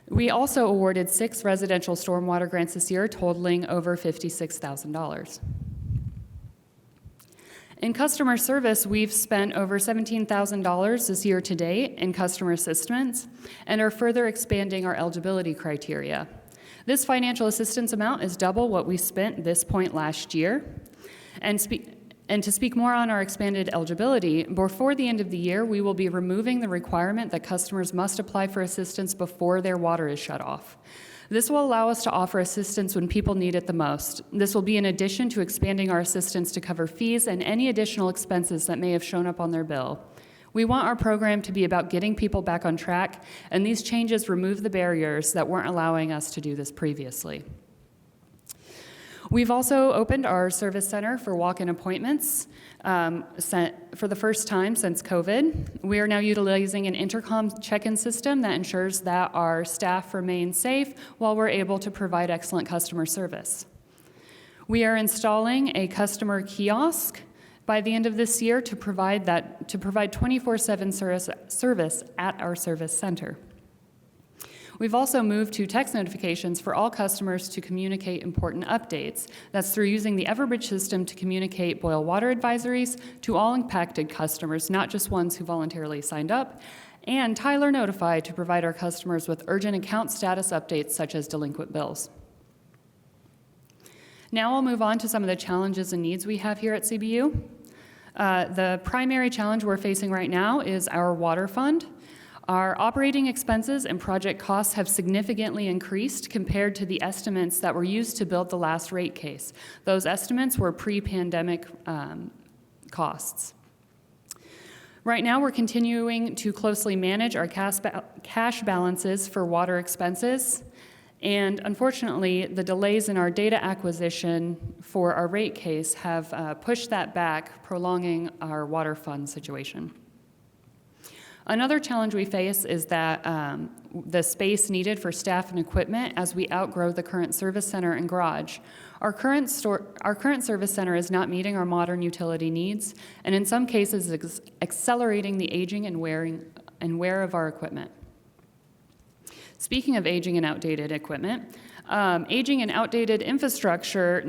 We also awarded 6 residential stormwater grants this year, totaling over $56,000. In customer service, we've spent over $17,000 this year to date in customer assistance and are further expanding our eligibility criteria. This financial assistance amount is double what we spent this point last year. And to speak more on our expanded eligibility, before the end of the year, we will be removing the requirement that customers must apply for assistance before their water is shut off. This will allow us to offer assistance when people need it the most. This will be in addition to expanding our assistance to cover fees and any additional expenses that may have shown up on their bill. We want our program to be about getting people back on track, and these changes remove the barriers that weren't allowing us to do this previously. We've also opened our service center for walk-in appointments for the first time since COVID. We are now utilizing an intercom check-in system that ensures that our staff remain safe while we're able to provide excellent customer service. We are installing a customer kiosk by the end of this year to provide 24/7 service at our service center. We've also moved to text notifications for all customers to communicate important updates. That's through using the Everbridge system to communicate boil water advisories to all impacted customers, not just ones who voluntarily signed up, and Tyler Notify to provide our customers with urgent account status updates such as delinquent bills. Now I'll move on to some of the challenges and needs we have here at CBU. The primary challenge we're facing right now is our water fund. Our operating expenses and project costs have significantly increased compared to the estimates that were used to build the last rate case. Those estimates were pre-pandemic costs. Right now, we're continuing to closely manage our cash balances for water expenses. And unfortunately, the delays in our data acquisition for our rate case have pushed that back, prolonging our water fund situation. Another challenge we face is that the space needed for staff and equipment as we outgrow the current service center and garage. Our current service center is not meeting our modern utility needs, and in some cases is accelerating the aging and wear of our equipment. Speaking of aging and outdated equipment, aging and outdated infrastructure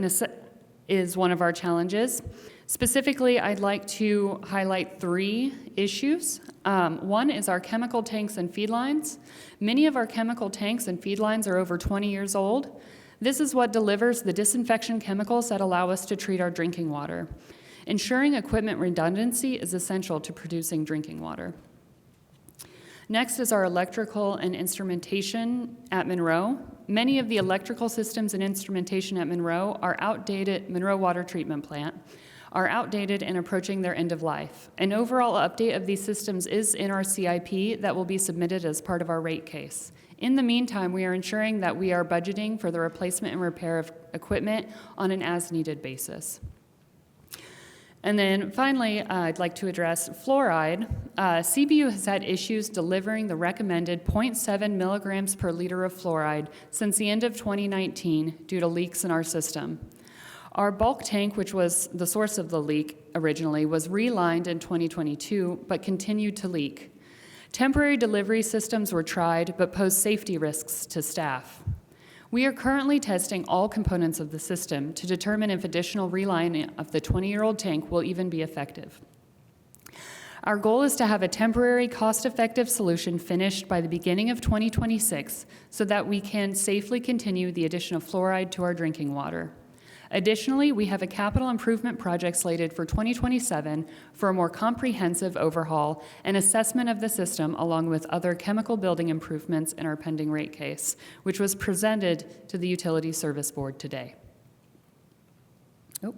is one of our challenges. Specifically, I'd like to highlight 3 issues. One is our chemical tanks and feed lines. Many of our chemical tanks and feed lines are over 20 years old. This is what delivers the disinfection chemicals that allow us to treat our drinking water. Ensuring equipment redundancy is essential to producing drinking water. Next is our electrical and instrumentation at Monroe. Many of the electrical systems and instrumentation at Monroe Water Treatment Plant are outdated and approaching their end of life. An overall update of these systems is in our CIP that will be submitted as part of our rate case. In the meantime, we are ensuring that we are budgeting for the replacement and repair of equipment on an as-needed basis. And then finally, I'd like to address fluoride. CBU has had issues delivering the recommended 0.7 milligrams per liter of fluoride since the end of 2019 due to leaks in our system. Our bulk tank, which was the source of the leak originally, was relined in 2022, but continued to leak. Temporary delivery systems were tried, but posed safety risks to staff. We are currently testing all components of the system to determine if additional relining of the 20-year-old tank will even be effective. Our goal is to have a temporary, cost-effective solution finished by the beginning of 2026 so that we can safely continue the addition of fluoride to our drinking water. Additionally, we have a capital improvement project slated for 2027 for a more comprehensive overhaul and assessment of the system, along with other chemical building improvements in our pending rate case, which was presented to the Utility Service Board today. Oh,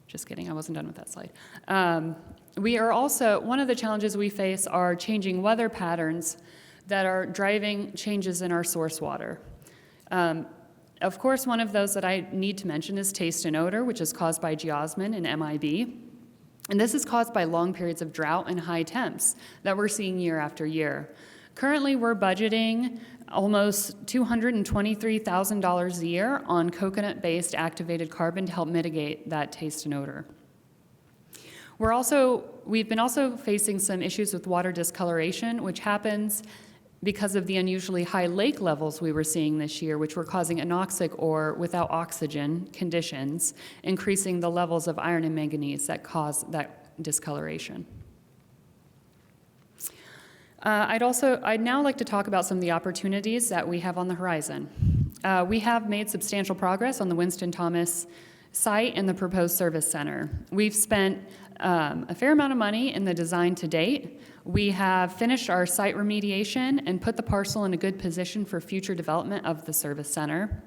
just kidding, I wasn't done with that slide. One of the challenges we face are changing weather patterns that are driving changes in our source water. Of course, one of those that I need to mention is taste and odor, which is caused by geosmin and MIB. And this is caused by long periods of drought and high temps that we're seeing year after year. Currently, we're budgeting almost $223,000 a year on coconut-based activated carbon to help mitigate that taste and odor. We've been also facing some issues with water discoloration, which happens because of the unusually high lake levels we were seeing this year, which were causing anoxic or without oxygen conditions, increasing the levels of iron and manganese that cause that discoloration. I'd now like to talk about some of the opportunities that we have on the horizon. We have made substantial progress on the Winston Thomas site and the proposed service center. We've spent a fair amount of money in the design to date. We have finished our site remediation and put the parcel in a good position for future development of the service center.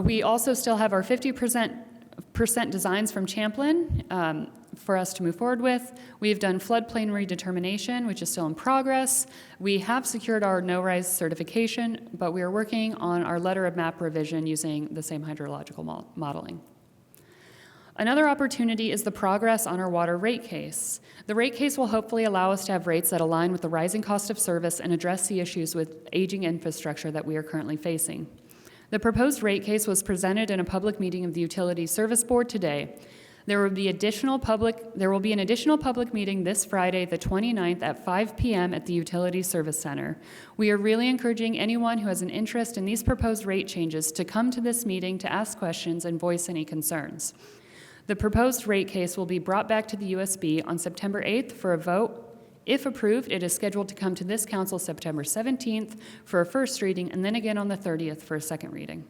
We also still have our 50% designs from Champlin for us to move forward with. We've done floodplain redetermination, which is still in progress. We have secured our no-rise certification, but we are working on our letter of map revision using the same hydrological modeling. Another opportunity is the progress on our water rate case. The rate case will hopefully allow us to have rates that align with the rising cost of service and address the issues with aging infrastructure that we are currently facing. The proposed rate case was presented in a public meeting of the Utility Service Board today. There will be an additional public meeting this Friday, the 29th at 5 p.m. at the Utility Service Center. We are really encouraging anyone who has an interest in these proposed rate changes to come to this meeting to ask questions and voice any concerns. The proposed rate case will be brought back to the USB on September 8th for a vote. If approved, it is scheduled to come to this council September 17th for a first reading and then again on the 30th for a second reading.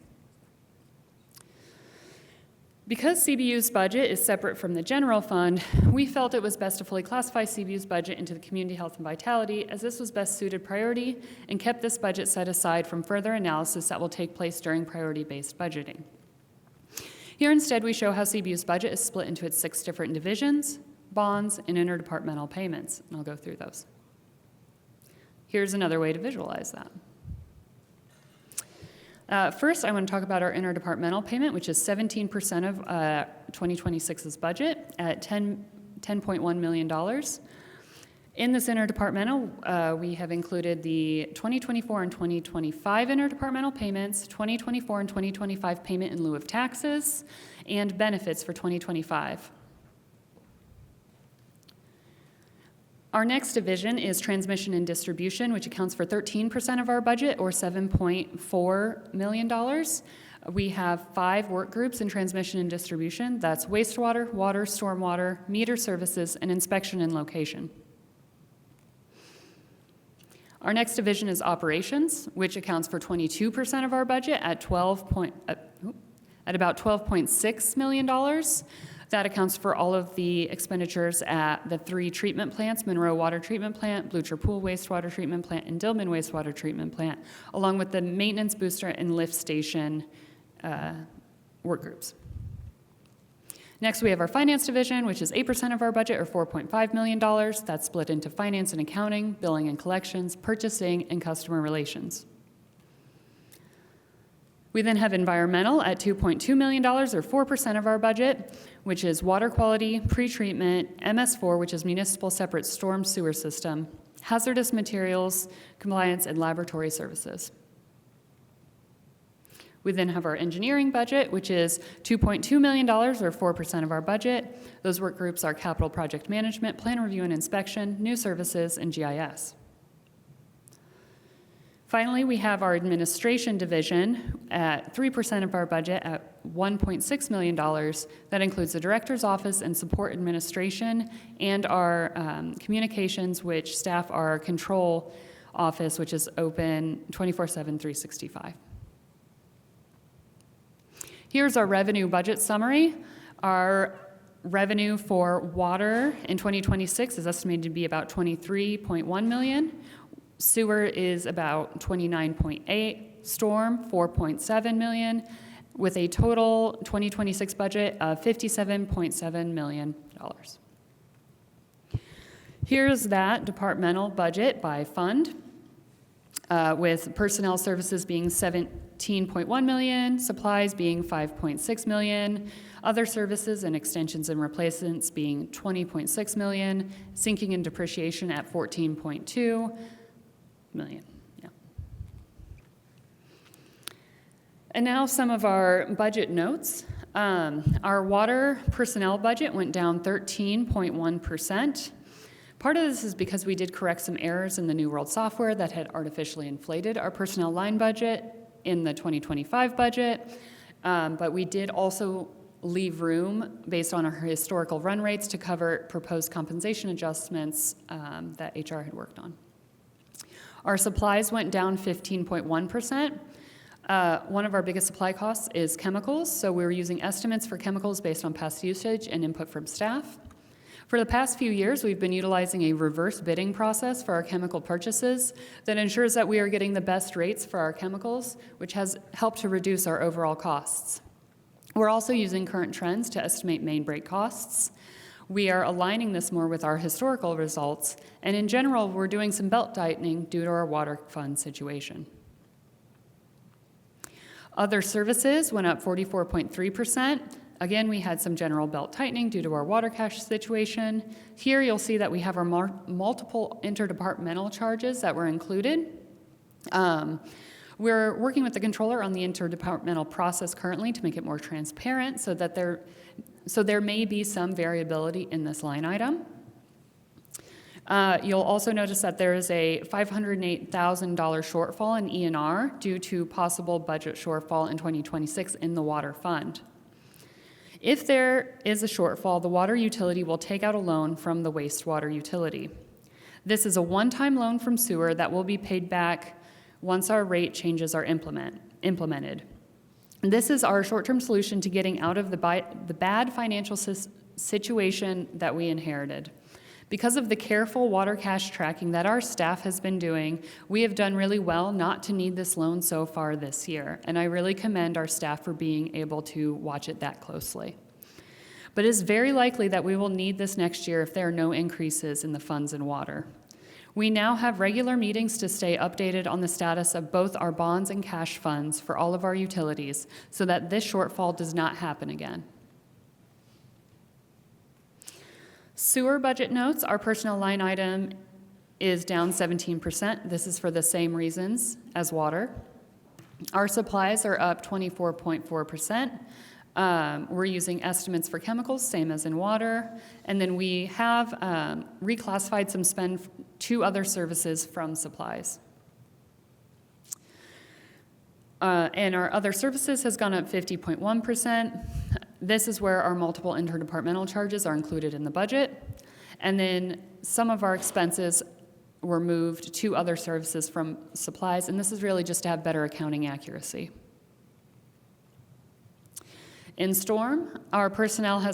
Because CBU's budget is separate from the general fund, we felt it was best to fully classify CBU's budget into the community health and vitality, as this was best suited priority and kept this budget set aside from further analysis that will take place during priority-based budgeting. Here instead we show how CBU's budget is split into its 6 different divisions, bonds, and interdepartmental payments, and I'll go through those. Here's another way to visualize that. First, I want to talk about our interdepartmental payment, which is 17% of 2026's budget at $10.1 million. In this interdepartmental, we have included the 2024 and 2025 interdepartmental payments, 2024 and 2025 payment in lieu of taxes, and benefits for 2025. Our next division is transmission and distribution, which accounts for 13% of our budget, or $7.4 million. We have 5 work groups in transmission and distribution. That's wastewater, water, stormwater, meter services, and inspection and location. Our next division is operations, which accounts for 22% of our budget at about $12.6 million. That accounts for all of the expenditures at the 3 treatment plants, Monroe Water Treatment Plant, Blucher Pool Wastewater Treatment Plant, and Dillman Wastewater Treatment Plant, along with the maintenance booster and lift station work groups. Next, we have our finance division, which is 8% of our budget, or $4.5 million. That's split into finance and accounting, billing and collections, purchasing, and customer relations. We then have environmental at $2.2 million, or 4% of our budget, which is water quality, pretreatment, MS4, which is municipal separate storm sewer system, hazardous materials, compliance, and laboratory services. We then have our engineering budget, which is $2.2 million, or 4% of our budget. Those work groups are capital project management, plan review and inspection, new services, and GIS. Finally, we have our administration division at 3% of our budget at $1.6 million. That includes the director's office and support administration, and our communications, which staff our control office, which is open 24/7, 365. Here's our revenue budget summary. Our revenue for water in 2026 is estimated to be about $23.1 million. Sewer is about 29.8, storm 4.7 million, with a total 2026 budget of $57.7 million. Here's that departmental budget by fund, with personnel services being $17.1 million, supplies being $5.6 million, other services and extensions and replacements being $20.6 million, sinking and depreciation at $14.2 million. Yeah. And now some of our budget notes. Our water personnel budget went down 13.1%. Part of this is because we did correct some errors in the New World software that had artificially inflated our personnel line budget in the 2025 budget, but we did also leave room based on our historical run rates to cover proposed compensation adjustments that HR had worked on. Our supplies went down 15.1%. One of our biggest supply costs is chemicals, so we're using estimates for chemicals based on past usage and input from staff. For the past few years, we've been utilizing a reverse bidding process for our chemical purchases that ensures that we are getting the best rates for our chemicals, which has helped to reduce our overall costs. We're also using current trends to estimate main break costs. We are aligning this more with our historical results, and in general, we're doing some belt tightening due to our water fund situation. Other services went up 44.3%. Again, we had some general belt tightening due to our water cache situation. Here you'll see that we have our multiple interdepartmental charges that were included. We're working with the controller on the interdepartmental process currently to make it more transparent so that there may be some variability in this line item. You'll also notice that there is a $508,000 shortfall in E&R due to possible budget shortfall in 2026 in the water fund. If there is a shortfall, the water utility will take out a loan from the wastewater utility. This is a one-time loan from sewer that will be paid back once our rate changes are implemented. This is our short-term solution to getting out of the bad financial situation that we inherited. Because of the careful water cache tracking that our staff has been doing, we have done really well not to need this loan so far this year, and I really commend our staff for being able to watch it that closely. But it is very likely that we will need this next year if there are no increases in the funds and water. We now have regular meetings to stay updated on the status of both our bonds and cash funds for all of our utilities so that this shortfall does not happen again. Sewer budget notes, our personnel line item is down 17%. This is for the same reasons as water. Our supplies are up 24.4%. We're using estimates for chemicals, same as in water. And then we have reclassified some spend to other services from supplies. And our other services has gone up 50.1%. This is where our multiple interdepartmental charges are included in the budget. And then some of our expenses were moved to other services from supplies, and this is really just to have better accounting accuracy. In storm, our personnel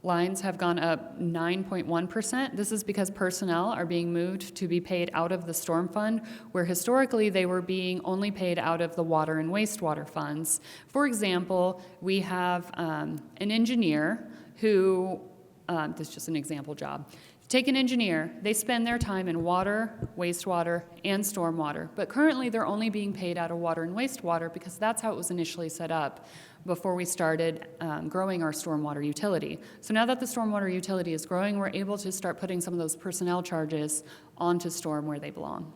lines have gone up 9.1%. This is because personnel are being moved to be paid out of the storm fund, where historically they were being only paid out of the water and wastewater funds. For example, we have an engineer who, this is just an example job. Take an engineer, they spend their time in water, wastewater, and stormwater, but currently they're only being paid out of water and wastewater because that's how it was initially set up before we started growing our stormwater utility. So now that the stormwater utility is growing, we're able to start putting some of those personnel charges onto storm where they belong.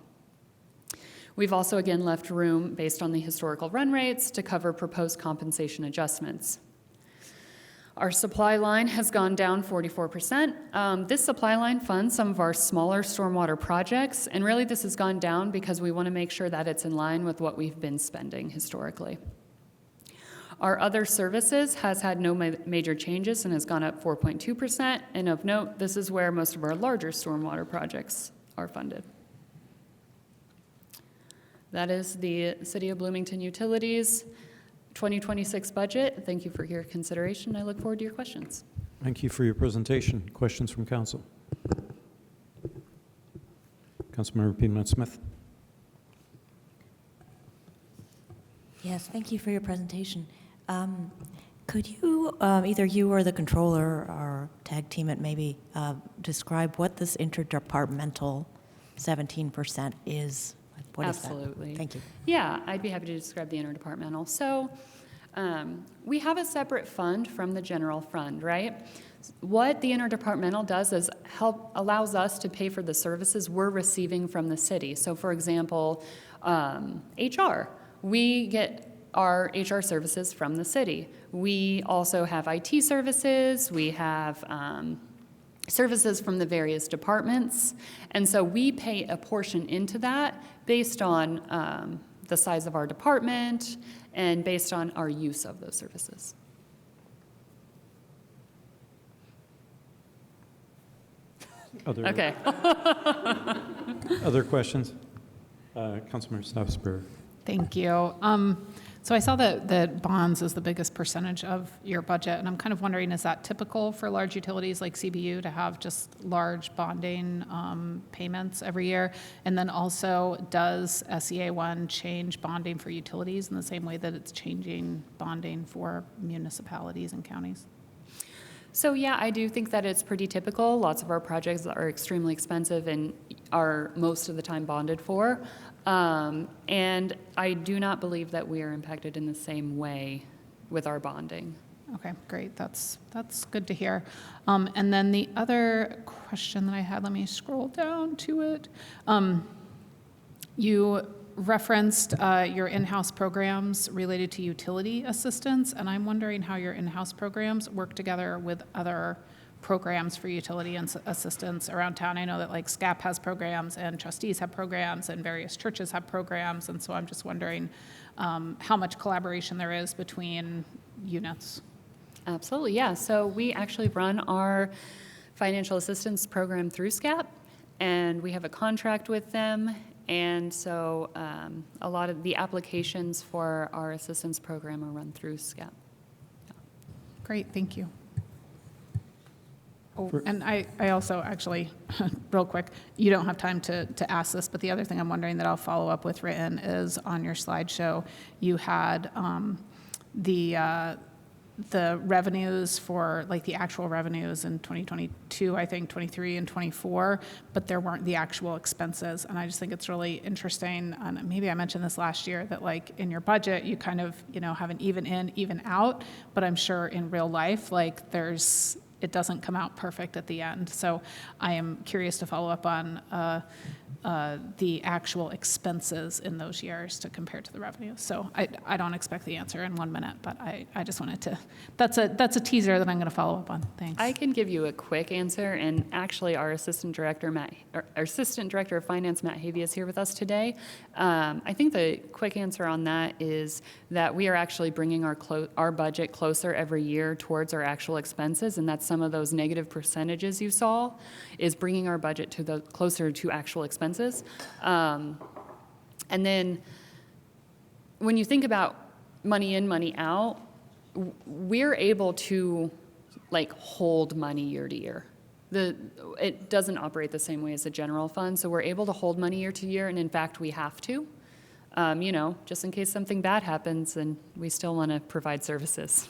We've also again left room based on the historical run rates to cover proposed compensation adjustments. Our supply line has gone down 44%. This supply line funds some of our smaller stormwater projects, and really this has gone down because we want to make sure that it's in line with what we've been spending historically. Our other services has had no major changes and has gone up 4.2%, and of note, this is where most of our larger stormwater projects are funded. That is the City of Bloomington Utilities 2026 budget. Thank you for your consideration. I look forward to your questions. Thank you for your presentation. Questions from council? Councilmember Piedmont-Smith. Yes, thank you for your presentation. Could you, either you or the controller or tag team it maybe, describe what this interdepartmental 17% is? What Absolutely. Is that? Thank you. Yeah, I'd be happy to describe the interdepartmental. So we have a separate fund from the general fund, right? What the interdepartmental does is allows us to pay for the services we're receiving from the city. So for example, HR, we get our HR services from the city. We also have IT services, we have services from the various departments, and so we pay a portion into that based on the size of our department and based on our use of those services. Okay. Other questions? Councilmember Stoughsburg. Thank you. So I saw that bonds is the biggest percentage of your budget, and I'm kind of wondering, is that typical for large utilities like CBU to have just large bonding payments every year? And then also, does SEA1 change bonding for utilities in the same way that it's changing bonding for municipalities and counties? So yeah, I do think that it's pretty typical. Lots of our projects are extremely expensive and are most of the time bonded for. And I do not believe that we are impacted in the same way with our bonding. Okay, great. That's good to hear. And then the other question that I had, let me scroll down to it. You referenced your in-house programs related to utility assistance, and I'm wondering how your in-house programs work together with other programs for utility and assistance around town. I know that like SCAP has programs and trustees have programs and various churches have programs, and so I'm just wondering how much collaboration there is between units. Absolutely, yeah. So we actually run our financial assistance program through SCAP, and we have a contract with them. And so a lot of the applications for our assistance program are run through SCAP. Yeah. Great, thank you. Oh, and I also actually, real quick, you don't have time to ask this, but the other thing I'm wondering that I'll follow up with written is on your slideshow, you had the revenues for, like the actual revenues in 2022, I think 23 and 24, but there weren't the actual expenses. And I just think it's really interesting, and maybe I mentioned this last year, that like in your budget, you kind of, have an even in, even out, but I'm sure in real life, like it doesn't come out perfect at the end. So I am curious to follow up on the actual expenses in those years to compare to the revenue. So I don't expect the answer in 1 minute, but I just wanted to, that's a teaser that I'm going to follow up on. Thanks. I can give you a quick answer, and actually our Assistant Director of Finance, Matt Havey, is here with us today. I think the quick answer on that is that we are actually bringing our budget closer every year towards our actual expenses, and that's some of those negative percentages you saw is bringing our budget to closer to actual expenses. And then when you think about money in, money out, we're able to like hold money year to year. It doesn't operate the same way as the general fund, so we're able to hold money year to year, and in fact, we have to, just in case something bad happens, and we still want to provide services.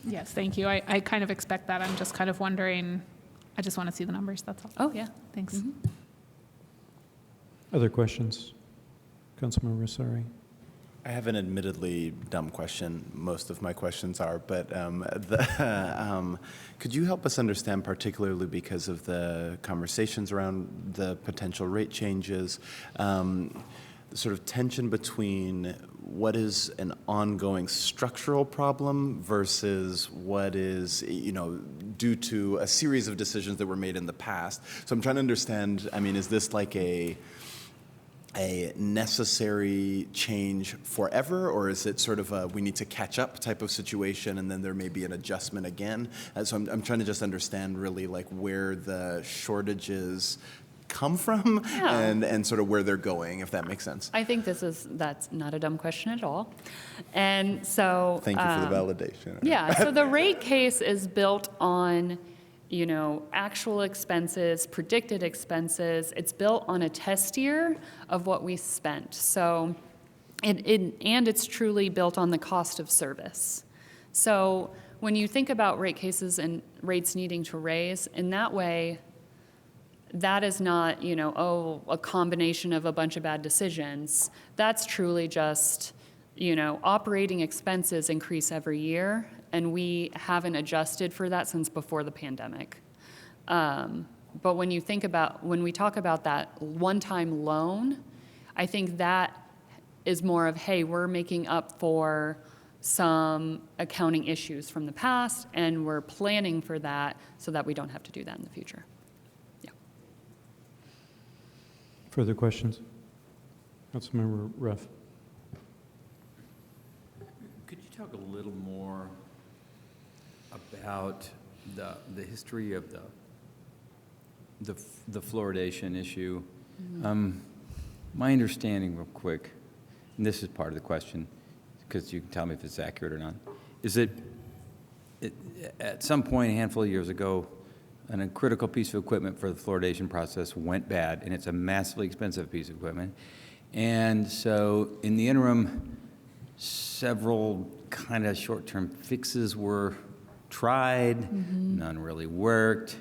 Yes, thank you. I kind of expect that. I'm just kind of wondering, I just want to see the numbers, that's all. Oh, yeah. Thanks. Mm-hmm. Other questions? Councilmember Rosari. I have an admittedly dumb question. Most of my questions are, but could you help us understand, particularly because of the conversations around the potential rate changes, the sort of tension between what is an ongoing structural problem versus what is, due to a series of decisions that were made in the past? So I'm trying to understand, is this like a necessary change forever, or is it sort of a we need to catch up type of situation and then there may be an adjustment again? So I'm trying to just understand really like where the shortages come from and sort of where they're going, if that makes sense. I think that's not a dumb question at all. And so thank you for the validation. Yeah, so the rate case is built on actual expenses, predicted expenses. It's built on a test year of what we spent. So, and it's truly built on the cost of service. So when you think about rate cases and rates needing to raise, in that way, that is not, a combination of a bunch of bad decisions. That's truly just, operating expenses increase every year, and we haven't adjusted for that since before the pandemic. But when we talk about that one-time loan, I think that is more of, hey, we're making up for some accounting issues from the past, and we're planning for that so that we don't have to do that in the future. Yeah. Further questions? Councilmember Ruff. Could you talk a little more about the history of the the fluoridation issue. My understanding, real quick, and this is part of the question, because you can tell me if it's accurate or not, is that at some point, a handful of years ago, a critical piece of equipment for the fluoridation process went bad, and it's a massively expensive piece of equipment. And so in the interim, several kind of short-term fixes were tried. None really worked.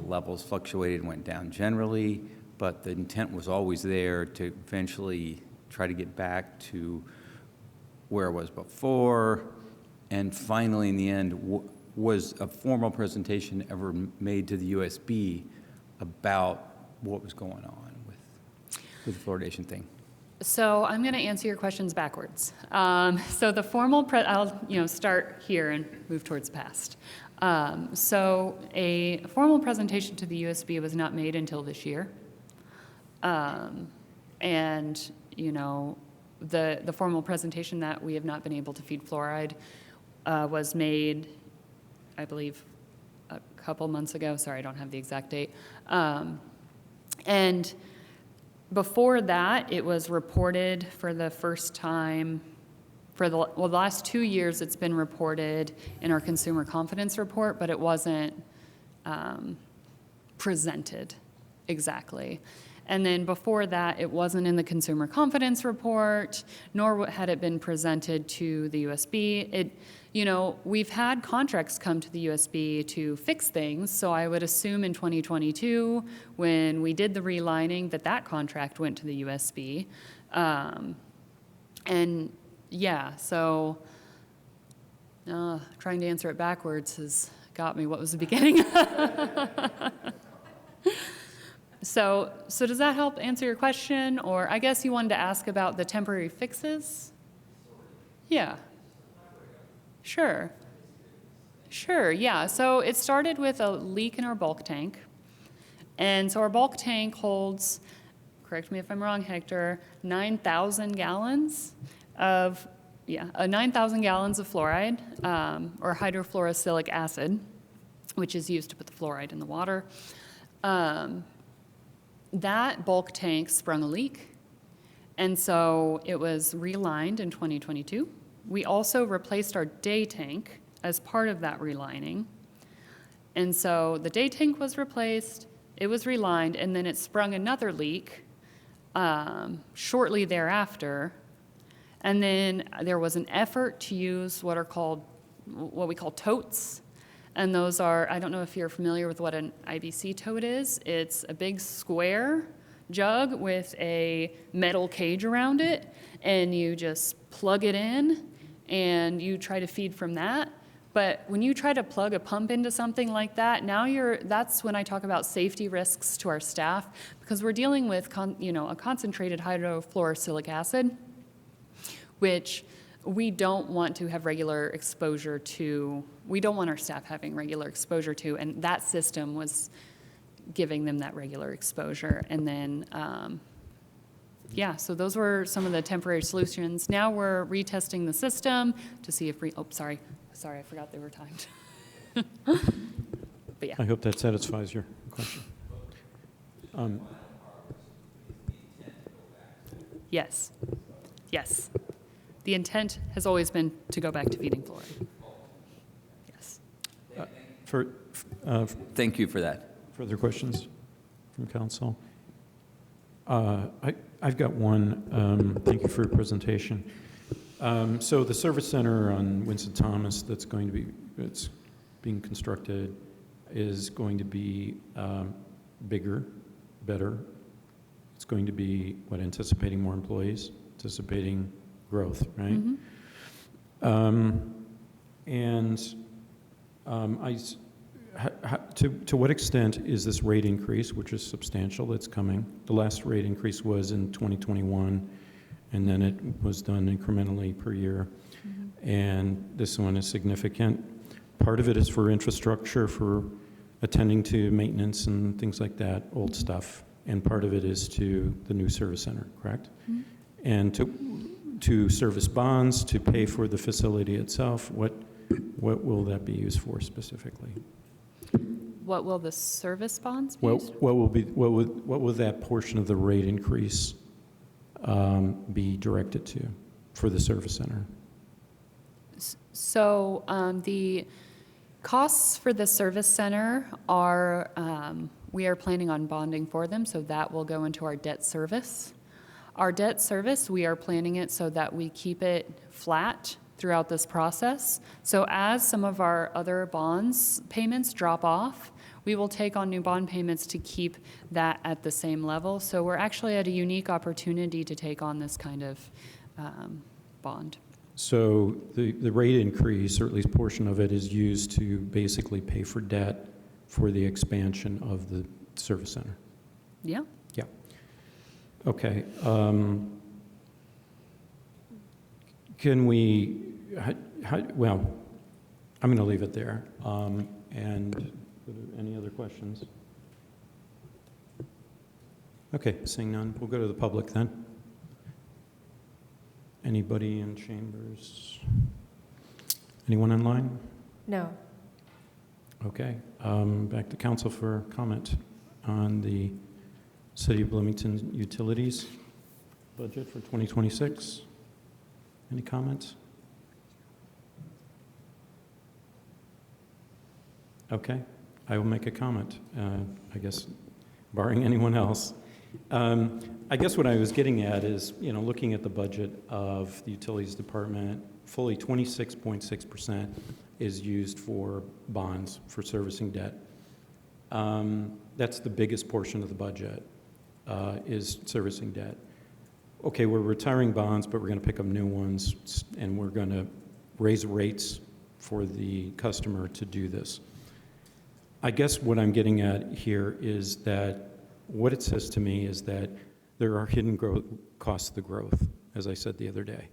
Levels fluctuated and went down generally, but the intent was always there to eventually try to get back to where it was before. And finally, in the end, was a formal presentation ever made to the USB about what was going on with the fluoridation thing? So I'm going to answer your questions backwards. So the formal, I'll start here and move towards the past. So a formal presentation to the USB was not made until this year. And, the formal presentation that we have not been able to feed fluoride was made, I believe, a couple months ago. Sorry, I don't have the exact date. And before that, it was reported for the first time, for the last 2 years, it's been reported in our consumer confidence report, but it wasn't presented exactly. And then before that, it wasn't in the consumer confidence report, nor had it been presented to the USB. We've had contracts come to the USB to fix things, so I would assume in 2022, when we did the relining, that contract went to the USB. And yeah, so trying to answer it backwards has got me. What was the beginning? So does that help answer your question? Or I guess you wanted to ask about the temporary fixes? Yeah. Sure, yeah. So it started with a leak in our bulk tank. And so our bulk tank holds, correct me if I'm wrong, Hector, 9,000 gallons of, 9,000 gallons of fluoride, or hydrofluorosilicic acid, which is used to put the fluoride in the water. That bulk tank sprung a leak, and so it was relined in 2022. We also replaced our day tank as part of that relining. And so the day tank was replaced, it was relined, and then it sprung another leak shortly thereafter. And then there was an effort to use what we call totes. And those are, I don't know if you're familiar with what an IBC tote is. It's a big square jug with a metal cage around it, and you just plug it in, and you try to feed from that. But when you try to plug a pump into something like that, that's when I talk about safety risks to our staff, because we're dealing with a concentrated hydrofluorosilicic acid, which we don't want to have regular exposure to, we don't want our staff having regular exposure to, and that system was giving them that regular exposure. And then, so those were some of the temporary solutions. Now we're retesting the system to see if sorry, I forgot they were timed. But yeah. I hope that satisfies your question. Yes. The intent has always been to go back to feeding fluoride. Yes. Thank you for that. Further questions from council? I've got one. Thank you for your presentation. So the service center on Winston Thomas it's being constructed is going to be bigger, better. It's going to be, anticipating more employees, anticipating growth, right? To what extent is this rate increase, which is substantial, that's coming? The last rate increase was in 2021, and then it was done incrementally per year. And this one is significant. Part of it is for infrastructure, for attending to maintenance and things like that, old stuff. And part of it is to the new service center, correct? And to service bonds, to pay for the facility itself, what will that be used for specifically? what will the service bonds be? What will that portion of the rate increase be directed to for the service center? So the costs for the service center are, we are planning on bonding for them, so that will go into our debt service. Our debt service, we are planning it so that we keep it flat throughout this process. So as some of our other bonds payments drop off, we will take on new bond payments to keep that at the same level. So we're actually at a unique opportunity to take on this kind of bond. So the rate increase, or at least portion of it, is used to basically pay for debt for the expansion of the service center. Yeah. Yeah. Okay. Can we, well, I'm going to leave it there. And any other questions? Okay, seeing none, we'll go to the public then. Anybody in chambers? Anyone online? No. Okay, back to council for comment on the City of Bloomington utilities budget for 2026. Any comments? Okay, I will make a comment, I guess, barring anyone else. I guess what I was getting at is, looking at the budget of the utilities department, fully 26.6% is used for bonds for servicing debt. That's the biggest portion of the budget, is servicing debt. Okay, we're retiring bonds, but we're going to pick up new ones, and we're going to raise rates for the customer to do this. I guess what I'm getting at here is that what it says to me is that there are hidden costs to the growth, as I said the other day.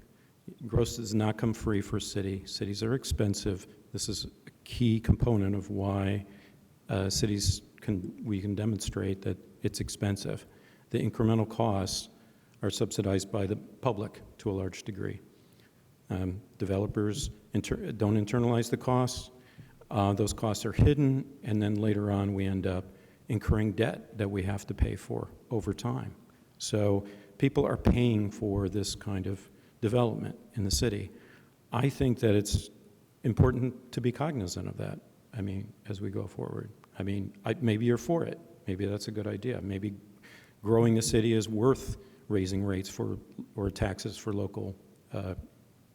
Growth does not come free for a city. Cities are expensive. This is a key component of why we can demonstrate that it's expensive. The incremental costs are subsidized by the public to a large degree. Developers don't internalize the costs. Those costs are hidden, and then later on we end up incurring debt that we have to pay for over time. So people are paying for this kind of development in the city. I think that it's important to be cognizant of that, as we go forward. Maybe you're for it. Maybe that's a good idea. Maybe growing the city is worth raising rates or taxes for local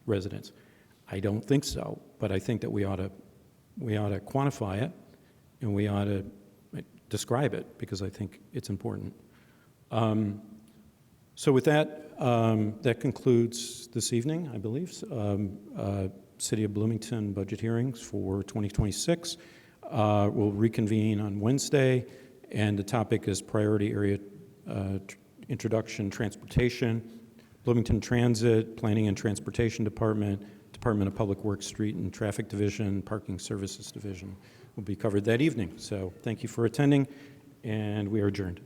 residents. I don't think so, but I think that we ought to quantify it, and we ought to describe it, because I think it's important. So with that, that concludes this evening, I believe, City of Bloomington budget hearings for 2026. We'll reconvene on Wednesday, and the topic is priority area introduction transportation, Bloomington Transit, Planning and Transportation Department, Department of Public Works, Street and Traffic Division, Parking Services Division will be covered that evening. So thank you for attending, and we are adjourned.